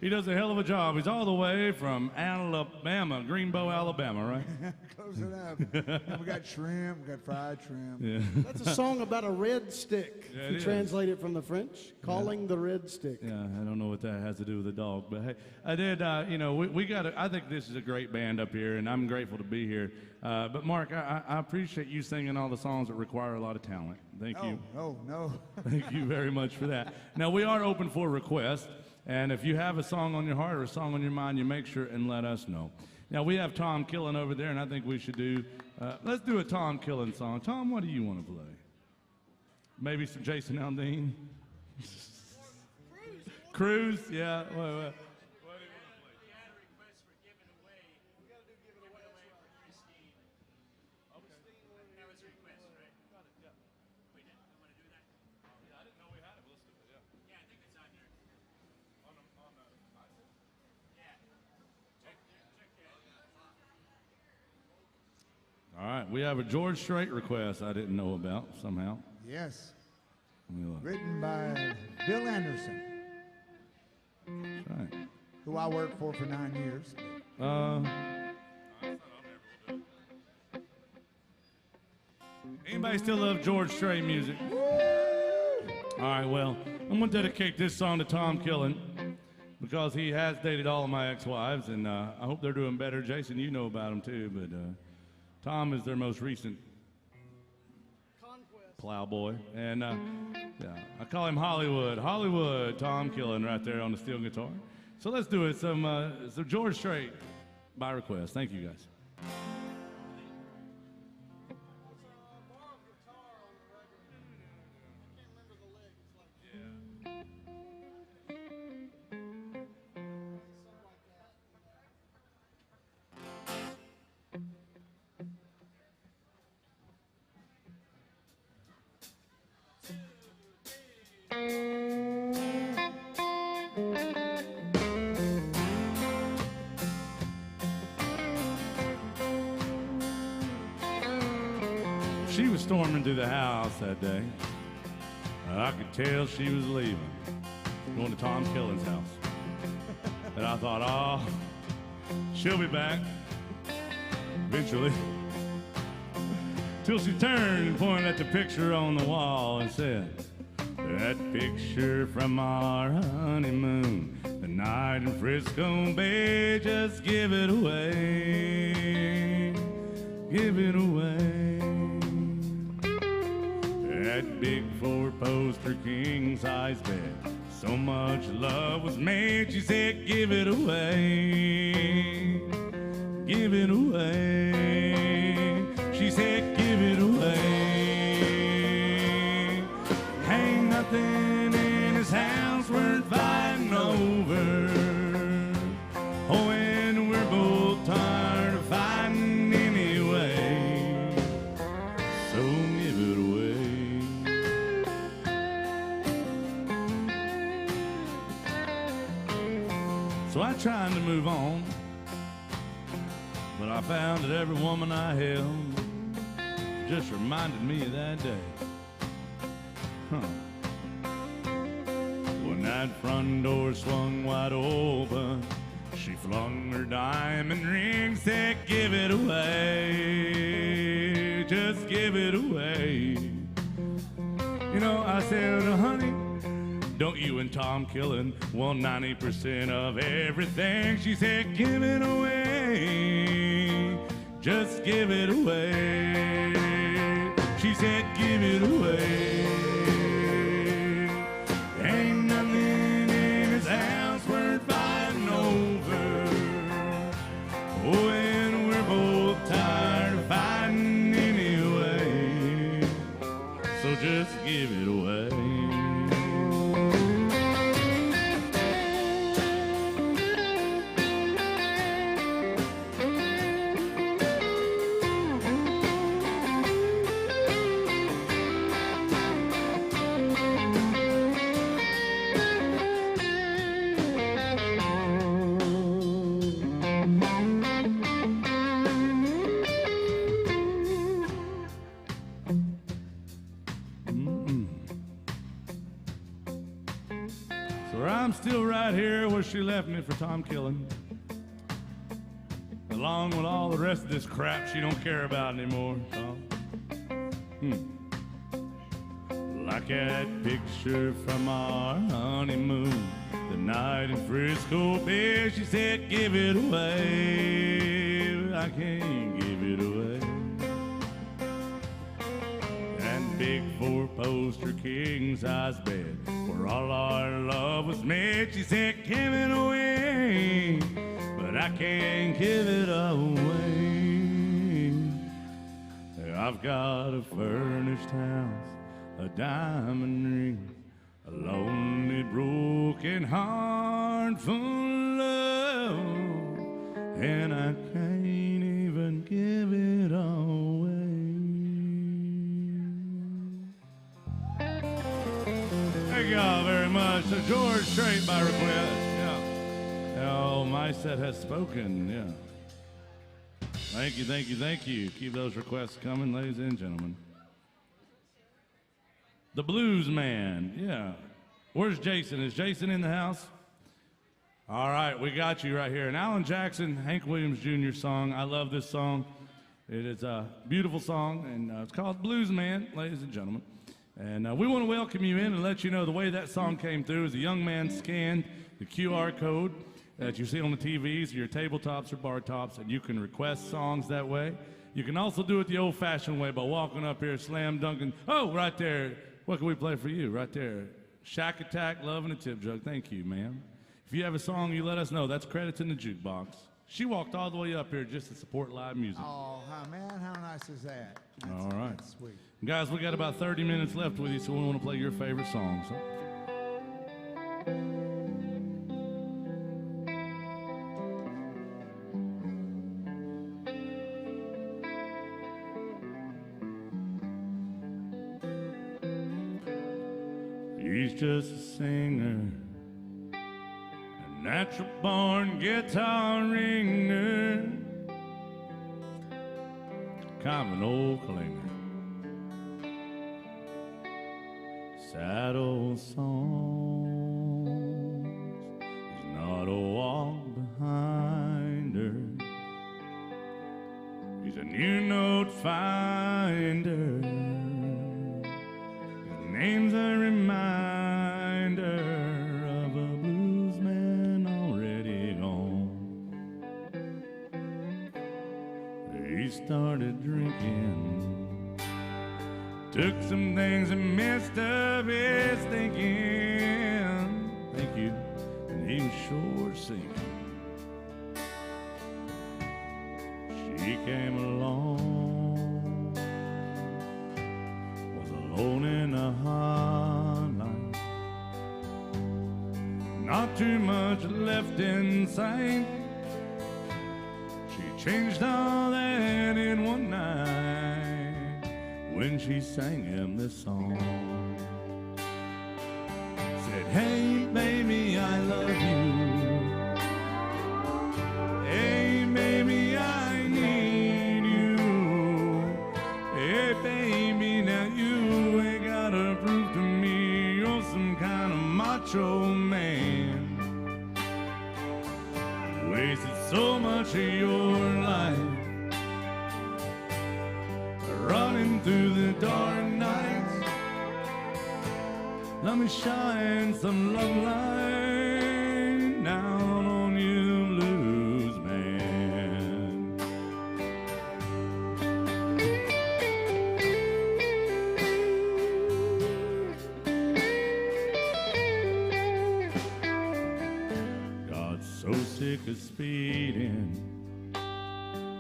he does a hell of a job. He's all the way from Alabama, Greenbow, Alabama, right? Close enough. And we got shrimp, we got fried shrimp. Yeah. That's a song about a red stick. Yeah, If it you is. translate it from the French, calling the red stick. Yeah, I don't know what that has to do with the dog, but hey, I did. We got. I think this is a great band up here, and I'm grateful to be here. But Mark, I appreciate you singing all the songs that require a lot of talent. Thank you. No. Thank you very much for that. Now, we are open for requests, and if you have a song on your heart or a song on your mind, you make sure and let us know. Now, we have Tom Killen over there, and I think we should do, let's do a Tom Killen song. Tom, what do you want to play? Maybe some Jason Aldean? Cruise, yeah. Well. All right, we have a George Strait request I didn't know about somehow. Yes. Let me look. Written by Bill Anderson, That's right. who I worked for 9 years. Anybody still love George Strait music? All right, well, I'm going to dedicate this song to Tom Killen because he has dated all of my ex-wives, and I hope they're doing better. Jason, you know about him too, but Tom is their most recent plowboy. And yeah, I call him Hollywood. Hollywood, Tom Killen right there on the steel guitar. So let's do it. Some George Strait by request. Thank you, guys. She was storming through the house that day. I could tell she was leaving, going to Tom Killen's house. And I thought, oh, she'll be back eventually. Till she turned and pointed at the picture on the wall and said, that picture from our honeymoon, the night in Frisco Bay, just give it away, give it away. That big four-poster king-size bed, so much love was made, she said, give it away, give it away. She said, give it away. Ain't nothing in his house worth fighting over. Oh, and we're both tired of fighting anyway. So give it away. So I tried to move on, but I found that every woman I held just reminded me of that day. When that front door swung wide open, she flung her diamond ring, said, give it away, just give it away. You know, I said, honey, don't you and Tom Killen want 90% of everything? She said, give it away, just give it away. She said, give it away. Ain't nothing in his house worth fighting over. Oh, and we're both tired of fighting anyway. So just give it away. I'm still right here where she left me for Tom Killen, along with all the rest of this crap she don't care about anymore. Like that picture from our honeymoon, the night in Frisco Bay, she said, give it away. I can't give it away. And big four-poster king-size bed where all our love was made, she said, give it away, but I can't give it away. I've got a furnished house, a diamond ring, a lonely broken heart full of love, and I can't even give it away. Thank y'all very much. So George Strait by request. Yeah. Oh, my set has spoken. Yeah. Thank you, thank you, thank you. Keep those requests coming, ladies and gentlemen. The Blues Man. Yeah. Where's Jason? Is Jason in the house? All right, we got you right here. An Alan Jackson, Hank Williams Jr. song. I love this song. It is a beautiful song, and it's called Blues Man, ladies and gentlemen. And we want to welcome you in and let you know the way that song came through is a young man scanned the QR code that you see on the TVs, your tabletops or bar tops, and you can request songs that way. You can also do it the old-fashioned way by walking up here, slam dunking. Oh, right there. What can we play for you? Right there. Shack Attack, Love and a Tip Jug. Thank you, ma'am. If you have a song, you let us know. That's credits in the jukebox. She walked all the way up here just to support live music. Oh, man, how nice is that? That's, All right. That's sweet. Guys, we got about 30 minutes left with you, so we want to play your favorite songs. He's just a singer, a natural born guitar ringer, kind of an old clinger. Sad old songs, he's not a walk behind her. He's a new note finder. His name's a reminder of a blues man already gone. He started drinking, took some things and messed up his thinking. Thank you. And he was sure sinking. She came along, was alone in a hotline. Not too much left in sight. She changed all that in one night when she sang him this song. Said, hey baby, I love you. Hey baby, I need you. Hey baby, now you ain't gotta prove to me you're some kind of macho man. Wasted so much of your life running through the dark nights. Let me shine some love light down on you, blues man. Got so sick of speeding,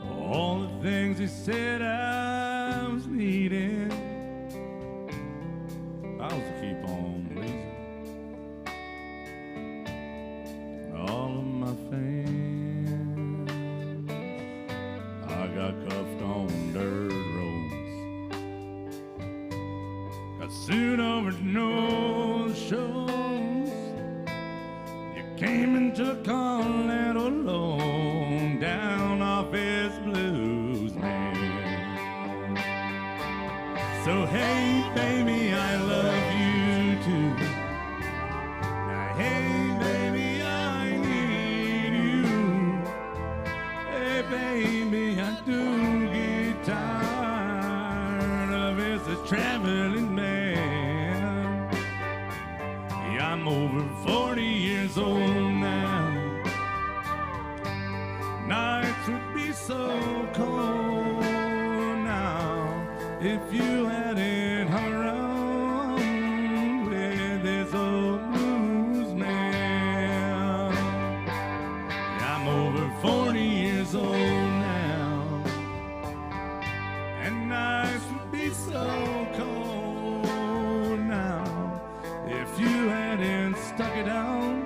all the things he said I was needing. I was to keep on blazing. All of my fans, I got cuffed on dirt roads. Got sued over no shows. You came and took all that alone down off his blues man. So hey baby, I love you too. Now hey baby, I need you. Hey baby, I do get tired of his traveling man. Yeah, I'm over 40 years old now. Nights would be so cold now if you hadn't hung around with this old blues man. Yeah, I'm over 40 years old now, and nights would be so cold now if you hadn't stuck it out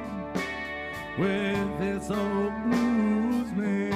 with this old blues man.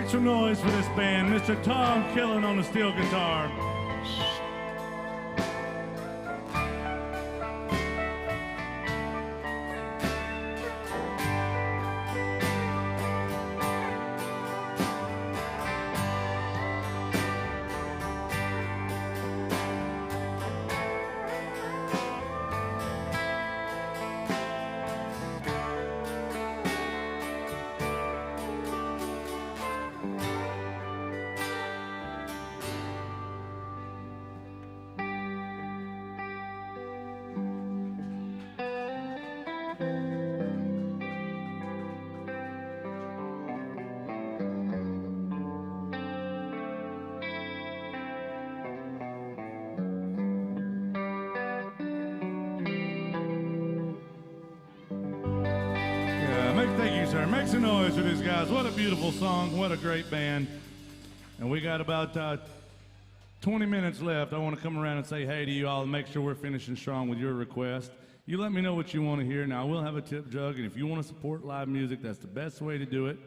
Make some noise for this band. Mr. Tom Killen on the steel guitar. Thank you, sir. Make some noise for these guys. What a beautiful song. What a great band. And we got about 20 minutes left. I want to come around and say hey to you all and make sure we're finishing strong with your request. You let me know what you want to hear. Now, we'll have a tip jug, and if you want to support live music, that's the best way to do it.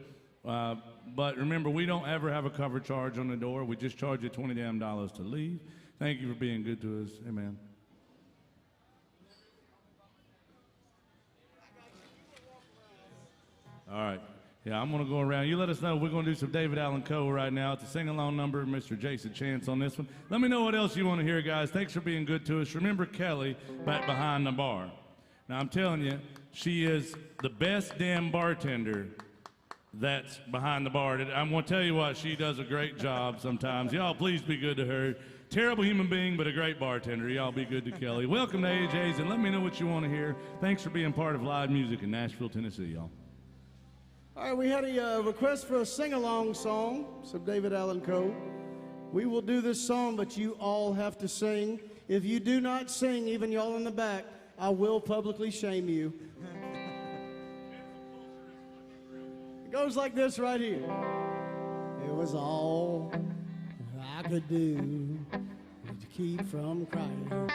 But remember, we don't ever have a cover charge on the door. We just charge you $20 damn to leave. Thank you for being good to us. Amen. All right. Yeah, I'm going to go around. You let us know. We're going to do some David Allen Coe right now. It's a sing-along number. Mr. Jason Chance on this one. Let me know what else you want to hear, guys. Thanks for being good to us. Remember Kelly back behind the bar. Now, I'm telling you, she is the best damn bartender that's behind the bar. I'm going to tell you what, she does a great job sometimes. Y'all, please be good to her. Terrible human being, but a great bartender. Y'all be good to Kelly. Welcome to AJ's, and let me know what you want to hear. Thanks for being part of live music in Nashville, Tennessee, y'all. All right, we had a request for a sing-along song, so David Allen Coe. We will do this song, but you all have to sing. If you do not sing, even y'all in the back, I will publicly shame you. It goes like this right here. It was all I could do to keep from crying.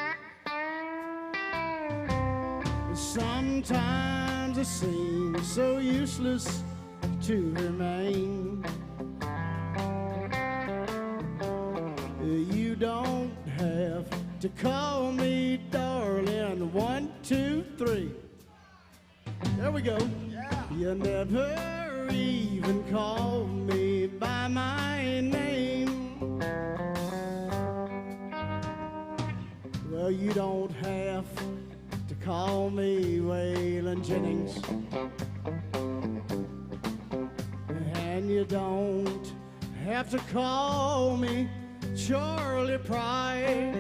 Sometimes it seems so useless to remain. You don't have to call me darling. 1, 2, 3. There we go. Yeah. You never even call me by my name. Well, you don't have to call me Waylon Jennings, and you don't have to call me Charlie Pride,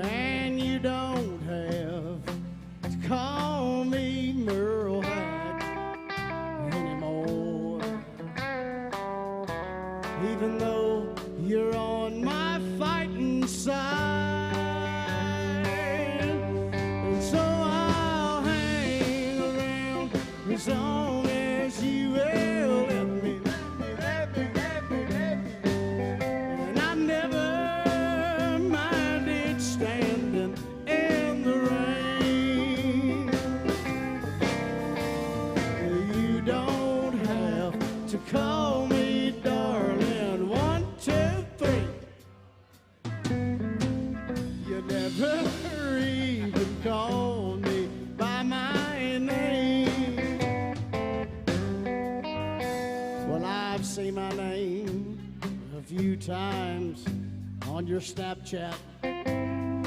and you don't have to call me Merle Haggard anymore, even though you're on my fighting side. As long as you will let me, and I never minded standing in the rain. You don't have to call me darling. 1, 2, 3. You never even called me by my name. I've seen my name a few times on your Snapchat, and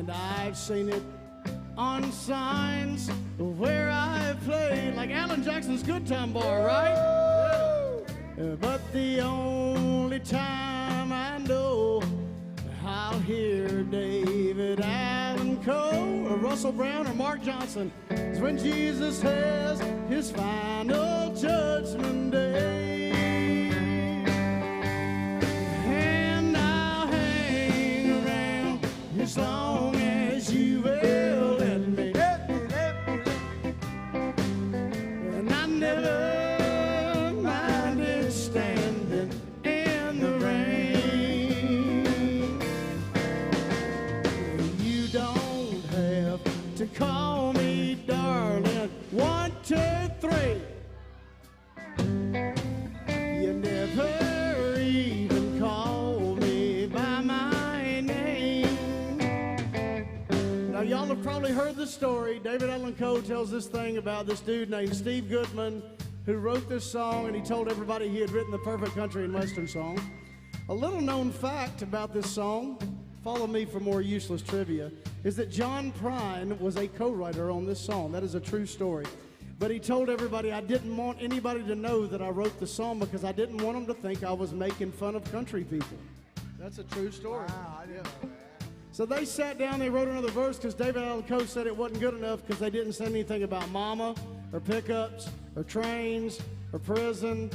I've seen it on signs where I've played, like Alan Jackson's Good Time Bar, right? Yeah. But the only time I know I'll hear David Allen Coe or Russell Brown or Mark Johnson is when Jesus has his final judgment day. And I'll hang around as long as you will let me. And I never minded standing in the rain. You don't have to call me darling. 1, 2, 3. never even called me by my name. Now, y'all have probably heard the story. David Allan Coe tells this thing about this dude named Steve Goodman who wrote this song, and he told everybody he had written the perfect country and western song. A little known fact about this song, follow me for more useless trivia, is that John Prine was a co-writer on this song. That is a true story. But he told everybody, I didn't want anybody to know that I wrote the song because I didn't want them to think I was making fun of country people. That's a true story. Wow, I didn't know that. So they sat down, they wrote another verse because David Allan Coe said it wasn't good enough because they didn't say anything about mama or pickups or trains or prison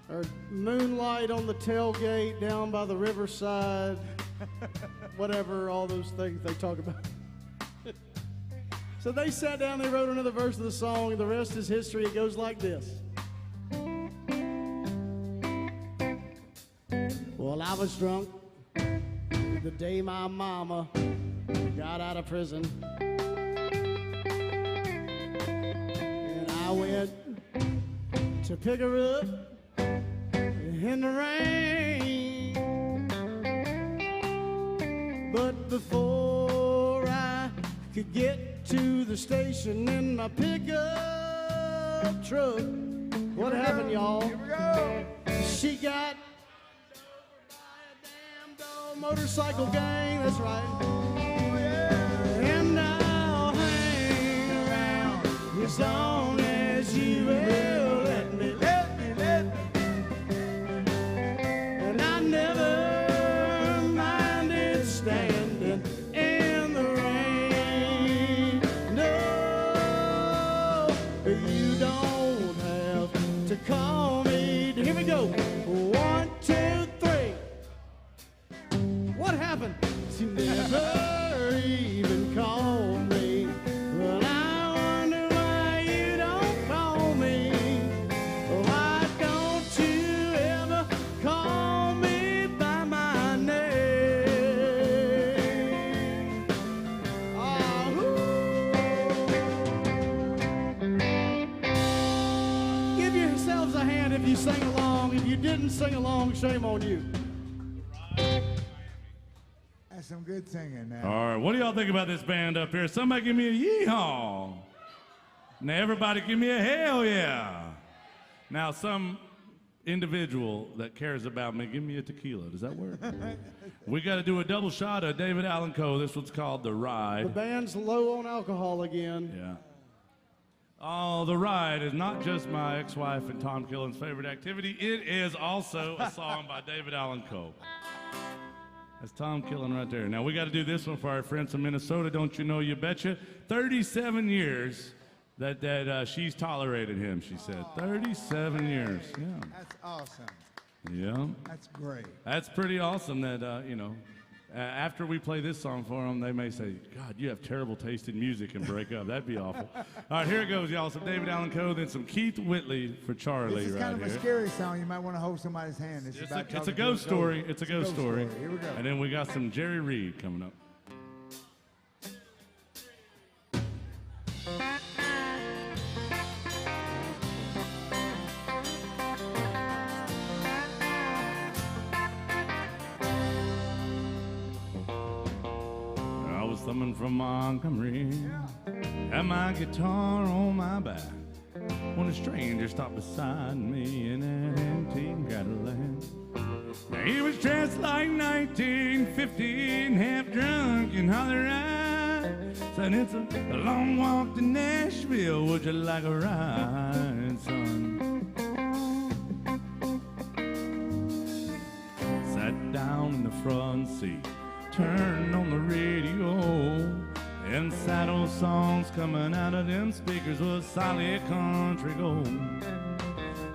or moonlight on the tailgate down by the riverside, whatever, all those things they talk about. So they sat down, they wrote another verse of the song, and the rest is history. It goes like this. Well, I was drunk the day my mama got out of prison. And I went to pick her up in the rain. But before I could get to the station in my pickup truck, what happened, y'all? Here we go. She got motorcycle gang, that's right. Oh, yeah. And I'll hang around as long as you will let me. And I never minded standing in the rain. No, you don't have to call me. Here we go. 1, 2, 3. What happened? She never even called me. Well, I wonder why you don't call me. Why don't you ever call me by my name? Oh, give yourselves a hand if you sing along. If you didn't sing along, shame on you. That's some good singing now. All right, what do y'all think about this band up here? Somebody give me a yeehaw. Now everybody give me a hell yeah. Now some individual that cares about me, give me a tequila. Does that work? We got to do a double shot of David Allan Coe. This one's called The The Ride. band's low on alcohol again. Yeah. Oh, The Ride is not just my ex-wife and Tom Killen's favorite activity. It is also a song by David Allan Coe. That's Tom Killen right there. Now, we got to do this one for our friends from Minnesota. Don't you know, you betcha. 37 years that she's tolerated him, she said. 37 years, yeah. That's awesome. Yeah. That's great. That's pretty awesome that, after we play this song for them, they may say, God, you have terrible taste in music and break up. That'd be awful. All right, here it goes, y'all. Some David Allan Coe, then some Keith Whitley for Charlie This is right kind of here. a scary song. You might want to hold somebody's hand. It's It's about a talking to ghost story. It's a ghost story. Here we go. And then we got some Jerry Reed coming up. I was thumbing from Montgomery, had my guitar on my back, when a stranger stopped beside me in an antique Cadillac. Now he was dressed like 1915, half drunk and hollered, said it's a long walk to Nashville, would you like a ride, son? Sat down in the front seat, turned on the radio, and sad old songs coming out of them speakers was solid country gold.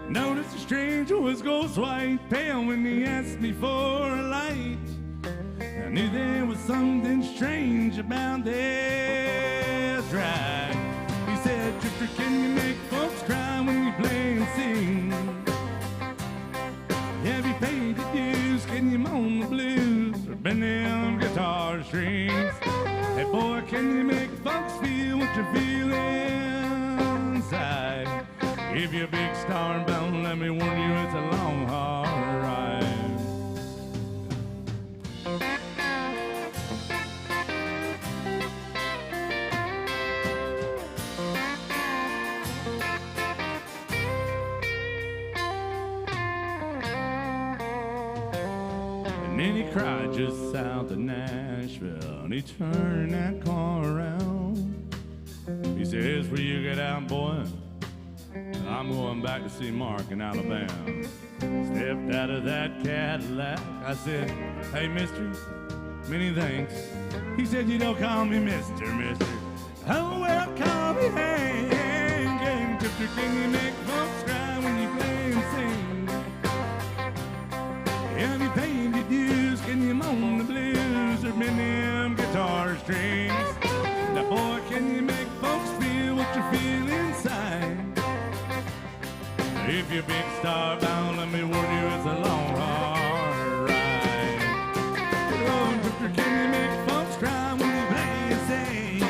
Noticed the stranger was ghost white, pale when he asked me for a light. I knew there was something strange about this ride. He said, Drifter, can you make folks cry when you play and sing? Have you paid your dues? Can you moan the blues or bend them guitar strings? Hey boy, can you make folks feel what you feel inside? If you're a big star bound, let me warn you, it's a long, hard And then he cried just south of Nashville, and he turned that car around. He said, "Here's where you get out, boy. I'm going back to see Mark in Alabama." Stepped out of that Cadillac. I said, "Hey, mister, many thanks." He said, "You don't call me mister, mister." "Oh, well, call me Hank. Hank, can you make folks cry when you play and sing? Have you paid your dues? Can you moan the blues or bend them guitar strings? Now, boy, can you make folks feel what you feel inside? If you're big star bound, let me warn you, it's a long, hard ride. Oh, Drifter, can you make folks cry when you play and sing?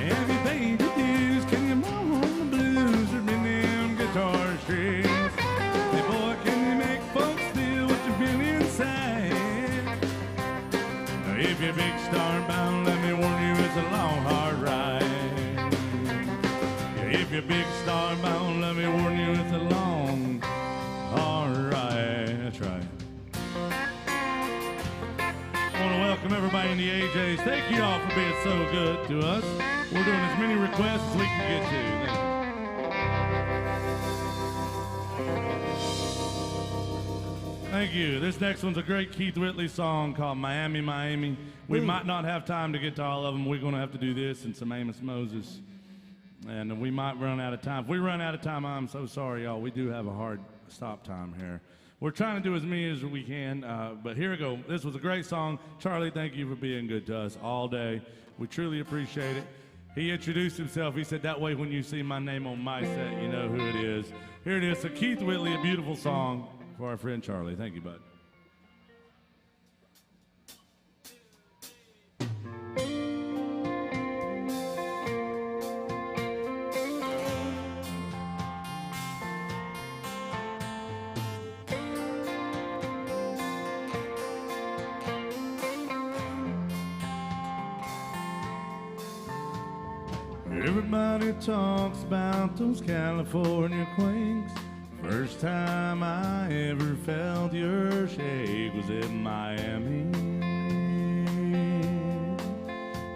Have you paid your dues? Can you moan the blues or bend them guitar strings? Hey, boy, can you make folks feel what you feel inside? If you're big star bound, let me warn you, it's a long, hard ride. If you're big star bound, let me warn you, it's a long, hard ride. That's right. I want to welcome everybody in the AJs. Thank you all for being so good to us. We're doing as many requests as we can get to. Thank you. This next one's a great Keith Whitley song called Miami, Miami. We might not have time to get to all of them. We're going to have to do this and some Amos Moses. And we might run out of time. If we run out of time, I'm so sorry, y'all. We do have a hard stop time here. We're trying to do as many as we can, but here we go. This was a great song. Charlie, thank you for being good to us all day. We truly appreciate it. He introduced himself. He said, that way when you see my name on my set, you know who it is. Here it is. So Keith Whitley, a beautiful song for our friend Charlie. Thank you, bud. Everybody talks about those California quakes. First time I ever felt your shake was in Miami.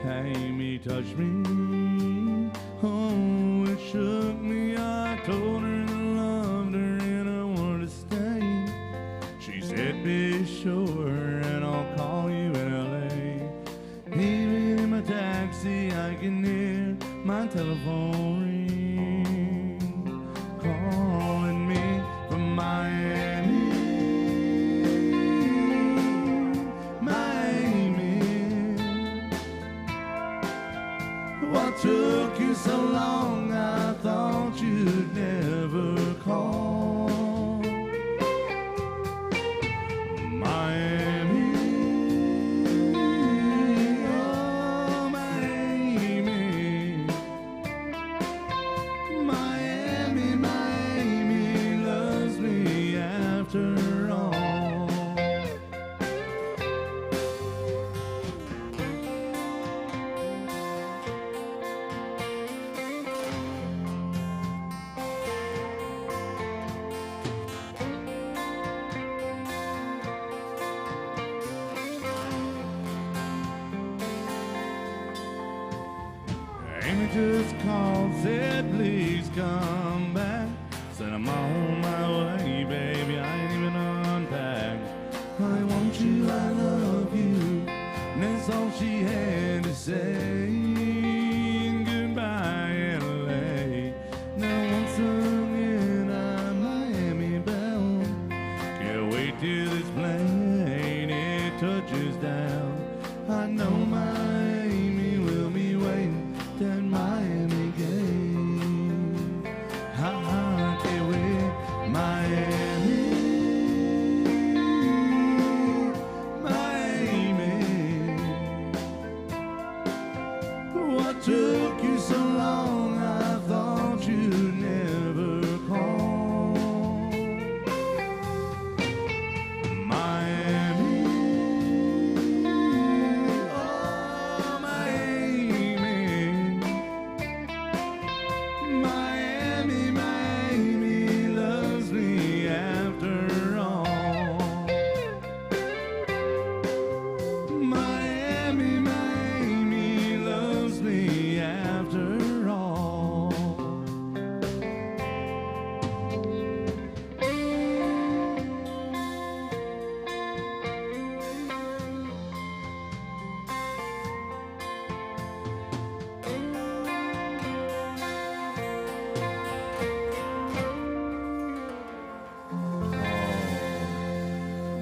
Amy touched me, oh, it shook me. I told her I loved her and I wanted to stay. She said, be sure and I'll call you in LA. Even in my taxi I can hear my telephone ring, calling me from Miami, Miami. What took you so long? I thought you'd never call. Miami, oh Miami. Miami, Miami loves me after all. Amy just called, said please come back. Said I'm on my way, baby, I ain't even unpacked. I want you, I love you, and that's all she had to say. Goodbye, LA. Now once again I'm Miami bound. Can't wait till this plane it touches down. I know Miami will be waiting at Miami gate. I can't wait, Miami, Miami. What took you so long? I thought you'd never call. Miami, oh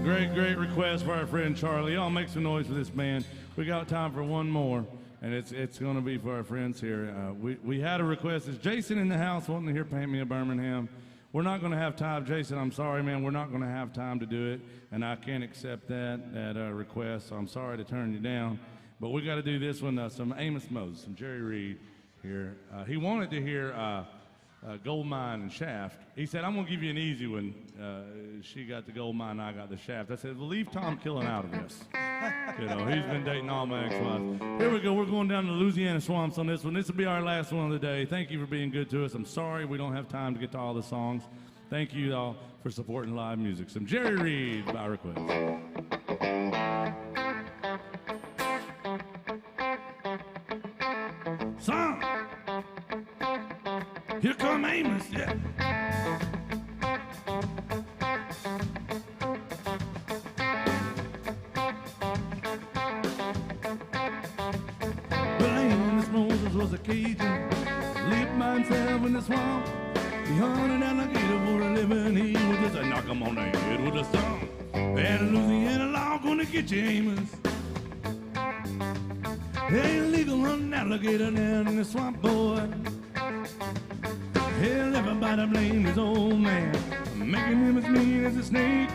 Great request for our friend Charlie. Y'all make some noise for this man. We got time for one more, and it's going to be for our friends here. We had a request. Is Jason in the house wanting to hear Paint Me a Birmingham? We're not going to have time. Jason, I'm sorry, man. We're not going to have time to do it, and I can't accept that request, so I'm sorry to turn you down. But we got to do this one, some Amos Moses, some Jerry Reed here. He wanted to hear Gold Mine and Shaft. He said, I'm going to give you an easy one. She got the Gold Mine, I got the Shaft. I said, well, leave Tom Killen out of this. You know, he's been dating all my ex-wives. Here we go. We're going down to Louisiana swamps on this one. This will be our last one of the day. Thank you for being good to us. I'm sorry we don't have time to get to all the songs. Thank you all for supporting live music. Some Jerry Reed by request. Son, here come Amos, yeah. Well, Amos Moses was a Cajun, lived by himself in the swamp. He hunted alligator for a living. He would just knock him on the head with a stump. And a Louisiana law gonna get you, Amos. It ain't illegal hunting alligator down in the swamp, boy. Hell, everybody blamed his old man, making him as mean as a snake.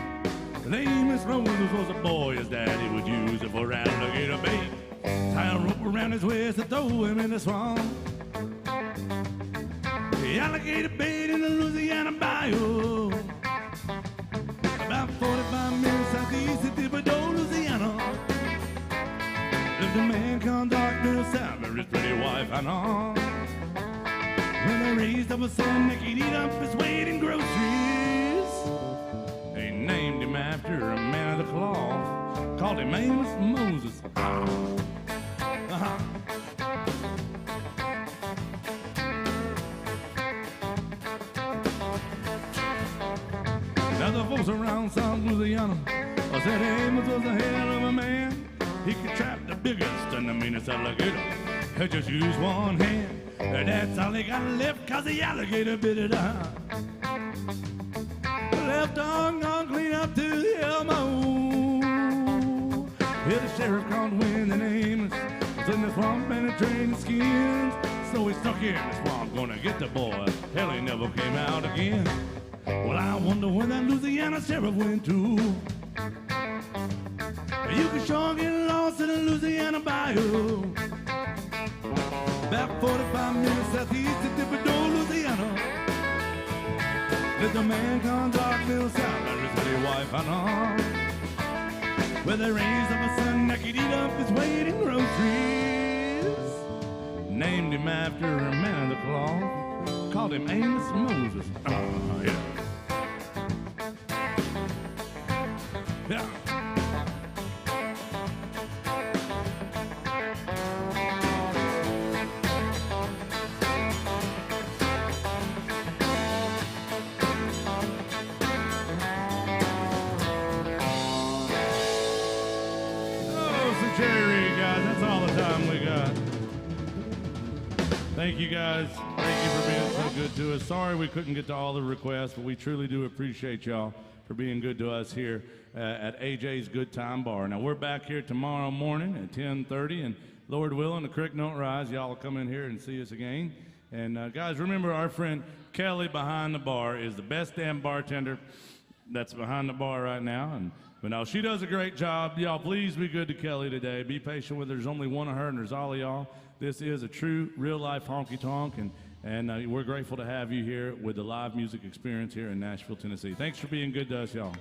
But Amos Moses was a boy his daddy would use it for alligator bait. Tie a rope around his waist to throw him in the swamp. The alligator bait in the Louisiana bayou. About 45 minutes southeast of Thibodaux, Louisiana. Lived a man called Dark Bill Sam and his pretty wife Hannah. When they raised up a son that could eat up his weight in groceries, they named him after a man of the cloth, called him Amos Moses. Now the folks around South Louisiana said Amos was a hell of a man. He could trap the biggest and the meanest alligator. He just used one hand. And that's all he got left, cause the alligator bit it out. Left arm gone clean up to the elbow. Here the sheriff called wind and Amos was in the swamp penetrating skins. So he stuck in the swamp, gonna get the boy. Hell, he never came out again. Well, I wonder where that Louisiana sheriff went to. You can sure get lost in the Louisiana bayou. About 45 minutes southeast of Thibodaux, Louisiana. There's a man called Dark Bill Sam and his pretty wife Hannah. Where they raised up a son that could eat up his weight in groceries. Named him after a man of the cloth, called him Amos Moses. Yeah. Yeah. Thank you guys. Thank you for being so good to us. Sorry we couldn't get to all the requests, but we truly do appreciate y'all for being good to us here at AJ's Good Time Bar. Now we're back here tomorrow morning at 10:30, and Lord willing, the creek don't rise. Y'all will come in here and see us again. And guys, remember our friend Kelly behind the bar is the best damn bartender that's behind the bar right now. But no, she does a great job. Y'all, please be good to Kelly today. Be patient with her. There's only one of her, and there's all of y'all. This is a true, real-life honky-tonk, and we're grateful to have you here with the live music experience here in Nashville, Tennessee. Thanks for being good to us, y'all.